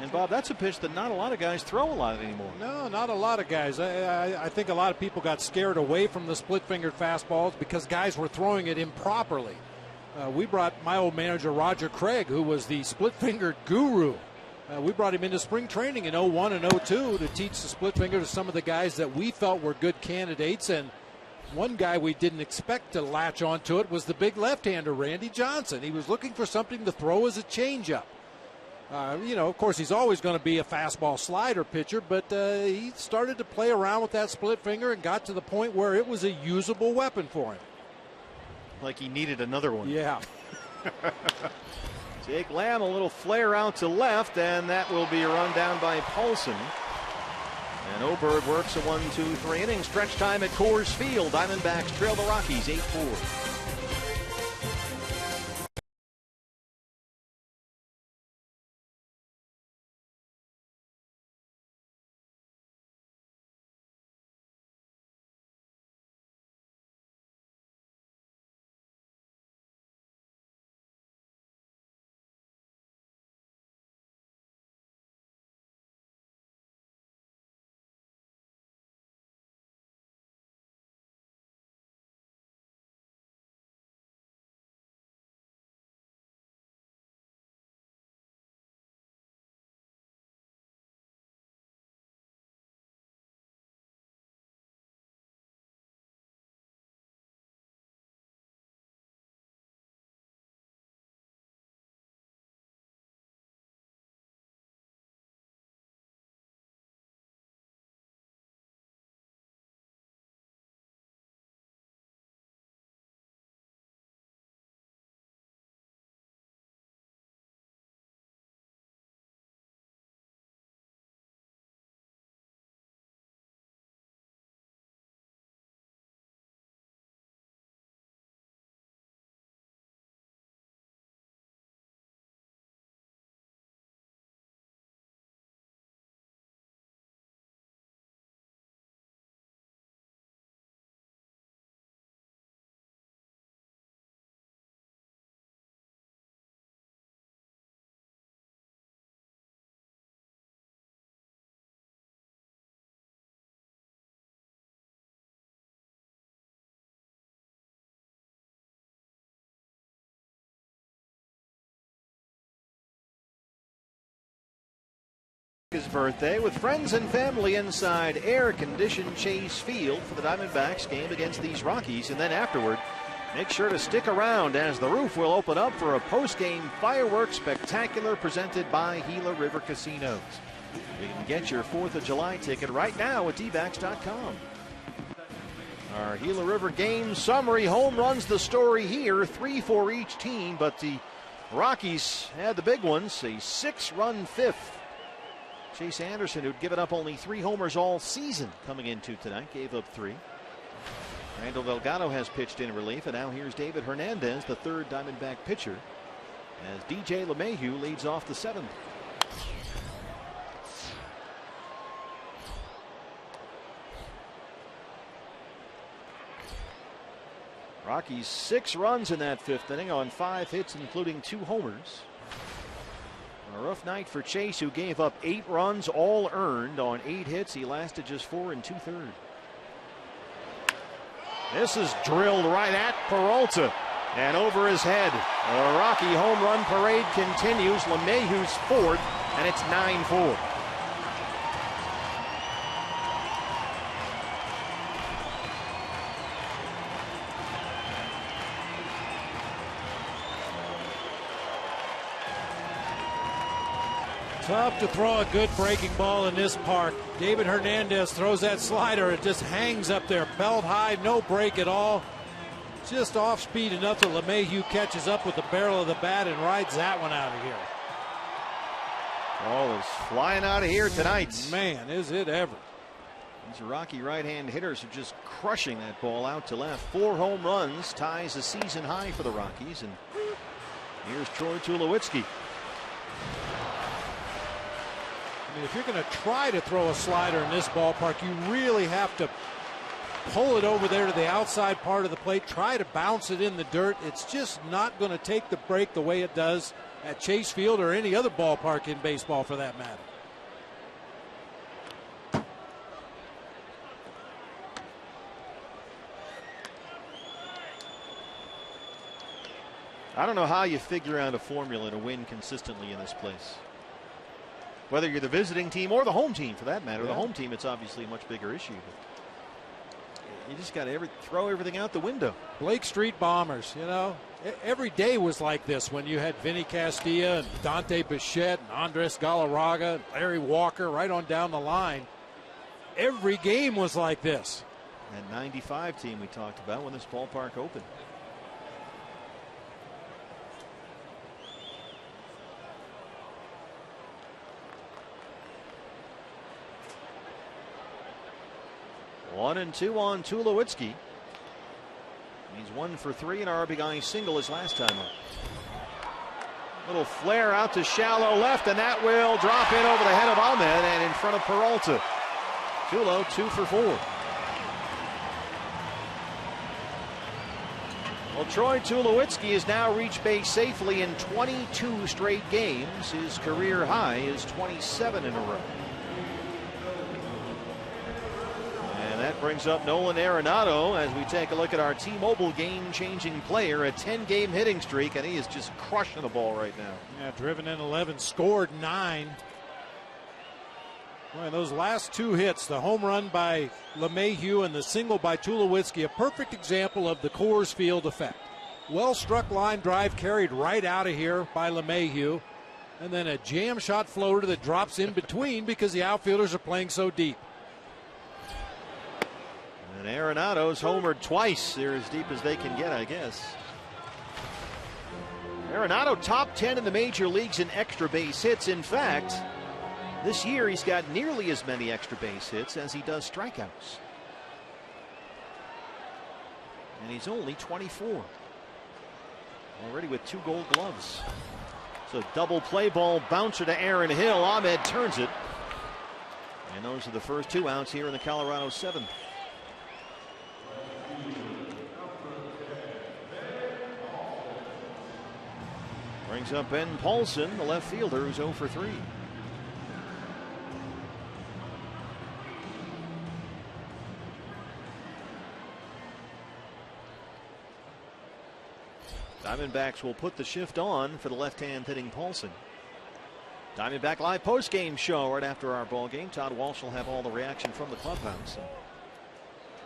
S3: And Bob, that's a pitch that not a lot of guys throw a lot anymore.
S4: No, not a lot of guys. I think a lot of people got scared away from the split-fingered fastballs because guys were throwing it improperly. We brought my old manager, Roger Craig, who was the split-fingered guru. We brought him into spring training in 01 and 02 to teach the split finger to some of the guys that we felt were good candidates. And one guy we didn't expect to latch onto it was the big left-hander, Randy Johnson. He was looking for something to throw as a changeup. You know, of course, he's always going to be a fastball slider pitcher, but he started to play around with that split finger and got to the point where it was a usable weapon for him.
S3: Like he needed another one.
S4: Yeah.
S3: Jake Lamb, a little flare out to left, and that will be a run down by Paulson. And Oberg works a 1-2-3 inning stretch time at Coors Field. Diamondbacks trail the Rockies 8-4. His birthday with friends and family inside air-conditioned Chase Field for the Diamondbacks game against these Rockies. And then afterward, make sure to stick around as the roof will open up for a post-game fireworks spectacular presented by Gila River Casinos. You can get your 4th of July ticket right now at dbacks.com. Our Gila River game summary: home runs the story here, 3 for each team, but the Rockies had the big ones, a 6-run fifth. Chase Anderson, who'd given up only 3 homers all season coming into tonight, gave up 3. Randall Delgado has pitched in relief, and now here's David Hernandez, the 3rd Diamondback pitcher, as DJ LeMahieu leads off the 7th. Rockies 6 runs in that 5th inning on 5 hits, including 2 homers. A rough night for Chase, who gave up 8 runs, all earned on 8 hits. He lasted just 4 2/3. This is drilled right at Peralta and over his head. The Rocky home run parade continues. LeMahieu's 4th, and it's 9-4.
S4: Tough to throw a good breaking ball in this park. David Hernandez throws that slider. It just hangs up there, belt high, no break at all. Just off speed enough that LeMahieu catches up with the barrel of the bat and rides that one out of here.
S3: Ball is flying out of here tonight.
S4: Man, is it ever.
S3: These Rocky right-hand hitters are just crushing that ball out to left. 4 home runs, ties a season high for the Rockies. And here's Troy Tulowitzki.
S4: I mean, if you're going to try to throw a slider in this ballpark, you really have to pull it over there to the outside part of the plate, try to bounce it in the dirt. It's just not going to take the break the way it does at Chase Field or any other ballpark in baseball for that matter.
S3: I don't know how you figure out a formula to win consistently in this place. Whether you're the visiting team or the home team, for that matter. Yeah. The home team, it's obviously a much bigger issue. But you just got to throw everything out the window.
S4: Blake Street Bombers, you know. every day was like this when you had Vinny Castilla and Dante Bichette and Andres Galarraga and Larry Walker right on down the line. Every game was like this.
S3: That 95 team we talked about when this ballpark opened. One and two on Tulowitzki. He's 1 for 3 and RBI single his last time up. Little flare out to shallow left, and that will drop in over the head of Ahmed and in front of Peralta. Tulo 2 for 4. Well, Troy Tulowitzki has now reached base safely in 22 straight games. His career high is 27 in a row. And that brings up Nolan Arenado as we take a look at our T-Mobile game-changing player, a 10-game hitting streak, and he is just crushing the ball right now.
S4: Yeah, driven in 11, scored 9. Well, those last 2 hits, the home run by LeMahieu and the single by Tulowitzki, a perfect example of the Coors Field effect. Well-struck line drive carried right out of here by LeMahieu, and then a jam shot floater that drops in between because the outfielders are playing so deep.
S3: And Arenado's homered twice. They're as deep as they can get, I guess. Arenado top 10 in the major leagues in extra base hits. In fact, this year he's got nearly as many extra base hits as he does strikeouts. And he's only 24. Already with 2 gold gloves. So double play ball bouncer to Aaron Hill. Ahmed turns it. And those are the first 2 outs here in the Colorado 7th. Brings up Ben Paulson, the left fielder, who's 0 for 3. Diamondbacks will put the shift on for the left-hand hitting Paulson. Diamondback Live post-game show right after our ball game. Todd Walsh will have all the reaction from the clubhouse.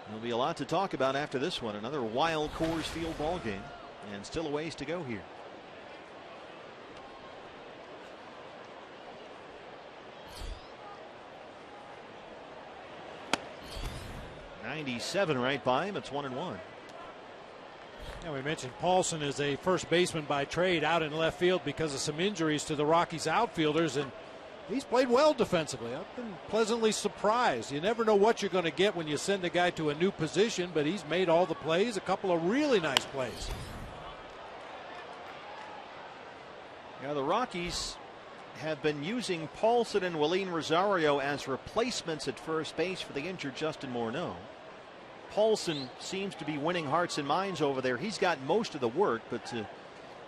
S3: There'll be a lot to talk about after this one. Another wild Coors Field ball game, and still a ways to go here. .97 right by him. It's 1-1.
S4: Yeah, we mentioned Paulson is a first baseman by trade out in left field because of some injuries to the Rockies outfielders, and he's played well defensively. I've been pleasantly surprised. You never know what you're going to get when you send a guy to a new position, but he's made all the plays, a couple of really nice plays.
S3: Yeah, the Rockies have been using Paulson and Willeen Rosario as replacements at first base for the injured Justin Morneau. Paulson seems to be winning hearts and minds over there. He's got most of the work, but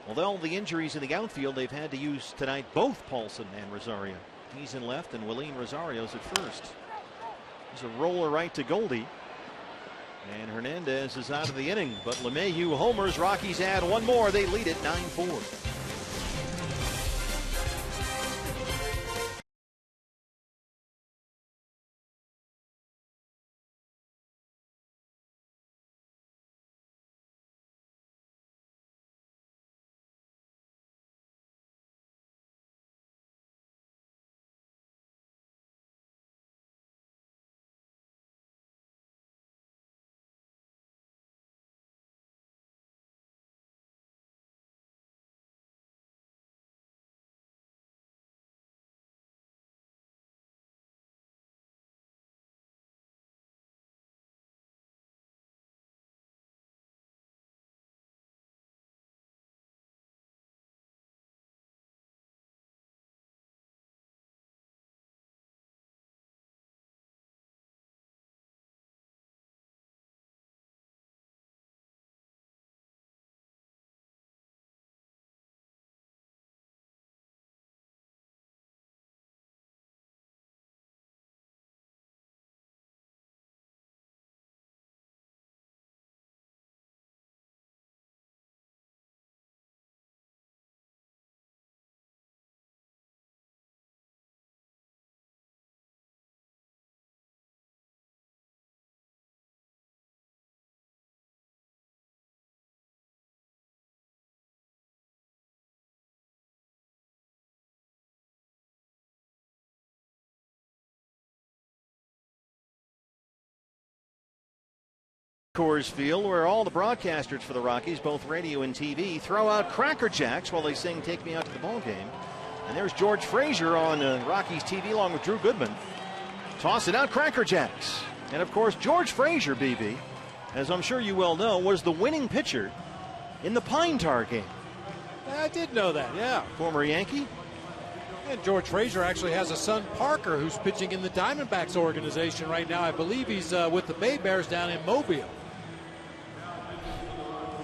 S3: with all the injuries in the outfield, they've had to use tonight both Paulson and Rosario. He's in left and Willeen Rosario's at first. There's a roller right to Goldie. And Hernandez is out of the inning, but LeMahieu homers. Rockies add 1 more. They lead it 9-4. Coors Field, where all the broadcasters for the Rockies, both radio and TV, throw out Cracker Jacks while they sing "Take Me Out to the Ball Game." And there's George Frazier on Rockies TV along with Drew Goodman, tossing out Cracker Jacks. And of course, George Frazier, BB, as I'm sure you well know, was the winning pitcher in the Pine Tar game.
S4: I did know that, yeah.
S3: Former Yankee.
S4: And George Frazier actually has a son, Parker, who's pitching in the Diamondbacks organization right now. I believe he's with the Bay Bears down in Mobile.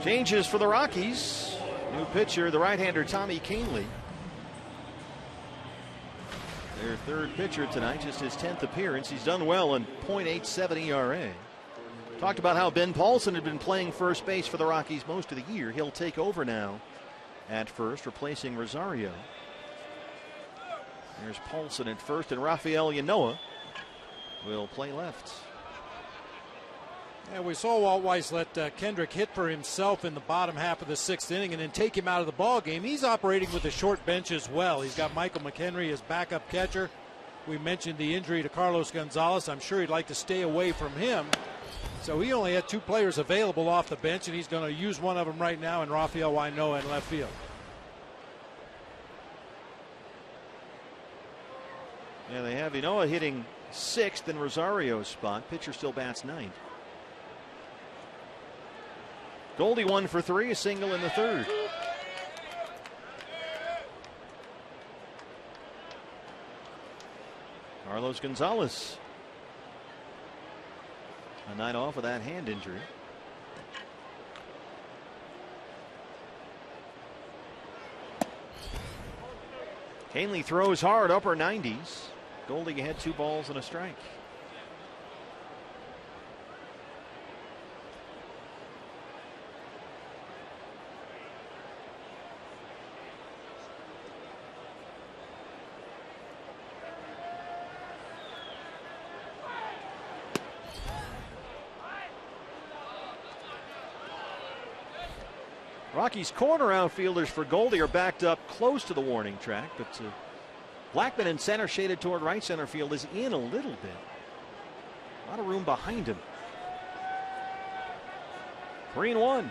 S3: Changes for the Rockies. New pitcher, the right-hander Tommy Kahnle. Their third pitcher tonight, just his 10th appearance. He's done well in .87 ERA. Talked about how Ben Paulson had been playing first base for the Rockies most of the year. He'll take over now at first, replacing Rosario. There's Paulson at first, and Rafael Yanoa will play left.
S4: Yeah, we saw Walt Weiss let Kendrick hit for himself in the bottom half of the 6th inning and then take him out of the ball game. He's operating with a short bench as well. He's got Michael McHenry as backup catcher. We mentioned the injury to Carlos Gonzalez. I'm sure he'd like to stay away from him. So he only had 2 players available off the bench, and he's going to use one of them right now in Rafael Yanoa in left field.
S3: Yeah, they have Yanoa hitting 6th in Rosario's spot. Pitcher still bats 9th. Goldie 1 for 3, a single in the 3rd. Carlos Gonzalez, a night off with that hand injury. Kahnle throws hard, upper 90s. Goldie had 2 balls and a strike. Rockies' corner outfielders for Goldie are backed up close to the warning track, but Blackman in center, shaded toward right center field, is in a little bit. A lot of room behind him. 3-1.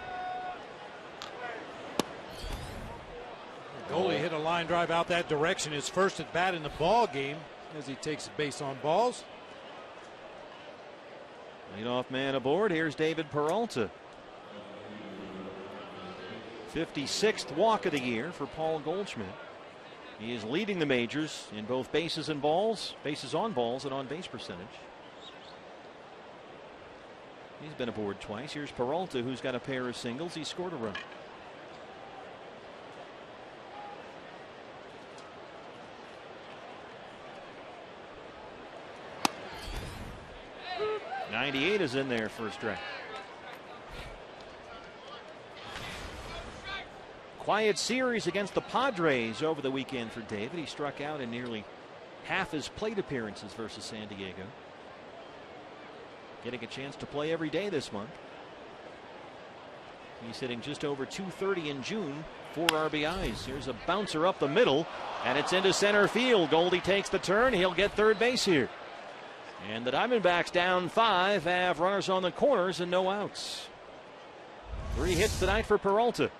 S4: Goldie hit a line drive out that direction, his first at bat in the ball game as he takes base on balls.
S3: Leadoff man aboard. Here's David Peralta. 56th walk of the year for Paul Goldschmidt. He is leading the majors in both bases and balls, bases on balls, and on base percentage. He's been aboard twice. Here's Peralta, who's got a pair of singles. He scored a run. .98 is in there for a strike. Quiet series against the Padres over the weekend for David. He struck out in nearly half his plate appearances versus San Diego. Getting a chance to play every day this month. He's hitting just over .230 in June, 4 RBIs. Here's a bouncer up the middle, and it's into center field. Goldie takes the turn. He'll get third base here. And the Diamondbacks down 5, have runners on the corners and no outs. 3 hits tonight for Peralta.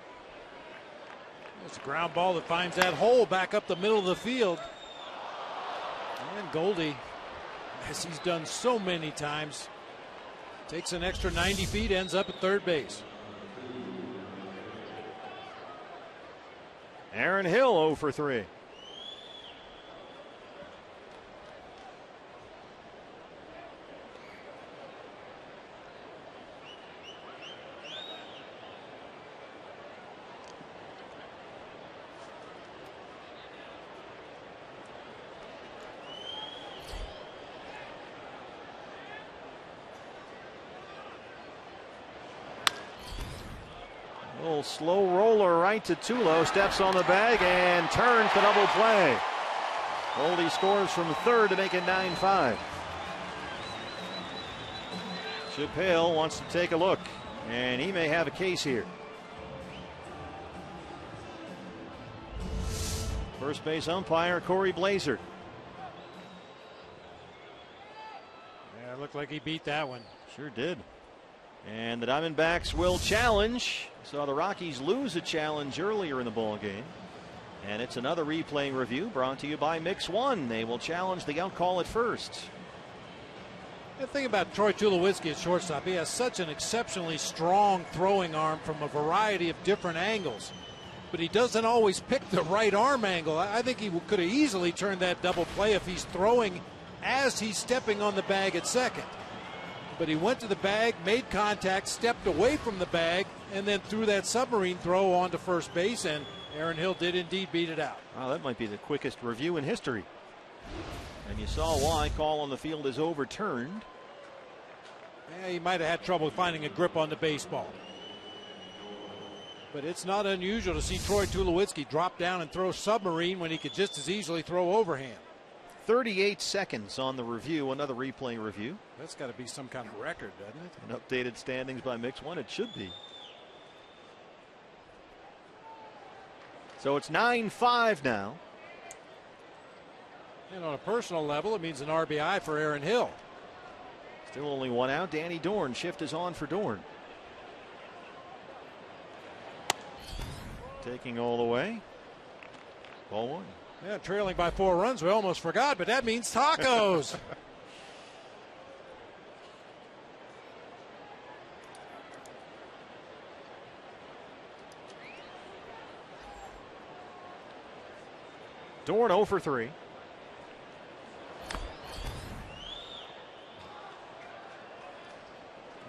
S4: It's a ground ball that finds that hole back up the middle of the field. And Goldie, as he's done so many times, takes an extra 90 feet, ends up at third base.
S3: Aaron Hill 0 for 3. Little slow roller right to Tulo, steps on the bag and turns the double play. Goldie scores from third to make it 9-5. Chip Hale wants to take a look, and he may have a case here. First base umpire Corey Blazer.
S4: Yeah, it looked like he beat that one.
S3: Sure did. And the Diamondbacks will challenge. Saw the Rockies lose a challenge earlier in the ball game. And it's another replay review brought to you by Mix One. They will challenge the out call at first.
S4: The thing about Troy Tulowitzki at shortstop, he has such an exceptionally strong throwing arm from a variety of different angles. But he doesn't always pick the right arm angle. I think he could have easily turned that double play if he's throwing as he's stepping on the bag at second. But he went to the bag, made contact, stepped away from the bag, and then threw that submarine throw onto first base, and Aaron Hill did indeed beat it out.
S3: Wow, that might be the quickest review in history. And you saw why. Call on the field is overturned.
S4: Yeah, he might have had trouble finding a grip on the baseball. But it's not unusual to see Troy Tulowitzki drop down and throw submarine when he could just as easily throw overhand.
S3: 38 seconds on the review, another replay review.
S4: That's got to be some kind of record, doesn't it?
S3: And updated standings by Mix One, it should be. So it's 9-5 now.
S4: And on a personal level, it means an RBI for Aaron Hill.
S3: Still only one out. Danny Dorn. Shift is on for Dorn. Taking all the way. Ball one.
S4: Yeah, trailing by 4 runs. We almost forgot, but that means tacos.
S3: Dorn 0 for 3.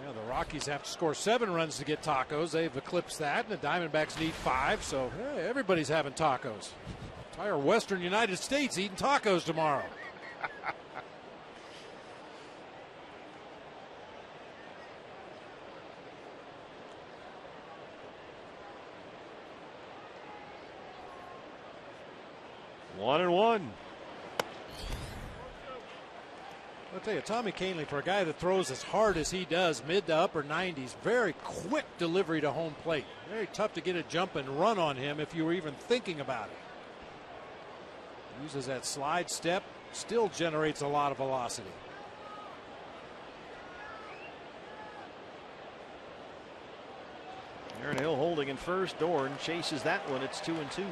S4: Yeah, the Rockies have to score 7 runs to get tacos. They've eclipsed that, and the Diamondbacks need 5. So hey, everybody's having tacos. Entire Western United States eating tacos tomorrow.
S3: One and one.
S4: I'll tell you, Tommy Kahnle, for a guy that throws as hard as he does, mid to upper 90s, very quick delivery to home plate. Very tough to get a jump and run on him if you were even thinking about it. Uses that slide step, still generates a lot of velocity.
S3: Aaron Hill holding in first. Dorn chases that one. It's 2-2.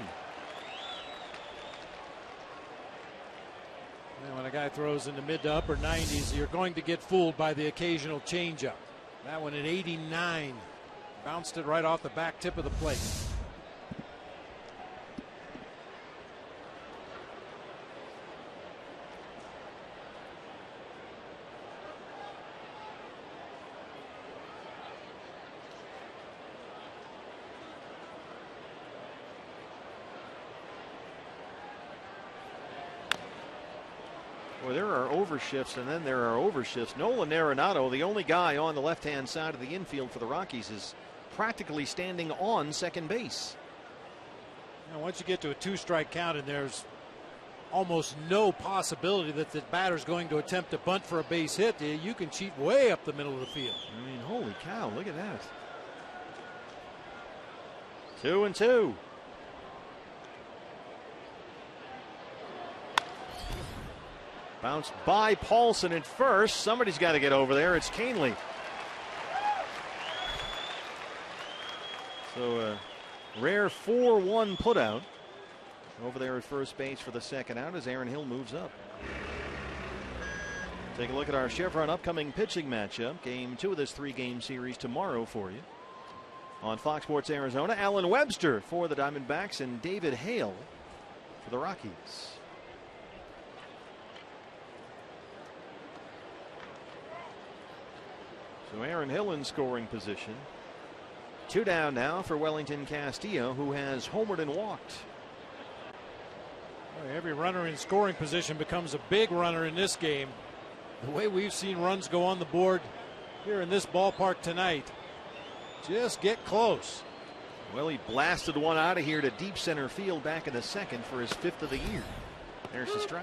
S4: And when a guy throws in the mid to upper 90s, you're going to get fooled by the occasional changeup. That one at 89. Bounced it right off the back tip of the plate.
S3: Well, there are overshifts, and then there are overshifts. Nolan Arenado, the only guy on the left-hand side of the infield for the Rockies, is practically standing on second base.
S4: Now, once you get to a 2-strike count and there's almost no possibility that the batter's going to attempt to bunt for a base hit, you can cheat way up the middle of the field.
S3: I mean, holy cow, look at that. 2-2. Bounced by Paulson at first. Somebody's got to get over there. It's Kahnle. So a rare 4-1 putout over there at first base for the second out as Aaron Hill moves up. Take a look at our Chevron upcoming pitching matchup. Game 2 of this 3-game series tomorrow for you. On Fox Sports Arizona, Alan Webster for the Diamondbacks and David Hale for the Rockies. So Aaron Hill in scoring position. 2 down now for Wellington Castillo, who has homered and walked.
S4: Every runner in scoring position becomes a big runner in this game. The way we've seen runs go on the board here in this ballpark tonight, just get close.
S3: Well, he blasted one out of here to deep center field back in the second for his 5th of the year. There's the strike.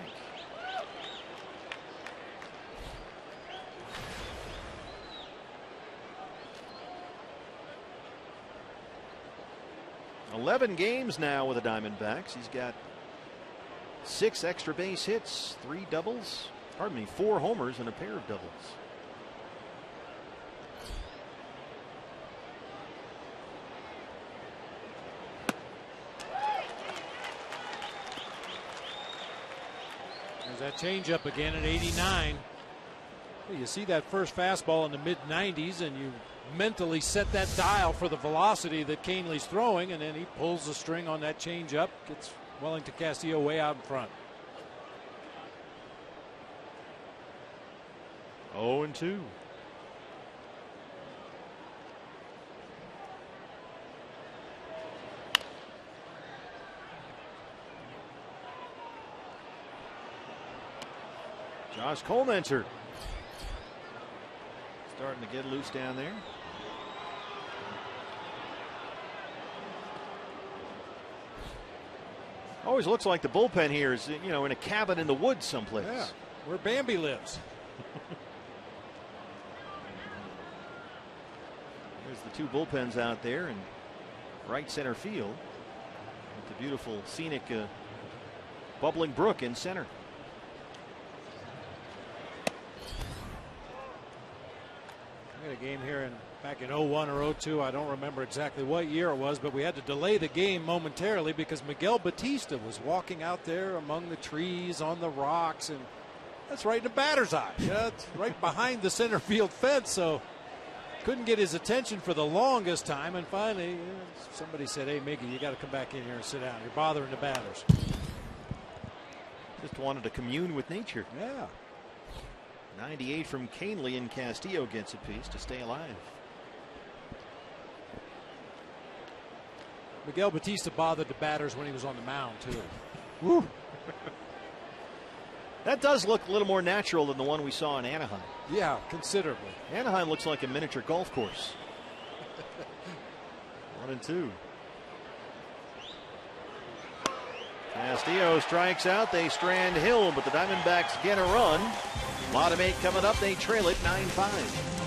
S3: $11 games now with the Diamondbacks. He's got 6 extra base hits, 3 doubles, 4 homers, and a pair of doubles.
S4: There's that changeup again at 89. Well, you see that first fastball in the mid-90s, and you mentally set that dial for the velocity that Caneley's throwing, and then he pulls the string on that changeup, gets Wellington Castillo way out in front.
S3: 0-2. Josh Colmenter starting to get loose down there. Always looks like the bullpen here is, you know, in a cabin in the woods someplace.
S4: Yeah, where Bambi lives.
S3: There's the two bullpens out there in right center field with the beautiful scenic bubbling brook in center.
S4: We had a game here back in 01 or 02. I don't remember exactly what year it was, but we had to delay the game momentarily because Miguel Batista was walking out there among the trees on the rocks, and that's right in the batter's eye. Yeah, it's right behind the center field fence, so couldn't get his attention for the longest time, and finally somebody said, "Hey, Miggy, you got to come back in here and sit down. You're bothering the batters."
S3: Just wanted to commune with nature.
S4: Yeah.
S3: 98 from Caneley, and Castillo gets a piece to stay alive.
S4: Miguel Batista bothered the batters when he was on the mound, too.
S3: Woo. That does look a little more natural than the one we saw in Anaheim.
S4: Yeah, considerably.
S3: Anaheim looks like a miniature golf course. 1-2. Castillo strikes out. They strand Hill, but the Diamondbacks get a run. Bottom 8 coming up. They trail it 9-5.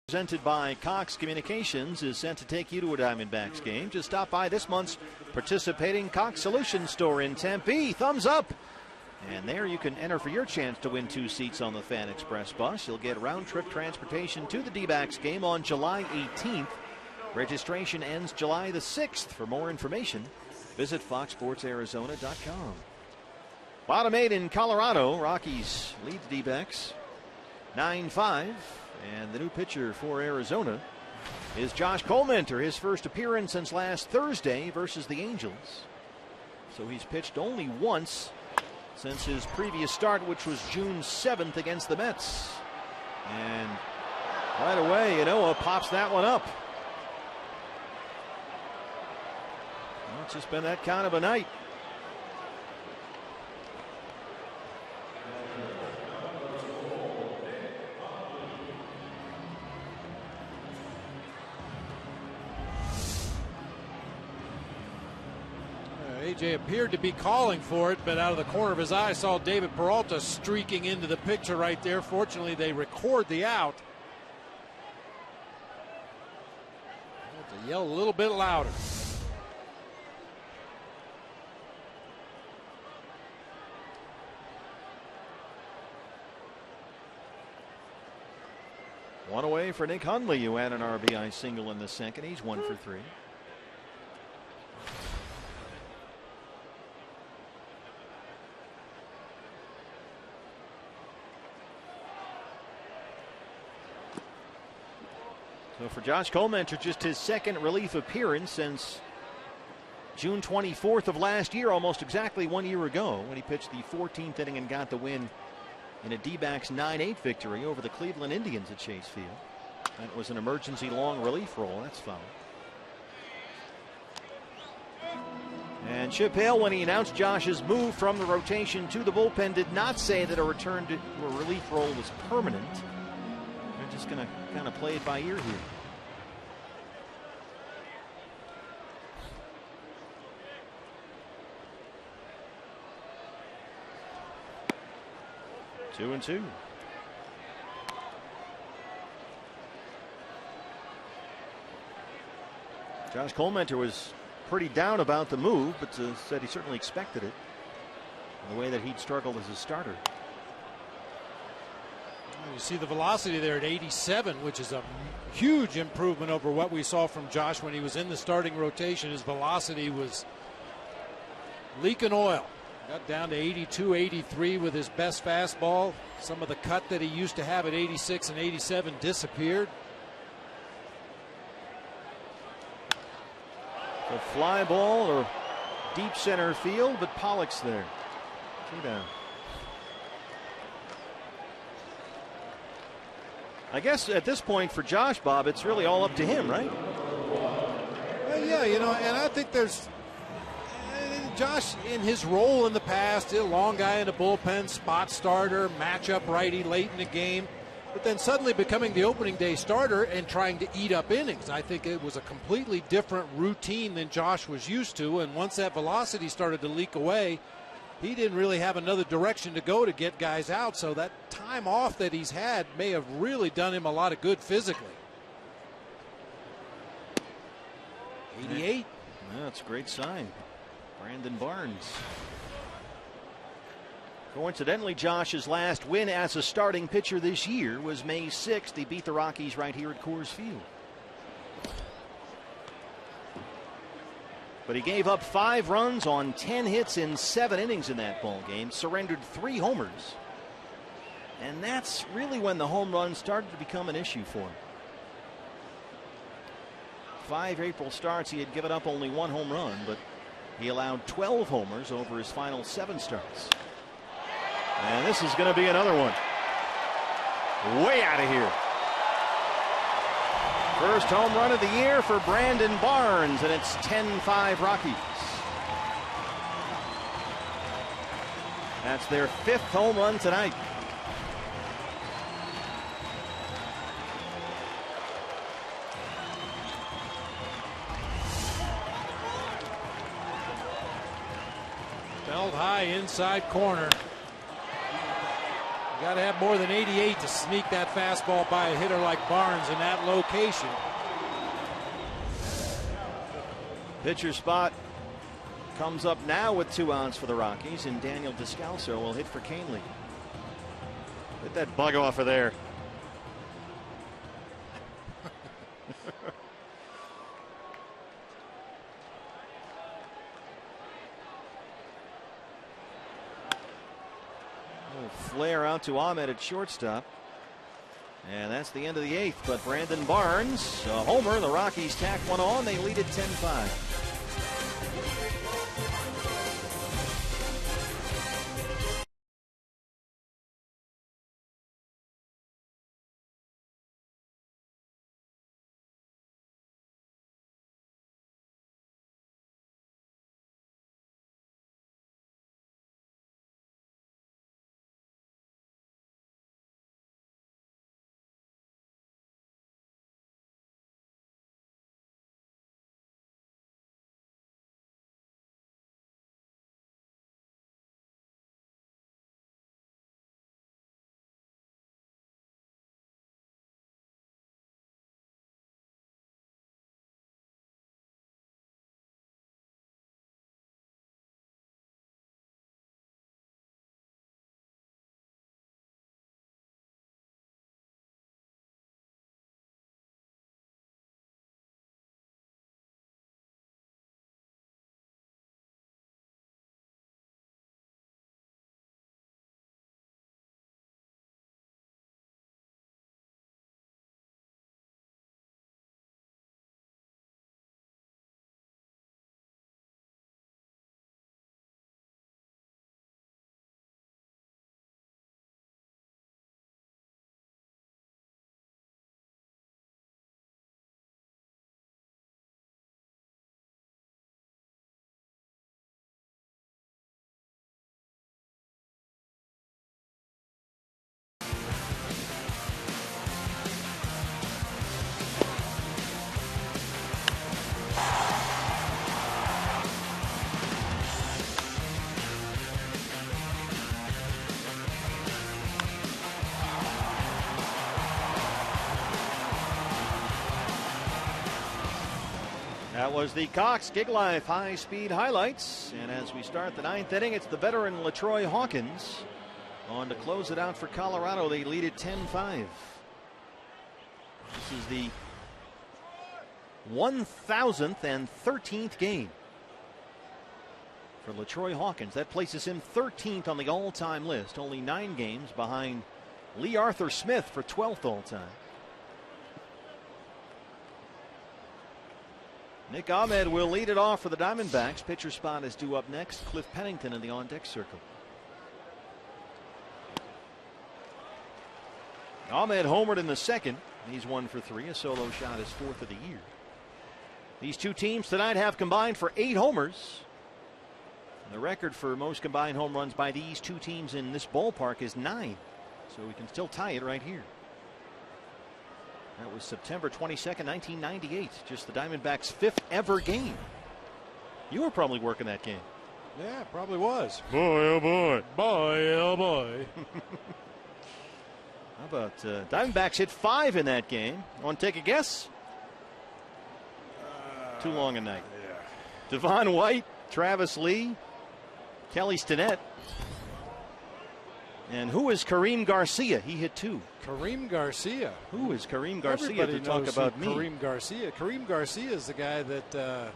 S3: Presented by Cox Communications is sent to take you to a Diamondbacks game. Just stop by this month's participating Cox Solutions store in Tempe. Thumbs up. And there you can enter for your chance to win 2 seats on the Fan Express bus. You'll get round-trip transportation to the D-backs game on July 18th. Registration ends July the 6th. For more information, visit foxsportsarizona.com. Bottom 8 in Colorado. Rockies lead the D-backs 9-5. And the new pitcher for Arizona is Josh Colmenter, his first appearance since last Thursday versus the Angels. So he's pitched only once since his previous start, which was June 7th against the Mets. And right away, Yanoa pops that one up. Well, it's just been that kind of a night.
S4: AJ appeared to be calling for it, but out of the corner of his eye saw David Peralta streaking into the picture right there. Fortunately, they record the out. I have to yell a little bit louder.
S3: One away for Nick Hundley, who had an RBI single in the second. He's 1 for 3. So for Josh Comenter, just his second relief appearance since June 24th of last year, almost exactly 1 year ago, when he pitched the 14th inning and got the win in a D-backs 9-8 victory over the Cleveland Indians at Chase Field. That was an emergency long relief role. That's foul. And Chip Hale, when he announced Josh's move from the rotation to the bullpen, did not say that a return to a relief role was permanent. They're just going to kind of play it by ear here. Two and two. Josh Comenter was pretty down about the move, but said he certainly expected it, the way that he'd struggled as a starter.
S4: You see the velocity there at 87, which is a huge improvement over what we saw from Josh when he was in the starting rotation. His velocity was leaking oil. Got down to 82, 83 with his best fastball. Some of the cut that he used to have at 86 and 87 disappeared.
S3: A fly ball or deep center field, but Pollock's there. 2 down. I guess at this point for Josh, Bob, it's really all up to him, right?
S4: Well, yeah, you know, and I think there's Josh in his role in the past, a long guy in the bullpen, spot starter, matchup righty late in the game, but then suddenly becoming the opening day starter and trying to eat up innings. I think it was a completely different routine than Josh was used to, and once that velocity started to leak away, he didn't really have another direction to go to get guys out, so that time off that he's had may have really done him a lot of good physically. 88.
S3: Yeah, that's a great sign. Brandon Barnes. Coincidentally, Josh's last win as a starting pitcher this year was May 6th. He beat the Rockies right here at Coors Field. But he gave up 5 runs on 10 hits in 7 innings in that ball game, surrendered 3 homers. And that's really when the home run started to become an issue for him. 5 April starts, he had given up only 1 home run, but he allowed 12 homers over his final 7 starts. And this is going to be another one. Way out of here. First home run of the year for Brandon Barnes, and it's 10-5 Rockies. That's their 5th home run tonight.
S4: Held high inside corner. You got to have more than 88 to sneak that fastball by a hitter like Barnes in that location.
S3: Pitcher spot comes up now with 2 outs for the Rockies, and Daniel Descalso will hit for Canely. Get that bug off of there. Flare out to Ahmed at shortstop. And that's the end of the 8th. But Brandon Barnes, a homer. The Rockies tack one on. They lead it 10-5. That was the Cox Gig Life high-speed highlights. And as we start the 9th inning, it's the veteran LaTroy Hawkins on to close it out for Colorado. They lead it 10-5. This is the 1,013th game for LaTroy Hawkins. That places him 13th on the all-time list, only 9 games behind Lee Arthur Smith for 12th all-time. Nick Ahmed will lead it off for the Diamondbacks. Pitcher spot is due up next. Cliff Pennington in the on-deck circle. Ahmed homered in the second. He's 1 for 3. A solo shot, his 4th of the year. These two teams tonight have combined for 8 homers. The record for most combined home runs by these two teams in this ballpark is 9. So we can still tie it right here. That was September 22nd, 1998. Just the Diamondbacks' 5th ever game. You were probably working that game.
S4: Yeah, probably was.
S3: Boy, oh boy.
S4: Boy, oh boy.
S3: How about Diamondbacks hit 5 in that game? Want to take a guess? Too long a night.
S4: Yeah.
S3: Devon White, Travis Lee, Kelly Stinnett. And who is Kareem Garcia? He hit 2.
S4: Kareem Garcia.
S3: Who is Kareem Garcia?
S4: Everybody
S3: to talk
S4: knows
S3: about me?
S4: Kareem Garcia. Kareem Garcia is the guy that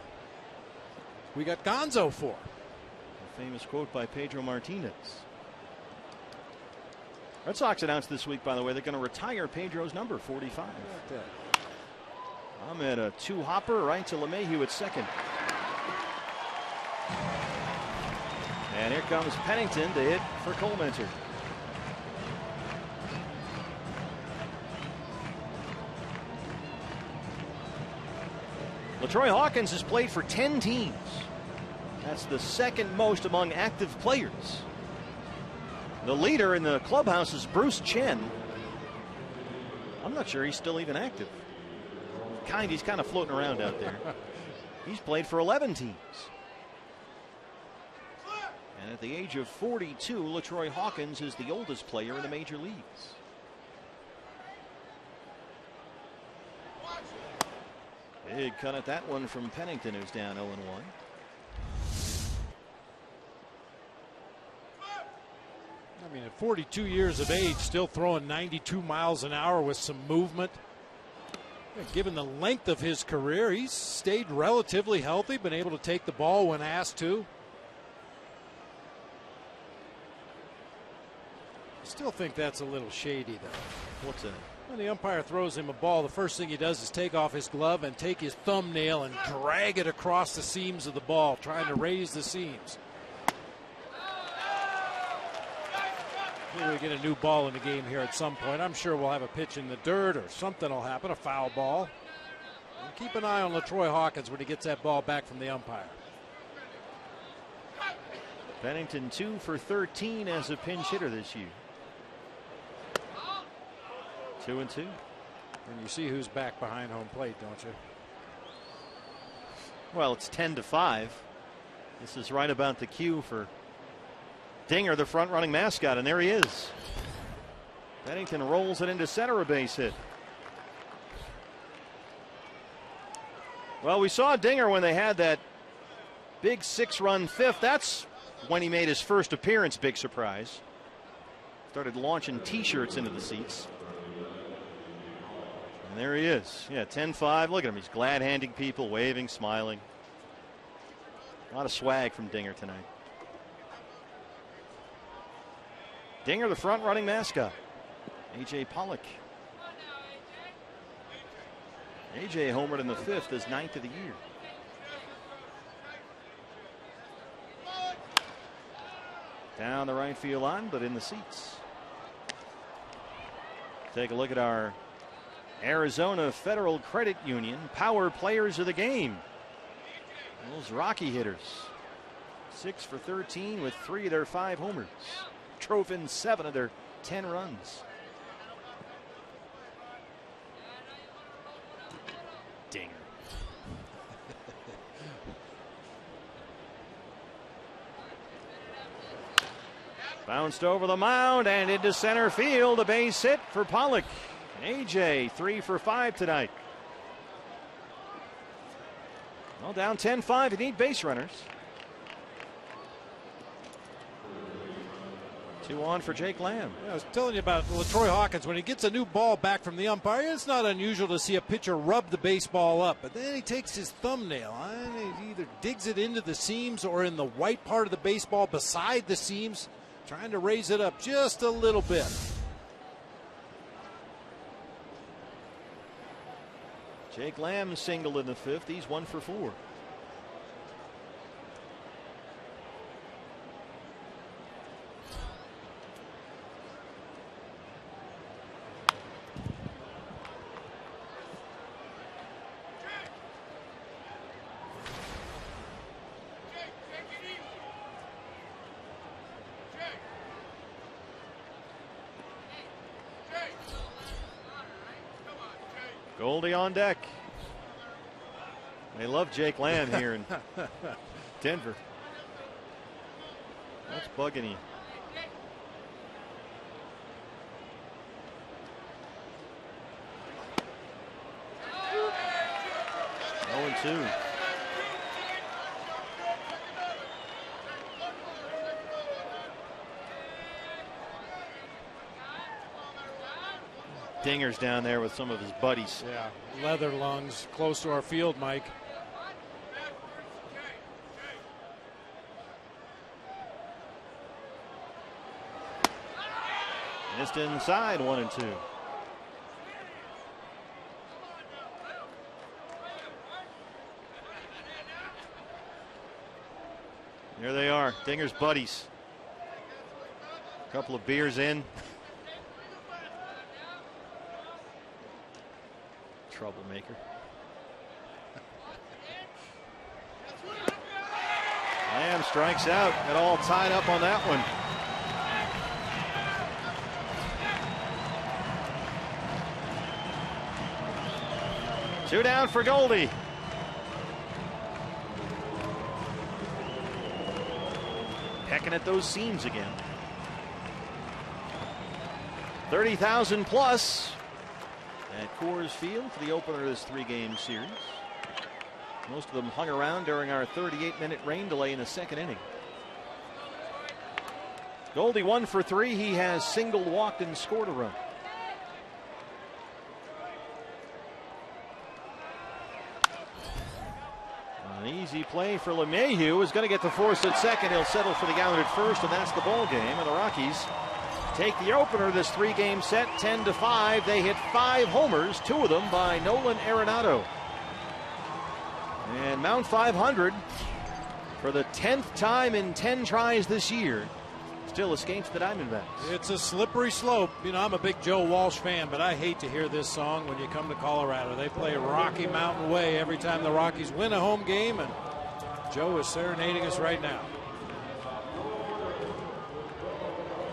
S4: we got Gonzo for.
S3: A famous quote by Pedro Martinez. Red Sox announced this week, by the way, they're going to retire Pedro's number, 45. Ahmed a 2-hopper right to LeMahieu at second. And here comes Pennington to hit for Colementer. LaTroy Hawkins has played for 10 teams. That's the second most among active players. The leader in the clubhouse is Bruce Chen. I'm not sure he's still even active. He's kind of floating around out there. He's played for 11 teams. And at the age of 42, LaTroy Hawkins is the oldest player in the major leagues. Big cut at that one from Pennington, who's down 0-1.
S4: I mean, at 42 years of age, still throwing 92 miles an hour with some movement. Given the length of his career, he's stayed relatively healthy, been able to take the ball when asked to. I still think that's a little shady, though.
S3: What's that?
S4: When the umpire throws him a ball, the first thing he does is take off his glove and take his thumbnail and drag it across the seams of the ball, trying to raise the seams. Maybe we get a new ball in the game here at some point. I'm sure we'll have a pitch in the dirt or something will happen, a foul ball. And keep an eye on LaTroy Hawkins when he gets that ball back from the umpire.
S3: Pennington 2 for 13 as a pinch hitter this year. 2-2.
S4: And you see who's back behind home plate, don't you?
S3: Well, it's 10-5. This is right about the cue for Dinger, the front-running mascot, and there he is. Pennington rolls it into center, a base hit. Well, we saw Dinger when they had that big 6-run fifth. That's when he made his first appearance. Big surprise. Started launching T-shirts into the seats. And there he is. Yeah, 10-5. Look at him. He's glad-handing people, waving, smiling. A lot of swag from Dinger tonight. Dinger, the front-running mascot. A.J. Pollock. A.J. homered in the 5th, his 9th of the year. Down the right field line, but in the seats. Take a look at our Arizona Federal Credit Union power players of the game. Those Rocky hitters. 6 for 13 with 3 of their 5 homers. Drove in 7 of their 10 runs. Dinger. Bounced over the mound and into center field. A base hit for Pollock. AJ 3 for 5 tonight. Well, down 10-5. You need base runners. 2 on for Jake Lamb.
S4: I was telling you about LaTroy Hawkins. When he gets a new ball back from the umpire, it's not unusual to see a pitcher rub the baseball up. But then he takes his thumbnail and he either digs it into the seams or in the white part of the baseball beside the seams, trying to raise it up just a little bit.
S3: Jake Lamb singled in the 5th. He's 1 for 4. Goldie on deck. They love Jake Lamb here in Denver. That's bugging you. 0-2. Dinger's down there with some of his buddies.
S4: Yeah, leather lungs close to our field, Mike.
S3: Missed inside, 1-2. There they are, Dinger's buddies. A couple of beers in. Troublemaker. Lamb strikes out. It all tied up on that one. Two down for Goldie. Pecking at those seams again. 30,000 plus at Coors Field for the opener of this 3-game series. Most of them hung around during our 38-minute rain delay in the 2nd inning. Goldie 1 for 3. He has singled, walked, and scored a run. An easy play for LeMahieu is going to get the force at second. He'll settle for the out at first, and that's the ball game. And the Rockies take the opener of this 3-game set 10-5. They hit 5 homers, 2 of them by Nolan Arenado. And Mount 500 for the 10th time in 10 tries this year still escapes the Diamondbacks.
S4: It's a slippery slope. You know, I'm a big Joe Walsh fan, but I hate to hear this song when you come to Colorado. They play Rocky Mountain Way every time the Rockies win a home game, and Joe is serenading us right now.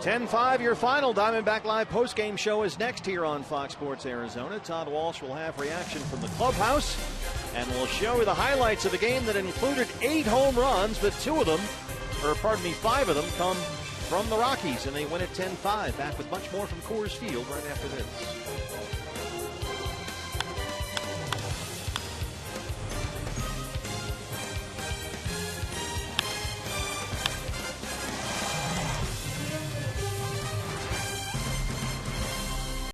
S3: 10-5 your final. Diamondback Live postgame show is next here on Fox Sports Arizona. Todd Walsh will have reaction from the clubhouse, and we'll show you the highlights of the game that included 8 home runs, but 5 of them come from the Rockies, and they win at 10-5. Back with much more from Coors Field right after this.